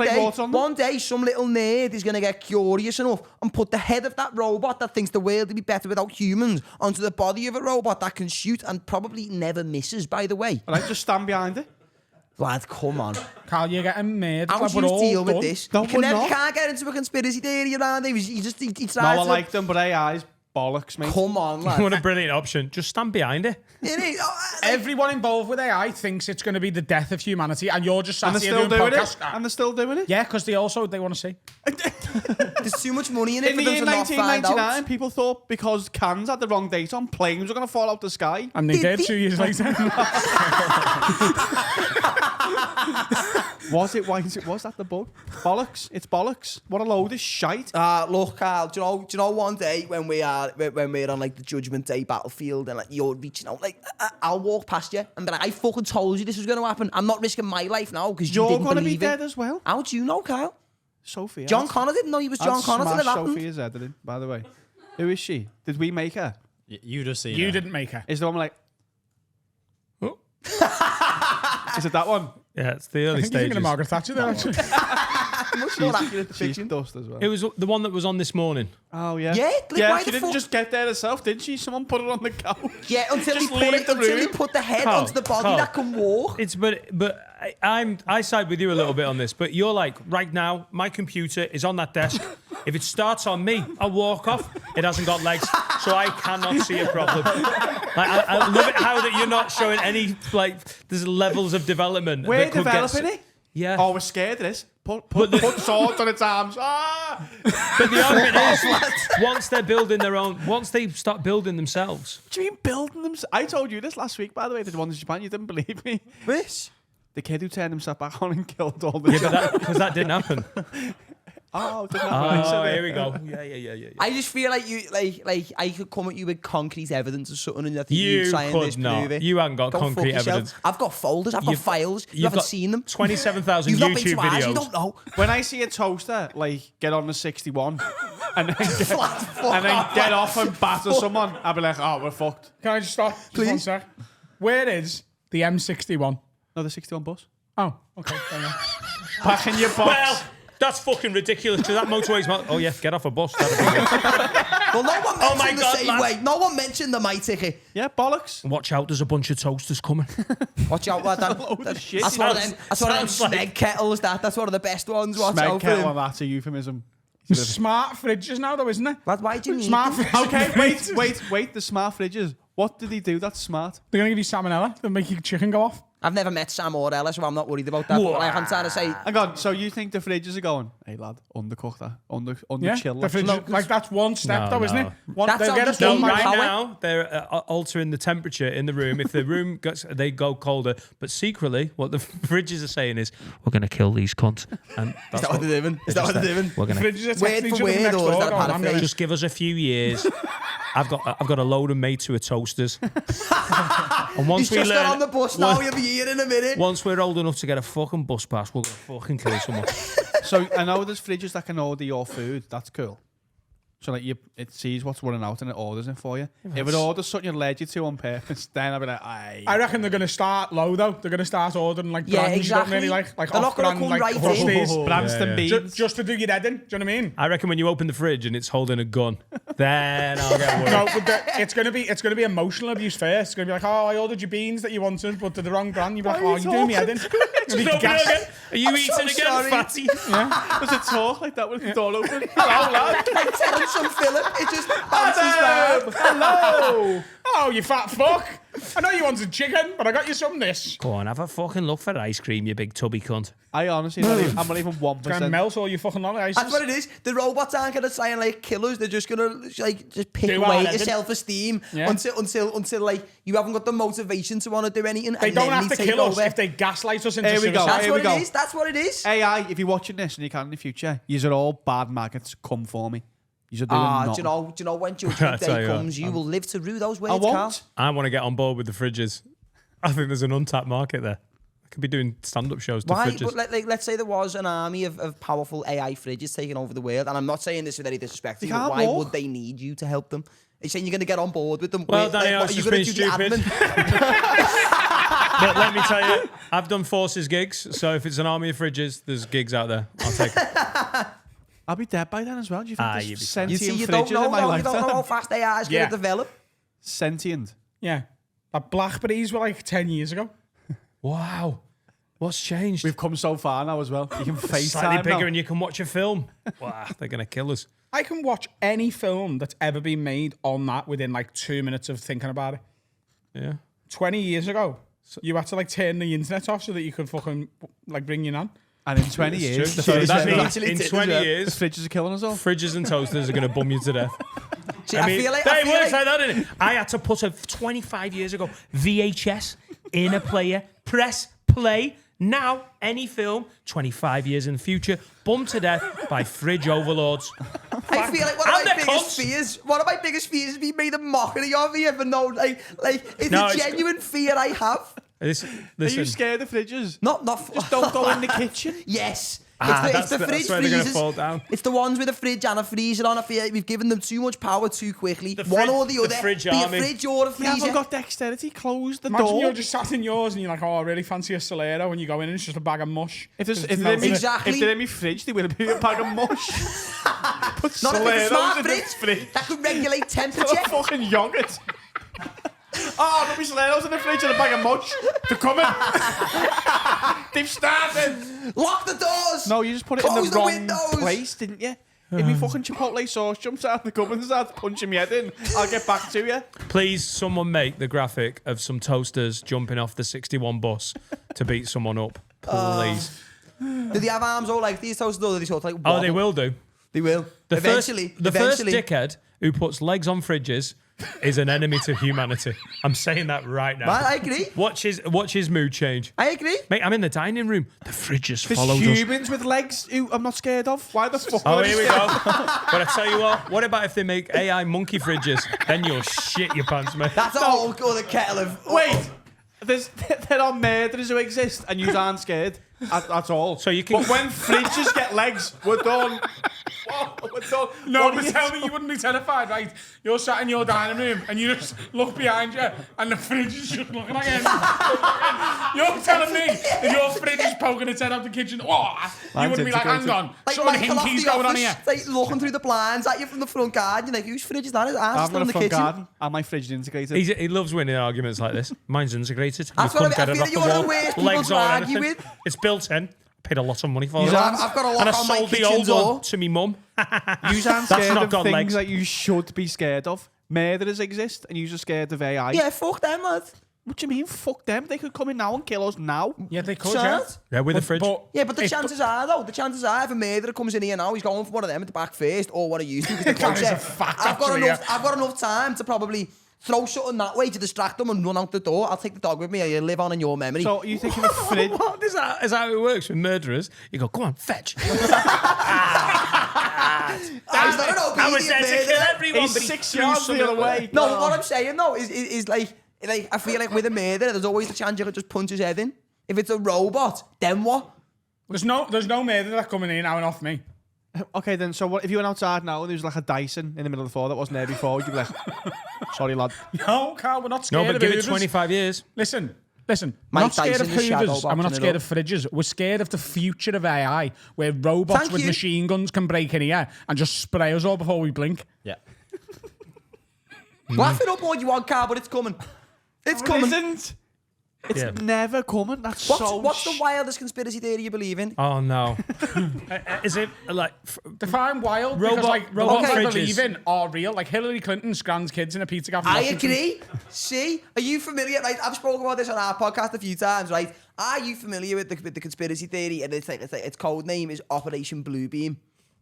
day, some little nerd is going to get curious enough and put the head of that robot that thinks the world would be better without humans onto the body of a robot that can shoot and probably never misses, by the way. All right, just stand behind it. Lad, come on. Carl, you're getting mad. How would We're you all deal with done. this? No, You we're not. can't get into a conspiracy theory around it. He tries No, I to... like them, but AI's bollocks, mate. Come on, lad. What a brilliant option. Just stand behind it. It is. Like, Everyone involved with AI thinks it's going to be the death of humanity, and you're just And sat they're here still doing doing podcasts. it. And they're still doing it. Yeah, because they want to see. there's too much money in it In for the them year to not find 1999, out. people thought because cans had the wrong date on, planes were going to fall out the sky. And they did 2 years later. Was it? Why is it? Was that the bug? Bollocks! It's bollocks! What a load of shite! Look, Carl. Do you know? One day when we're on like the Judgment Day battlefield and like you're reaching out, like I'll walk past you and be like, I fucking told you this was going to happen. I'm not risking my life now because you You're didn't going to be believe it. dead as well. How do you know, Kyle? Sophia. John Connor didn't know he was John Connor till it happened. Sophia's editing, by the way. Who is she? Did we make her? You just see You her. didn't make her. Is the one like? Is it that one? Yeah, it's the I early think you're thinking stages. of Margaret Thatcher there, actually. Much more accurate She's depiction. dust as well. It was the one that was on this morning. Oh yeah. Yeah, like, yeah. why She the didn't fuck- just get there herself, did she? Someone put her on the couch. Yeah, until he Just put leave it, the until he room. put the head Carl, onto the body Carl. that can walk. It's but I side with you a little bit on this. But you're like, right now, my computer is on that desk. If it starts on me, I walk off. It hasn't got legs, so I cannot see a problem. Like, I love it how that you're not showing any like there's levels of development. We're that could developing get, it. Yeah. Oh, we're scared of this. Put swords on its arms. Ah! But the argument is, once they're building their own, once they start building themselves, What do you mean building them? I told you this last week, by the way. The one in Japan, you didn't believe me. Which? The kid who turned himself back on and killed all the because that didn't happen. Oh, didn't happen. Oh, here we go. Yeah. I just feel like you, like I could come at you with concrete evidence or something, and I think You you try and could disprove not. it. You haven't got Go fuck concrete yourself. evidence. I've got folders. I've got files. You haven't got seen them. 27,000 You've not been YouTube to ours. You videos. don't know. When I see a toaster, like, get on the 61 and then Flat fuck and then off. get off and batter someone, I'll be like, oh, we're fucked. Can I just stop? Just Please. one sec. Where is the M61? No, the 61 bus. Oh, okay. Fair enough. Back in your box. Well, that's fucking ridiculous because that motorway's oh yeah, get off a bus. That'd be good. Well, no one mentioned my the God, same lad. way. No one mentioned the my ticket. Yeah, bollocks. Watch out, there's a bunch of toasters coming. Watch out, lad. load of shit. That's one of them. That's one of them Sounds like- smeg kettles. That's one of the best ones. Watch Smeg out for kettle, him. that's a euphemism. Smart fridges now, though, isn't it? Lad, why do you need Smart them? fridges. Okay, wait. The smart fridges. What did he do that's smart? They're going to give you salmonella. They'll make your chicken go off. I've never met Sam or Ella, so I'm not worried about that. But like, I'm trying to say, Hang on, so you think the fridges are going, hey lad, undercook that, under Yeah, chill. the fridge, like that's one step, though, isn't it? One, That's they'll all get just us done one by Right power. now, they're altering the temperature in the room. If the room gets, they go colder. But secretly, what the fridges are saying is, we're going to kill these cunts. And is that what they're doing? Is that what they're doing? We're going to Fridges are Word texting for each other word, next or is door, that a going, I'm gonna- paraphrase? just give us a few years. I've got a load of mates who are toasters. And once He's we just learn, got on the bus now. He'll be here in a minute. once we're old enough to get a fucking bus pass, we're going to fucking kill someone. So I know there's fridges that can order your food. That's cool. So like it sees what's running out and it orders it for you. If it orders something you're allergic to on purpose, then I'll be like, aye. I reckon they're going to start low, though. They're going to start ordering like Yeah, brands you don't exactly. really like They're not gonna off-brand, come like right in. Frosties. Branston beans. Just to do your head in. Do you know what I mean? I reckon when you open the fridge and it's holding a gun, then I'll get worried. No, but it's gonna be emotional abuse first. It's gonna be like, oh, I ordered your beans that you wanted, but they're the wrong brand. You're like, oh, you're doing me head in. You'll be gassed. Are you I'm eating so again, sorry. fatty? Does it talk like that with the door open? Hello, lad. Like Terence and Philip, it just bounces round. Hello. Oh, you fat fuck. I know you wanted chicken, but I got you some this. Go on, have a fucking look for ice cream, you big tubby cunt. I honestly, I'm not even Gonna 1%. melt all your fucking lot of ices. That's what it is. The robots aren't gonna try and like kill us. They're just gonna like just pick Do away our your editing. self-esteem Yeah. until like you haven't got the motivation to want to do anything. They and don't then have to take kill us over. if they gaslight us into Here we go. suicide. That's Here what we go. it is. That's what it is. AI, if you're watching this and you can in the future, yous are all bad maggots. Come for me. Yous are doing Do nothing. you know when I Judgment tell Day you what, comes, you will live to rue those words, I Carl. won't. I want to get on board with the fridges. I think there's an untapped market there. I could be doing stand-up shows to Why? fridges. But let's say there was an army of powerful AI fridges taking over the world, and I'm not saying this with any disrespect to you, but can't why walk. would they need you to help them? Are you saying you're going to get on board with them? Well, Wait, Danny, I what, was are you just gonna being do the stupid. admin? But let me tell you, I've done forces gigs, so if it's an army of fridges, there's gigs out there. I'll take it. I'll be dead by then as well. Do you think you'd there's be sentient You see, you don't fridges know, in my no, you don't know how lifetime? fast AI is going Yeah. to develop. Sentient. Yeah. Like Blackberries were like 10 years ago. Wow. What's changed? We've come so far now as well. You can Slightly FaceTime bigger now. and you can watch a film. Wow, they're going to kill us. I can watch any film that's ever been made on that within like 2 minutes of thinking about it. Yeah. 20 years ago, you had to like turn the internet off so that you could fucking like bring you on. And in 20 years, the So fridges that Yeah, means actually in did as 20 well. the years, fridges are killing us all. fridges and toasters are going to bum you to death. See, I mean, feel like, it works like that, doesn't it? I had to put a 25 years ago VHS in a player, press play. Now, any film, 25 years in the future, bummed to death by fridge overlords. I feel like one And of my they're biggest cunts. fears. One of my biggest fears is being made a mockery of me. Ever know? Like it's No, a it's- genuine fear I have. Are you Listen, scared of fridges? Not. Just don't go in the kitchen. Yes. that's It's the fridge that's where they're going to freezers. fall down. It's the ones with a fridge and a freezer on. I feel like we've given them too much power too quickly. The One fridge- or the the other. fridge Be army. a fridge or a You freezer. haven't got dexterity. Close the Imagine door. you're just sat in yours and you're like, oh, I really fancy a Solero, and you go in and it's just a bag of mush. If they're It's in melted. Exactly. if they're in my fridge, they will be a bag of mush. Put Not if it's a Soleros smart in the fridge fridge. that could regulate Put temperature. a fucking yogurt. Oh, there'll be Soleros in the fridge and a bag of mush. They're coming. They've started. Lock the doors. No, you just put it in Close the the wrong windows. place, didn't you? If my fucking Chipotle sauce jumps out of the cupboard and starts punching me head in, I'll get back to you. Please, someone make the graphic of some toasters jumping off the 61 bus to beat someone up. Please. Do they have arms all like these toasters? Or do they sort of like Oh, they wobble? will do. They will. The Eventually. first dickhead who puts legs on fridges is an enemy to humanity. I'm saying that right now. Man, I agree. Watch his mood change. I agree. Mate, I'm in the dining room. The fridge just There's follows us. humans with legs who I'm not scared of. Why the fuck? Oh, would I be here we scared? go. But I tell you what about if they make AI monkey fridges? Then you'll shit your pants, mate. That's a whole other kettle of. Wait, there are murderers who exist and you aren't scared. That's all. So you can- But when fridges get legs, we're done. We're done. No, What but are tell me you wouldn't be terrified, right? You're sat in your dining room and you just look behind you and the fridge is just looking at you. You're telling me that your fridge is poking its head out the kitchen. Oh, you wouldn't be like, hang on, Like something Michael off hinky's the going on office, here. like looking through the blinds at you from the front garden. You're like, whose fridge is that? His arms I've still got in a the front kitchen. garden and my fridge is integrated. He loves winning arguments like this. Mine's integrated. That's You what couldn't I get feel it off like the you're one of wall. the worst people Legs to or argue anything. with. It's built in. Paid a lot of money for You it. aren't- I've got a And lock I on my sold the kitchen old door. one to me mum. You aren't That's scared not of got things legs. that you should be scared of. Murderers exist and you're scared of AI. Yeah, fuck them, lad. What do you mean? Fuck them. They could come in now and kill us now. Yeah, they could, yeah. Yeah, with the fridge. But the chances are, though, if a murderer comes in here now, he's going for one of them at the back first, or one of you two. That is a fact, I've got actually, enough time to probably throw something that way to distract them and run out the door. I'll take the dog with me. You'll live on in your memory. So you think in the fridge? What is that? Is that how it works with murderers? You go, come on, fetch. He's not an obedient murderer. He's 6 yards the other way. No, but what I'm saying though is like I feel like with a murderer, there's always the chance you could just punch his head in. If it's a robot, then what? There's no murderer coming in now and off me. Okay, then. So what if you went outside now and there was like a Dyson in the middle of the floor that wasn't there before? You'd be like, sorry, lad. No, Carl, we're not No, scared but of give it Hoovers. 25 years. Listen. We're Mike not scared Tyson of is shadow Hoovers and we're not boxing scared it of fridges. We're scared of the future of AI, where robots Thank with you. machine guns can break in here and just spray us all before we blink. Yeah. Laugh it up all you want, Carl, but it's coming. It's coming. Isn't. It's Yeah. never coming. That's What's the wildest conspiracy theory you believe in? Oh, no. Is it like... Define wild Robot- because like robot robots I fridges. believe in are real. Like Hillary Clinton scans kids in a pizza cafe. I agree. See, are you familiar? Right, I've spoken about this on our podcast a few times. Right, are you familiar with the conspiracy theory? And its code name is Operation Bluebeam.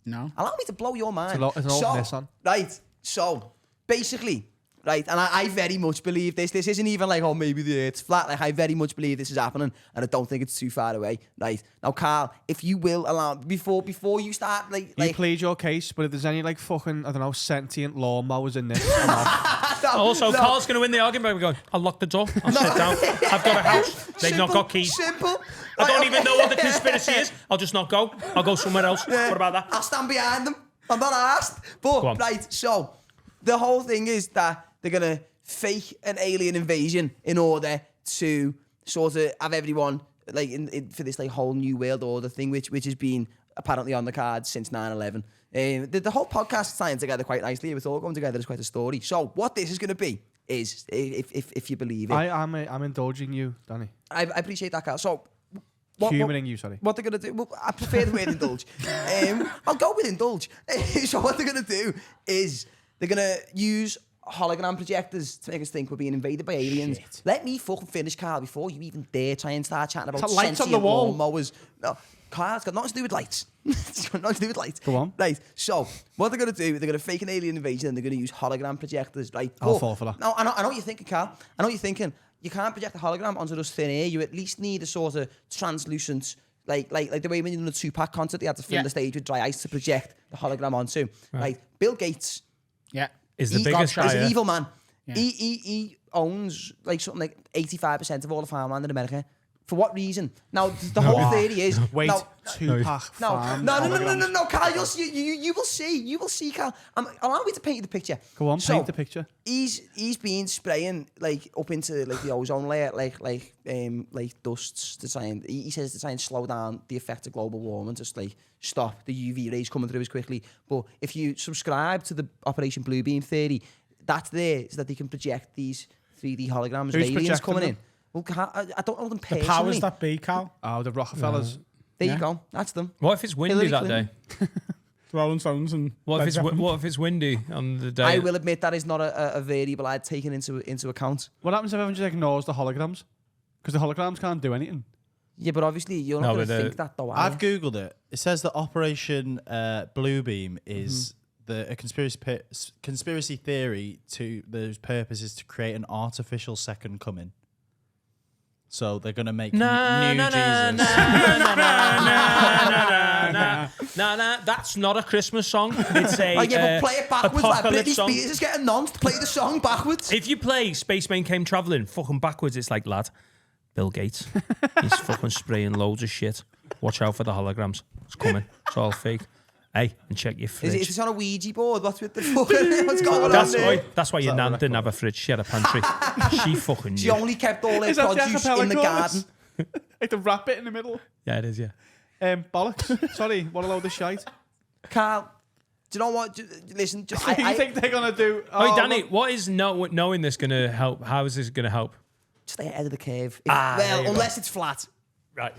No. Allow me to blow your mind. It's an old Nissan. Right, so basically, right, and I very much believe this. This isn't even like, oh, maybe the Earth's flat. Like, I very much believe this is happening, and I don't think it's too far away. Right now, Carl, if you will allow before you start, You like plead your case, but if there's any like fucking, I don't know, sentient lawnmowers in this, I'm off. Also, Carl's going to win the argument by going, I'll lock the door. I'll sit down. I've got a house. They've not got keys. Simple. I don't even know what the conspiracy is. I'll just not go. I'll go somewhere else. What about that? I'll stand behind them. I'm not asked. Go But, on. right, so the whole thing is that they're going to fake an alien invasion in order to sort of have everyone, like, for this, like, whole new world order thing, which has been apparently on the cards since 9/11. The whole podcast is tying together quite nicely. It's all going together as quite a story. So what this is going to be is, if you believe it. I'm indulging you, Danny. I appreciate that, Carl. So... Humouring you, sorry. What they're going to do... Well, I prefer the word indulge. I'll go with indulge. So what they're going to do is they're going to use hologram projectors to make us think we're being invaded by aliens. Shit. Let me fucking finish, Carl, before you even dare try and start chatting about It's got lights on the sentient wall. lawnmowers. No, Carl, it's got nothing to do with lights. It's got nothing to do with lights. Go on. Right, so what they're going to do, they're going to fake an alien invasion and they're going to use hologram projectors, right? I'll fall for that. No, I know what you're thinking, Carl. I know what you're thinking. You can't project a hologram onto just thin air. You at least need a sort of translucent... Like the way when you did a Tupac concert, they had to fill the stage with dry ice to project the hologram onto. Right. Bill Gates Yeah. Is the biggest is guy. an evil man. Yeah. He owns like something like 85% of all the farmland in America. For what reason? Now the whole theory is Wait, no, Tupac farm. no, Carl. You will see, Carl. Allow me to paint you the picture. Go on, So, paint the picture. He's been spraying like up into like the ozone layer, like dusts to try and he says to try and slow down the effect of global warming, just like stop the UV rays coming through as quickly. But if you subscribe to the Operation Bluebeam theory, that's there so that they can project these 3D holograms of Who's aliens projecting coming them? in. Well, I don't know them The personally. powers that be, Carl. Oh, the Rockefellers. There Yeah. you go. That's them. What if it's windy Hillary that Clinton. day? Rolling Stones and... What if Led it's windy on the day? I will admit that is not a variable I'd taken into account. What happens if everyone just ignores the holograms? Because the holograms can't do anything. Yeah, but obviously you're No, not going but to think that though. I've googled it. It says that Operation Bluebeam is a conspiracy theory to whose purpose is to create an artificial second coming. So they're gonna make new Jesus. Nah. That's not a Christmas song. It's a Oh, yeah, but play it backwards. Like apocalypse Britney song. Spears is getting nonce to play the song backwards. If you play Spaceman Came Travelling fucking backwards, it's like, lad, Bill Gates, he's fucking spraying loads of shit. Watch out for the holograms. It's coming. It's all fake. Hey, and check your fridge. Is it on a Ouija board? What's with the fucking... What's going on there? That's why your nan didn't have a fridge. She had a pantry. She fucking She knew. only kept all her Is that the produce acapella in the chorus? garden. Like the rap bit in the middle. Yeah, it is, yeah. Bollocks. Sorry, what a load of shite. Carl, do you know what? Listen, You think they're going to do... Wait, Danny, what is knowing this going to help? How is this going to help? stay ahead of the curve. there you go. Unless it's flat. Right.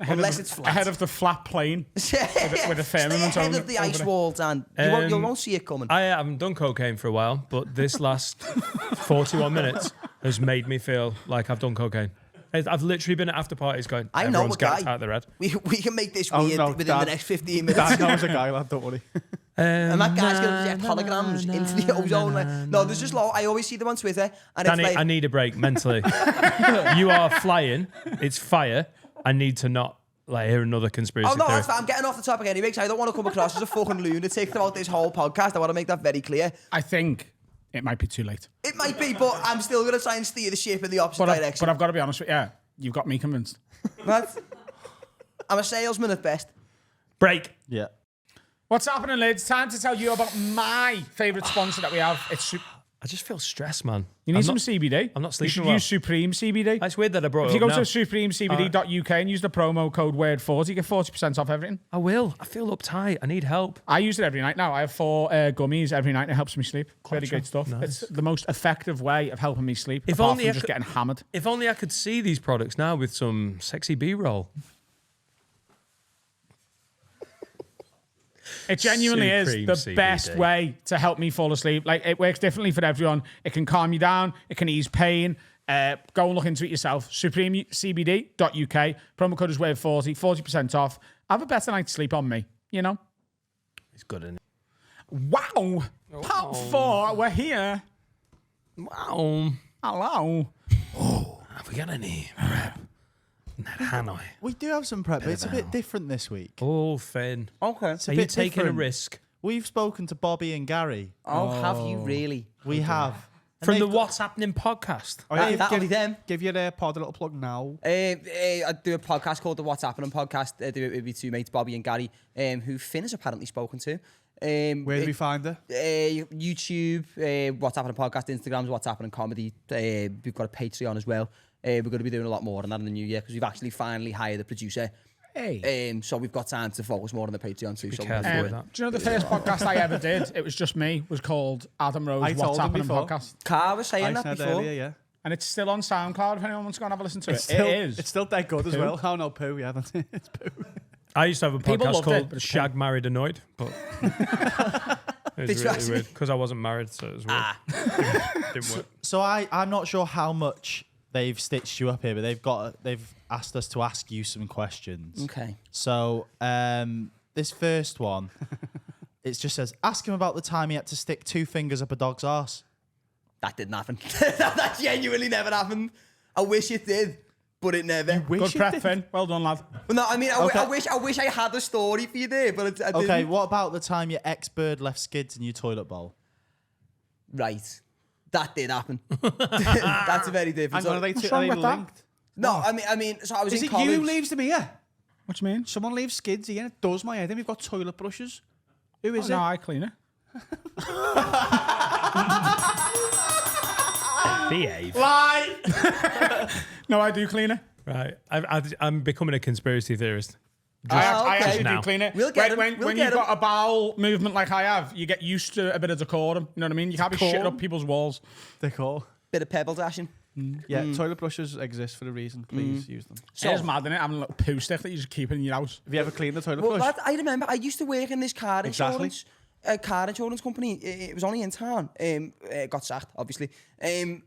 Unless it's flat. Ahead of the flat plane. with a firmament stay ahead over of the over ice it. walls, and you won't see it coming. I haven't done cocaine for a while, but this last 41 minutes, has made me feel like I've done cocaine. I've literally been at after parties going, I know everyone's a got guy. out their head. We can make this Oh, weird no, within Dad. the next 15 minutes. Dad knows a guy, lad, don't worry. And that guy's going to project holograms into the ozone. No, there's just I always see them on Twitter. And Danny, it's like, I need a break mentally. You are flying. It's fire. I need to not hear another conspiracy oh, no, theory. that's fine. I'm getting off the topic anyway because I don't want to come across as a fucking lunatic throughout this whole podcast. I want to make that very clear. I think it might be too late. It might be, but I'm still going to try and steer the ship in the opposite direction. But I've got to be honest with you. Yeah, you've got me convinced. Right? I'm a salesman at best. Break. Yeah. What's happening, lads? Time to tell you about my favourite sponsor that we have. I just feel stressed, man. You need I'm some not- CBD. I'm not You sleeping should well. use Supreme CBD. It's weird that I brought If it you go up now. to supremecbd.uk and use the promo code WORD40, you get 40% off everything. I will. I feel uptight. I need help. I use it every night now. I have 4 gummies every night and it helps me sleep. It's really great stuff. Nice. It's the most effective way of helping me sleep. If apart only from I just could- getting hammered. If only I could see these products now with some sexy B-roll. It genuinely Supreme is the CBD. best way to help me fall asleep. Like, it works differently for everyone. It can calm you down. It can ease pain. Go and look into it yourself. supremecbd.uk. Promo code is WORD40. 40% off. Have a better night's sleep on me. You know? It's good, isn't it? Wow. Part 4. We're here. Wow. Hello. Have we got any prep? Hanoi. We do have some prep, but it's a bit different this week. Oh, Finn. Okay. It's a Are you bit taking different. a risk? We've spoken to Bobby and Gary. Oh, have you really? We have. And From the they've got- What's Happening podcast. Oh, yeah, That'll be them. Give your pod a little plug now. I do a podcast called the What's Happening podcast. I do it with my 2 mates, Bobby and Gary, who Finn has apparently spoken to. Where do we find her? YouTube, What's Happening podcast, Instagrams, What's Happening comedy. We've got a Patreon as well. We're going to be doing a lot more on that in the new year because we've actually finally hired a producer. Hey. So we've got time to focus more on the Patreon too. So careful we'll with do that. it. Do you know the first podcast I ever did? It was just me. Was called Adam Rose I told What's him Happening before. podcast. Carl was saying I that said before. earlier, yeah. And it's still on SoundCloud if anyone wants to go and have a listen to it. Still, It is. It's still dead good as Poo. well. Oh, no, poo, yeah. That's it. It's poo. I used to have a People podcast loved it, called but it's Shag Married Annoyed, but it Did was you really actually? weird because I wasn't married, so it was weird. Didn't work. So I'm not sure how much they've stitched you up here, but they've asked us to ask you some questions. Okay. So this first one, it just says, ask him about the time he had to stick 2 fingers up a dog's arse. That didn't happen. That genuinely never happened. I wish it did, but it never. Good prep, Finn. Well done, lad. Well, no, I mean, Okay. I wish I had a story for you there, but I didn't. Okay, what about the time your ex-bird left skids in your toilet bowl? Right. That did happen. That's a very different. Hang on, story. are they wrong with that? linked? No, I mean, so I was Is in it college. you who leaves them here? What do you mean? Someone leaves skids here and it does my head in. We've got toilet brushes. Who is it? No, I clean it. Behave. Lie! No, I do clean it. Right. I'm becoming a conspiracy theorist. I okay. actually now. do clean it. We'll get 'em. When We'll you've get 'em. got a bowel movement like I have, you get used to a bit of decorum. You know what I mean? You can't be shitting up people's walls. They're cool. Bit of pebble dashing. Yeah, toilet brushes exist for a reason. Please use them. So, it is mad, isn't it? Having a little poo stick that you just keep in your house. Have you ever cleaned the toilet Well, brush? lad, I remember I used to work in this car Exactly. insurance company. It was only in town. Got sacked, obviously. And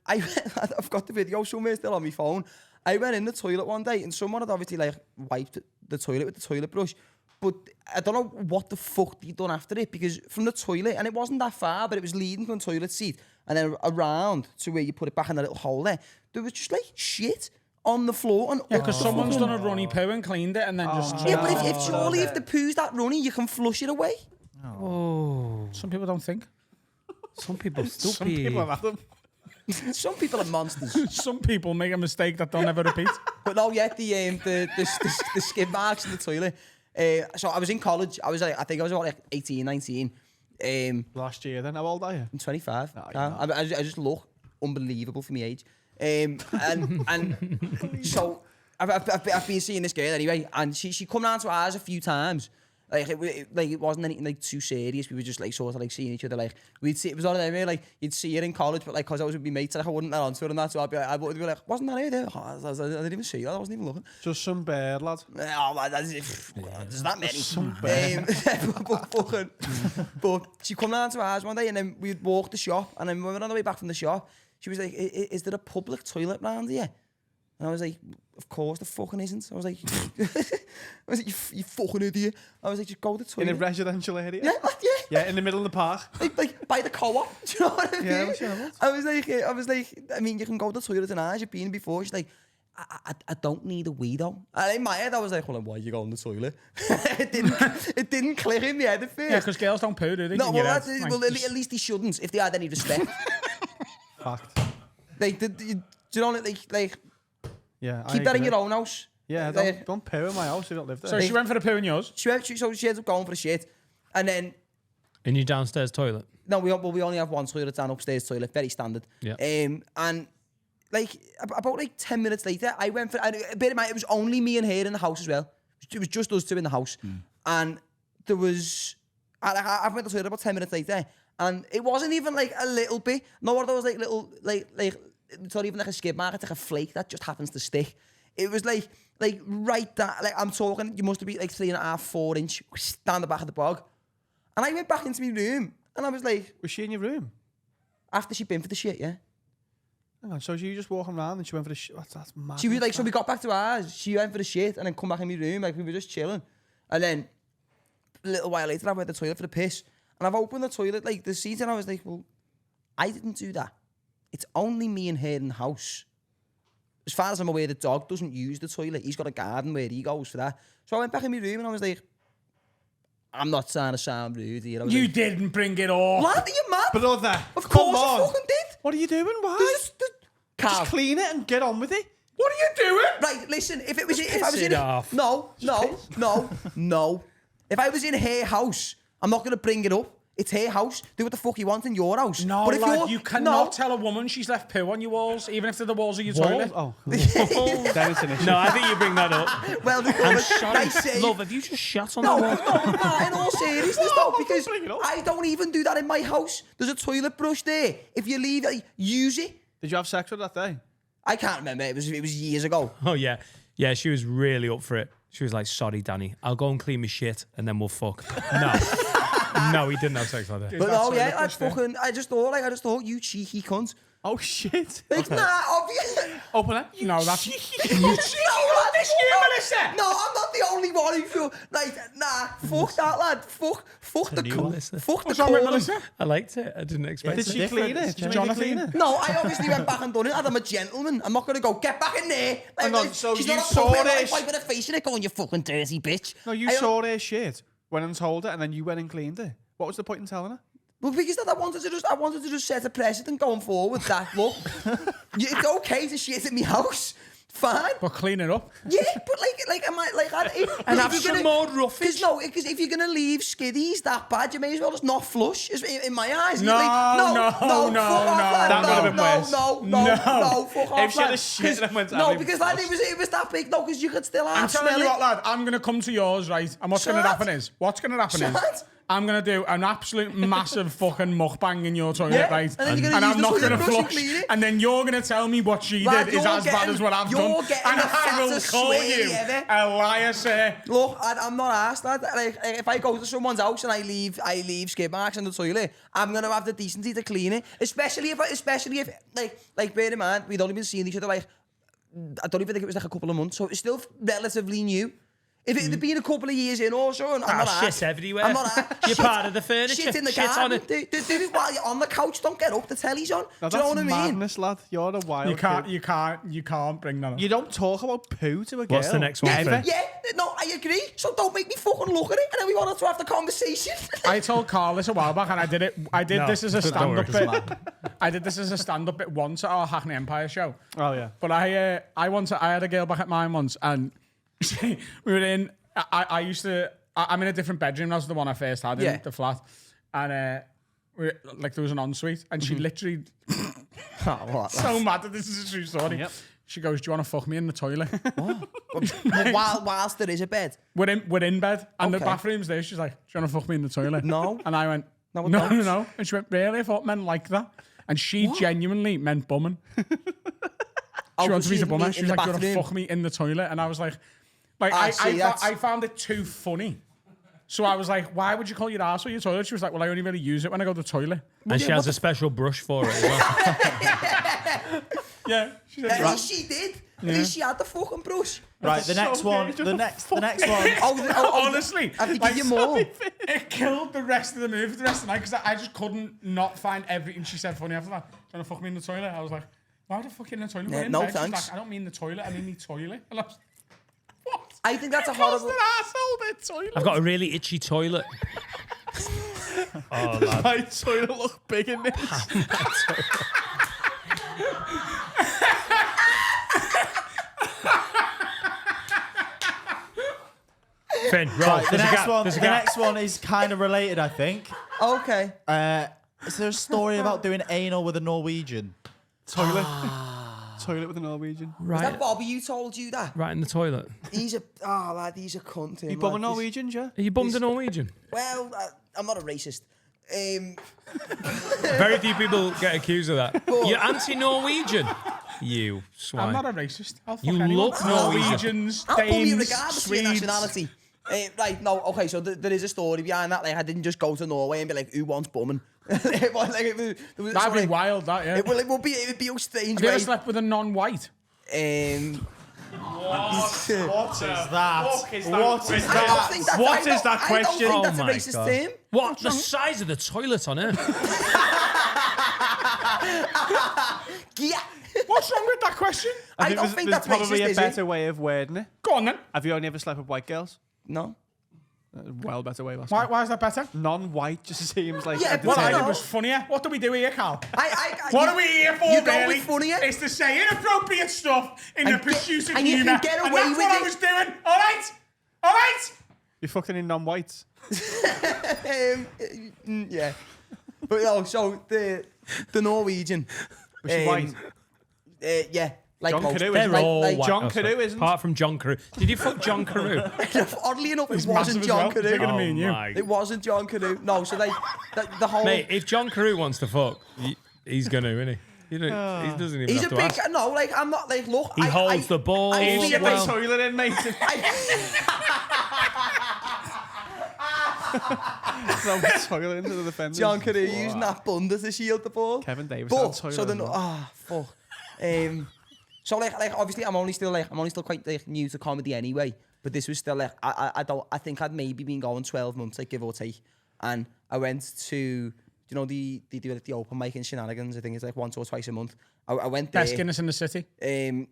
I've got the video somewhere still on my phone. I went in the toilet one day and someone had obviously wiped the toilet with the toilet brush. But I don't know what the fuck they'd done after it because from the toilet, and it wasn't that far, but it was leading from the toilet seat and then around to where you put it back in the little hole there was just shit on the floor. And Yeah, because someone's done a runny poo and cleaned it and then just... Yeah, but if the poo's that runny, you can flush it away. Some people don't think. Some people still Some pee. people have them. Some people are monsters. Some people make a mistake that they'll never repeat. But no, yeah, the skid marks in the toilet. So I was in college. I think I was about 18, 19. Last year then. How old are you? I'm 25. No, you're not. I just look unbelievable for my age. And so I've been seeing this girl anyway, and she come round to ours a few times. It wasn't anything too serious. We were just sort of seeing each other. We'd see, it was one of them where you'd see her in college, but because I was with my mates, I wouldn't let on to her and that. So I would be like, wasn't that her there? Oh, I didn't even see her. I wasn't even looking. Just some bird, lad. Oh, man, there's that many. Some But she come round to ours one day and then we'd walk the shop, and then when we were on the way back from the shop, She was like, is there a public toilet round here? And I was like, of course there fucking isn't. I was like, you fucking idiot. I was like, just go to the toilet. In a residential area? Yeah, yeah. Yeah, in the middle of the park. Like by the co-op. Do you know what I mean? Yeah, I was like, I mean, you can go to the toilet and you've been before. She's like, I don't need a wee though. And in my head, I was like, well, why are you going to the toilet? it didn't click in my head at first. Yeah, because girls don't poo, do they? No, well, at least they shouldn't, if they had any respect. Fact. Like, do you know, like Yeah, keep that in your own house. Yeah, don't poo in my house if you don't live there. So she went for the poo in yours? She ended up going for the shit. And then... In your downstairs toilet? No, we only have one toilet, an upstairs toilet, very standard. Yeah. And like about like 10 minutes later, I went for, and a bit of it was only me and her in the house as well. It was just us two in the house. And there was, I went to the toilet about 10 minutes later, and it wasn't even like a little bit. No one of those like little, like it's not even like a skid mark, it's like a flake that just happens to stick. It was like right that, like I'm talking, you must have been like 3.5, 4 inch down the back of the bog. And I went back into my room, and I was like... Was she in your room? After she'd been for the shit, yeah. Hang on, so you just walking around and she went for the shit? That's mad. She was like, so we got back to ours, she went for the shit, and then come back in my room, like we were just chilling. And then, a little while later, I went to the toilet for the piss. And I've opened the toilet, like the seat, and I was like, well, I didn't do that. It's only me and her in the house. As far as I'm aware, the dog doesn't use the toilet. He's got a garden where he goes for that. So I went back in my room, and I was like... I'm not trying to sound rude here. You didn't bring it all. Lad, are you mad? Brother, Of come course on. I fucking did. What are you doing? Why? Carl. Just clean it and get on with it. What are you doing? Right, listen, if I was piss in it off. No. If I was in her house, I'm not gonna bring it up. It's her house. Do what the fuck you want in your house. No, but if lad, you cannot tell a woman she's left poo on your walls, even if they're the walls of your toilet. Oh. Then it's an issue. No, I think you bring that up. Well, I'm sorry. I say, Love, have you just shot on no, the wall? no, in all seriousness, though, because bring it up. I don't even do that in my house. There's a toilet brush there. If you leave it, use it. Did you have sex with her that day? I can't remember. It was years ago. Oh, yeah. Yeah, she was really up for it. She was like, sorry, Danny, I'll go and clean my shit and then we'll fuck. No. No, he didn't have sex like that. But no, yeah, I just thought, you cheeky cunt. Oh, shit. Like, nah, obviously. Open it. No, that's... No, lad, no, I'm not the only one who feel like, nah, fuck that, lad. Fuck the new cunt. Melissa. Fuck the What's wrong with cunt. Melissa? I liked it. I didn't expect Did it. she clean it? Did you Jonathan? make her clean it? No, I obviously went back and done it. I'm a gentleman. I'm not going to go, get back in there. Hang on, so she's you not saw a this? wiping her face in it going, you fucking dirty bitch. No, you saw her shit, went and told her, and then you went and cleaned it. What was the point in telling her? Well, because I wanted to just set a precedent going forward that, look, it's okay to shit in my house. Fine. But clean it up. Yeah, but And have some more roughage. Because if you're gonna leave skiddies that bad, you may as well just not flush. In my eyes, No, fuck off, lad. That would've been worse. No, fuck off, If she had a lad. shit and went to No, have because him lad, it was that big. No, because you could still I'm telling smell you it. what, lad, I'm going to come to yours, right? And what's going to Shut. happen is, Shut. I'm going to do an absolute massive fucking mukbang in your toilet, Yeah, right? and then you're gonna use I'm the not toilet going to brush and flush. clean it. And then you're going to tell me what she Lad, did is you're as bad getting- as what I've you're done. getting And the I will fattest call sweaty you ever. a liar, sir. Look, I'm not arsed, lad. Like, if I go to someone's house and I leave skid marks in the toilet, I'm gonna have the decency to clean it. Especially if like bear in mind, we'd only been seeing each other like, I don't even think it was like a couple of months, so it's still relatively new. If it had been a couple of years in or so, and I'm not shit arsed. everywhere. I'm not arsed. You're Shit- part of the furniture. Shit in the Shit on garden. it. Do it while you're on the couch. Don't get up. The telly's on. Now, Do you know that's what I mean? madness, lad. You're a wild You can't bring that up. You don't talk about poo to a girl. What's the next one, Ever. Finn? Yeah, no, I agree. So don't make me fucking look at it, and then we want to have the conversation. I told Carl this a while back, and I did No, this as a don't worry, stand-up bit. I did this as a stand-up bit once at our Hackney Empire show. Oh, yeah. But I had a girl back at mine once, and we were in. I'm in a different bedroom. That was the one I first had in the flat, and there was an ensuite, and she literally so mad that this is a true story. Yep. She goes, "Do you want to fuck me in the toilet?" whilst there is a bed. We're in bed, and the Okay. bathroom's there. She's like, "Do you want to fuck me in the toilet?" No. And I went, No, I "No, don't." no." And she went, "Really? I thought men like that." And she genuinely meant bumming. She wanted me to bum her. She was like, "Do you want to fuck me in the toilet?" And I was like I see, I found it too funny So I was like, why would you call your arsehole your toilet? She was like, well, I only really use it when I go to the toilet. And she has a special brush for it as well. Yeah. She said, At least she did. At least she had the fucking brush. Right, the next one. The next one. Honestly, I have to give you more. it killed the rest of the movie for the rest of the night because I just couldn't not find everything she said funny after that. Trying to fuck me in the toilet. I was like, why the fuck in the toilet? Yeah, We're in no bed. She's thanks. like, I don't mean the toilet, I mean the toilet. And I was what? I think that's a What's horrible. an arsehole, the toilet? I've got a really itchy toilet. Oh, lad. My toilet look big in this. Finn, roll. Right, the There's a next gap. one. There's a The gap. next one is kind of related, I think. Okay. Is there a story about doing anal with a Norwegian? Toilet. Toilet with a Norwegian. Was Right, that Bobby you told you that? right in the toilet. He's a lad. He's a cunt. You bum a Norwegian, yeah? Are you bummed a Norwegian? Well, I'm not a racist. Very few people get accused of that. You're anti-Norwegian. You swine. I'm not a racist. I'll fuck You anyone. look Norwegian. Norwegians, I'll bum you Danes, regardless of your Swedes. nationality. Right, no, okay, so there is a story behind that. Like, I didn't just go to Norway and be like, who wants bumming? It was like, That'd be wild, that, yeah. It would be a strange Have you ever way. slept with a non-white? What is that? What is I don't think that's, What is that I question? don't think that's Oh a my racist God. term. What? The size of the toilet on it? Yeah. What's wrong with that question? I don't think that's probably racist, a is it? better way of wording it. Go on then. Have you only ever slept with white girls? No. Well, better way. Why is that better? Non-white just seems like. Yeah, What I No. did was funnier. What do we do here, Carl? What What are we here for, You know really? what's funnier? It's to say inappropriate stuff in the And get- pursuit of and you can humour. get And away that's with what I it. was doing. All right? All right? You're fucking in non-whites. Yeah. But no, so the Norwegian. Was she white? Yeah. Like John most. Carew, They're isn't it? all like white. John Oh, sorry. Carew, isn't it? Apart from John Carew. Did you fuck John Carew? Oddly enough, it He's wasn't massive as John well. Bigger Carew. than me and you. my. It wasn't John Carew. No, so like the whole. Mate, if John Carew wants to fuck, he's going to, isn't he? He doesn't even He's have a to big. ask. No, like I'm not like look. He holds the ball I Get well. the toilet in, mate. Throw the toilet into the defenders. John Carew using that bunda to shield the ball. Kevin Davies. But had toilet so as then, well. fuck. So like obviously I'm only still quite like new to comedy anyway. But this was still like I think I'd maybe been going 12 months, like give or take. And I went to they do it at the open mic in Shenanigans. I think it's like once or twice a month. I went there. Best Guinness in the city. There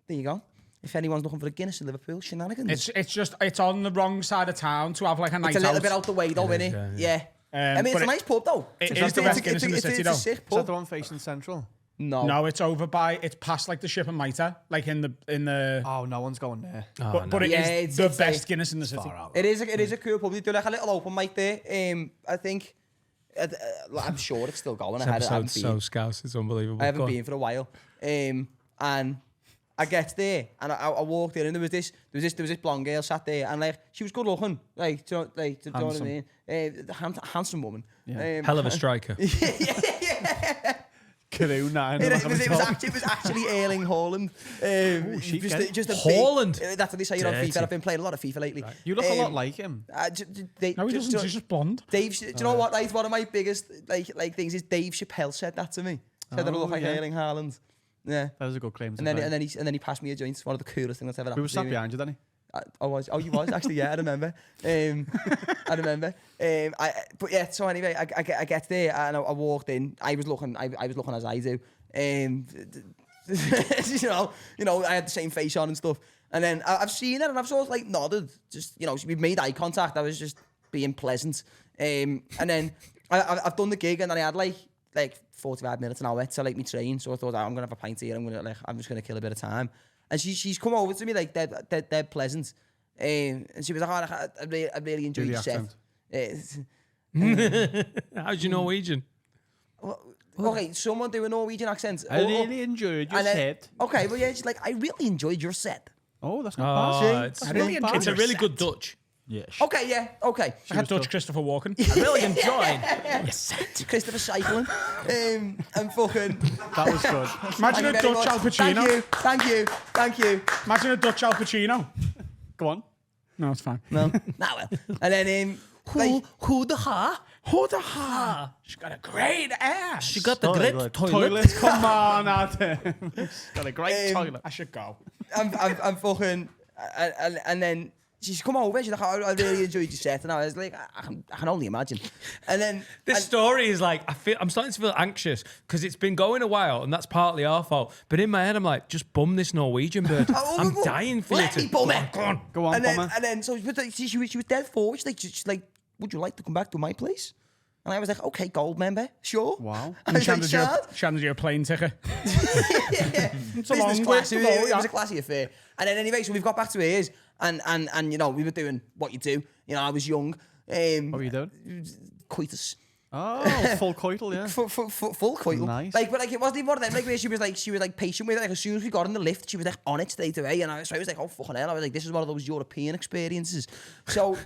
you go. If anyone's looking for a Guinness in Liverpool, Shenanigans. It's on the wrong side of town to have like a night It's a out. little bit out the way though, innit? yeah. Yeah. I mean, it's but a nice pub though. it is the best Guinness in the city, it's though. a sick Is that pub. the one facing Central? No. No, it's over by. It's past like the Ship and Mitre, like in the. Oh, no one's going there. Oh, But it Yeah, is it's- the it's best like- Guinness in the city. It is a cool pub. They do like a little open mic there. I think. I'm sure it's still going. This I haven't episode's been. so scouse, it's unbelievable. I haven't Go on. been for a while. And I get there and I walked in and there was this blonde girl sat there and like she was good looking, like do you know what I mean? Handsome woman. Hell of a striker. Carew 9. It was actually Erling Haaland. Just a big- Haaland? That's what they say on Dirty. FIFA. I've been playing a lot of FIFA lately. You look a lot like him. No, he doesn't. He's just blonde. Dave, do you know what? Like one of my biggest like things is Dave Chappelle said that to me. Said that I look like yeah. Erling Haaland. Yeah. That was a good claim to And make. then he passed me a joint. It's one of the coolest things that's ever We happened were to sat me. behind you, Danny. You was actually, yeah, I remember. I remember. But yeah, so anyway, I get there and I walked in. I was looking as I do. You know, I had the same face on and stuff. And then I've seen it and I've sort of like nodded. Just we've made eye contact. I was just being pleasant. And then I've done the gig and then I had like 45 minutes an hour to like me train. So I thought, I'm gonna have a pint here. I'm just gonna kill a bit of time. And she's come over to me like dead pleasant. And she was like, I really enjoyed your set. How's your Norwegian? Okay, someone do a Norwegian accent. I really enjoyed your and then- set. Okay, well, yeah, she's like, I really enjoyed your set. Oh, that's not bad. It's, really enjoyed it's a your really set. good Dutch. Yeah. Okay, yeah, okay. I had Dutch Christopher Walken. I really enjoyed. Christopher cycling. And fucking. That was good. Imagine a Thank you very Dutch Al much. Pacino. Thank you. Imagine a Dutch Al Pacino. Go on. No, it's fine. No, nah, well. And then Who the ha? Who the ha? She's got a great ass. She got the great Toilet, come on, Adam. She's got a great toilet. I should go. I'm fucking, and then she's come over. She's like, I really enjoyed your set, and I was like, I can only imagine. And then This story is like, I'm starting to feel anxious because it's been going a while, and that's partly our fault. But in my head, I'm like, just bum this Norwegian bird. I'm dying for you let to. me bum it. Go on, And then, bummer. and then so she was dead forward. She's like, would you like to come back to my place? And I was like, okay, gold member, sure. Wow. I was like, Shad. She handed you a plane ticket. It's a long business way class. to It go, was yeah. a classy affair. And then anyway, so we've got back to hers, and you know, we were doing what you do. You know, I was young. What were you doing? Coitus. Oh, full coital, yeah. Full coital. Nice. Like, but like, it wasn't even one of them. Like, where she was like patient with it. Like, as soon as we got in the lift, she was like on it straight away. And I was like, oh fucking hell! I was like, this is one of those European experiences. So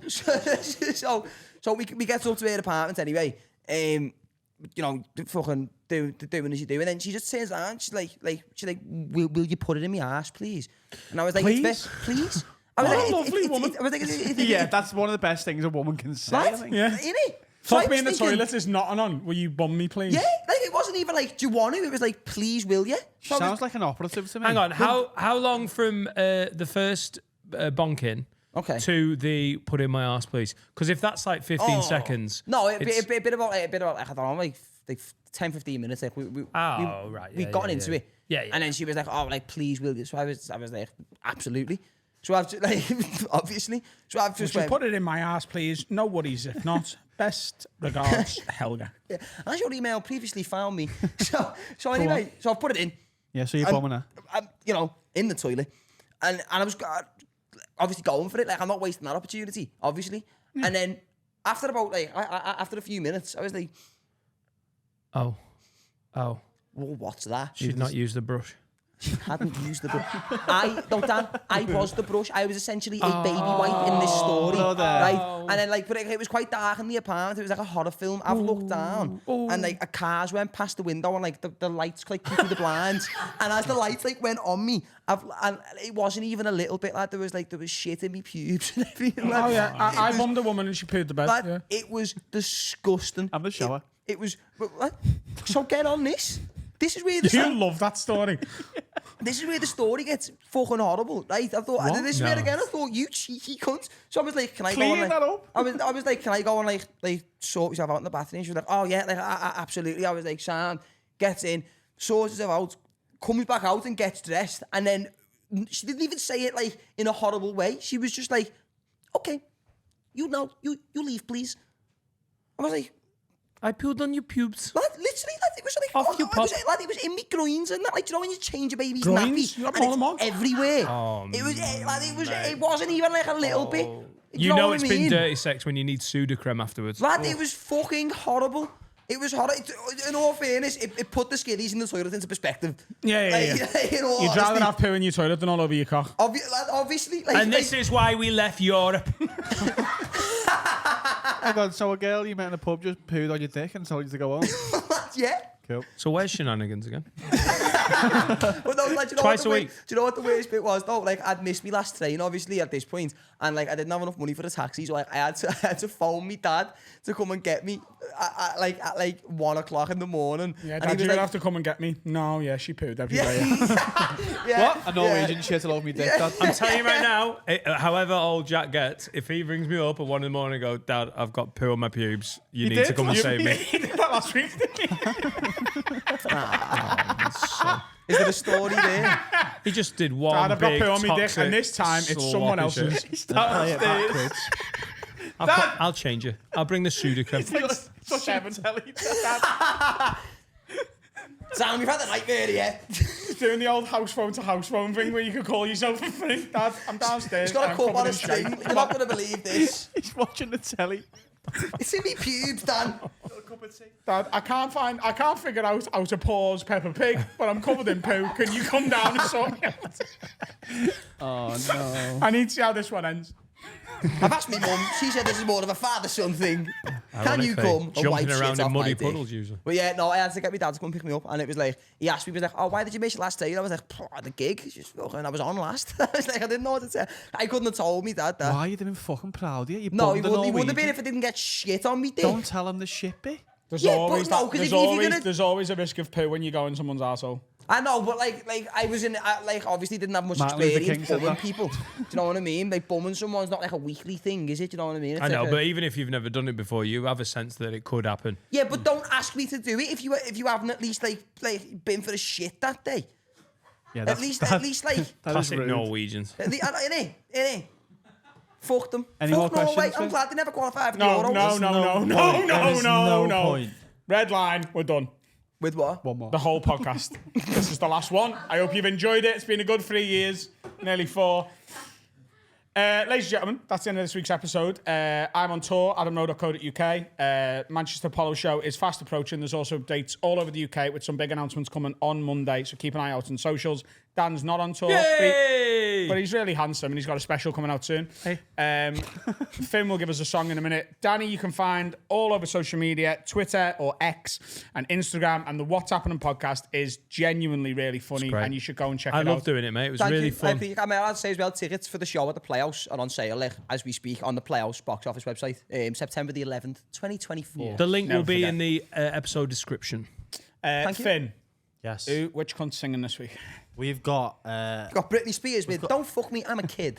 we get up to her apartment anyway. You know, fucking doing as you do, and then she just turns around. She's like, will you put it in my ass, please? And I was like, Please? Please. I was What like, a lovely woman. I was like, Yeah, that's one of the best things a woman can say, I Right? think. Yeah. Innit? So I Fuck me was in the thinking, toilet is not on. Will you bum me, please? Yeah, like it wasn't even like, do you want to? It was like, please, will you? She So I was- sounds like an operative to me. Hang on, how long from the first bonking to the put in my ass, please? Because if that's like 15 seconds, No, a it's- bit about like, I don't know, like 10, 15 minutes. Like we got into it. Yeah. And then she was like, oh, like, please, will you? So I was like, absolutely. So I've just, like, obviously. So I've just Would you went, put it in my ass, please? No worries. If not, best regards, Helga. yeah. As your email previously found me. So anyway, so I've put it in. Yeah, so you're bumming her. I'm, you know, in the toilet. And I was obviously going for it. Like, I'm not wasting that opportunity, obviously. And then after about, like, after a few minutes, I was like, oh, well, what's that? she'd not used the brush. Hadn't used the brush. Dan, I was the brush. I was essentially a baby wipe in this story, right? And then, like, but it was quite dark in the apartment. It was like a horror film. I've looked down, and like a cars went past the window, and like the lights like through the blinds. And as the lights like went on me, and it wasn't even a little bit like there was shit in me pubes and everything. Like, Oh, yeah. I bummed a woman and she pooed the bed. like, Yeah. it was disgusting. Have a shower. It was. So get on this. This is where the You love that story. This is where the story gets fucking horrible, right? I thought, this is where again, I thought, you cheeky cunt. So I was like, can I go Clean on, like, that up. I was like, can I go and like sort myself out in the bathroom? She was like, oh yeah, like, absolutely. I was like, Sam, gets in, sorts herself out, comes back out and gets dressed. And then she didn't even say it like in a horrible way. She was just like, okay, you leave, please. I was like, I pooed on your pubes. lad, literally, lad, it was like, Off your pop. it was in my groins and that, like, do you know when you change a baby's Groins? nappy? You got And more than one? it's everywhere. Oh, It was, it wasn't even like a little bit. You know what it's I been mean? dirty sex when you need Sudocrem afterwards. Lad, it was fucking horrible. It was horrible. In all fairness, it put the skiddies in the toilet into perspective. Yeah. In all You'd rather honesty. have poo in your toilet than all over your cock. Obviously. Like, And this is why we left Europe. Hang on, so a girl you met in a pub just pooed on your dick and told you to go home? yeah. Cool. So where's shenanigans again? But no, like, do you know Twice what a the week. Do you know what the worst bit was though? Like, I'd missed my last train, obviously, at this point, and like I didn't have enough money for the taxi, so like I had to phone me dad to come and get me at like 1 o'clock in the morning. Yeah, and Dad, he you're was going to like, have to come and get me. No, yeah, she pooed every yeah, day. yeah, What? A Norwegian shit all over me dick. Dad. I'm telling you right now, however old Jack gets, if he rings me up at 1 in the morning and go, Dad, I've got poo on my pubes. You need to come and save me. He did that last week, didn't he? Is there a story there? He just did one Dad, I've got big poo on my dick, toxic, and this time it's someone sloppy else's. shit. He's downstairs. I'll change you. I'll bring the Sudocrem. Such heaven. Sam, we've had a nightmare here. He's doing the old house phone to house phone thing where you can call yourself for free. Dad, I'm downstairs. He's got a I'm cup covered on a in string. shite. You're not going to believe this. He's watching the telly. It's in me pubes, Dan. Dad, I can't figure out how to pause Peppa Pig, but I'm covered in poo. Can you come down and sort me out? Oh, no. I need to see how this one ends. I've asked my mum. She said this is more of a father-son thing. Can you Ironically, come and wipe jumping shit around off in my muddy dick? puddles usually. But yeah, no, I had to get my dad to come pick me up, and it was like he asked me, he was like, "Oh, why did you miss it last day?" And I was like, "The gig." And I was on last. I was like, I didn't know what to say. I couldn't have told me that. Why are you doing fucking proud of you? You No, he bummed the wouldn't have been Norwegian. if I didn't get shit on me dick. Don't tell him the shit bit. There's Yeah, but always no, that. 'cause There's if you're always gonna- there's always a risk of poo when you go in someone's arsehole. I know, but like I was in, like obviously didn't have much Martin Luther King experience said bumming that. people. Do you know what I mean? Like bumming someone's not like a weekly thing, is it? Do you know what I mean? It's I know, like but even if you've never done it before, you have a sense that it could happen. yeah, but don't ask me to do it if you haven't at least like been for a shit that day. Yeah, At least like that is Classic rude. Norwegians. innit? Fuck them. Any Fuck more Norway. questions, I'm Phil? glad they never qualified for the No, Euros. no, There's no point. Red line. We're done. With what? One more. The whole podcast. This is the last one. I hope you've enjoyed it. It's been a good 3 years, nearly 4. Ladies and gentlemen, that's the end of this week's episode. I'm on tour, adamrowe.co.uk. Manchester Polo Show is fast approaching. There's also updates all over the UK with some big announcements coming on Monday, so keep an eye out on socials. Dan's not on tour, but he's really handsome and he's got a special coming out soon. Hey. Finn will give us a song in a minute. Danny, you can find all over social media, Twitter or X and Instagram, and the What's Happening podcast is genuinely really funny great. and you should go and check I it love out. doing it, mate. It was Thank really you. fun. I mean, I'd say as well, tickets for the show at the Playhouse are on sale as we speak on the Playhouse box office website. September the 11th, 2024. The link Never will be forget. in the episode description. Thank you. Finn, Yes. which cunt's singing this week? We've got Got Britney Spears with "Don't Fuck Me, I'm a Kid."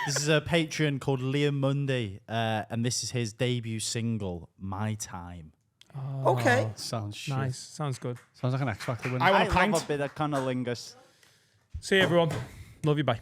this is a Patreon called Liam Mundy, and this is his debut single, My Time. Okay. Sounds shit. Nice. Sounds good. Sounds like an X Factor winner. I want a I love pint. a bit of cunnilingus. See you, everyone. Love you. Bye.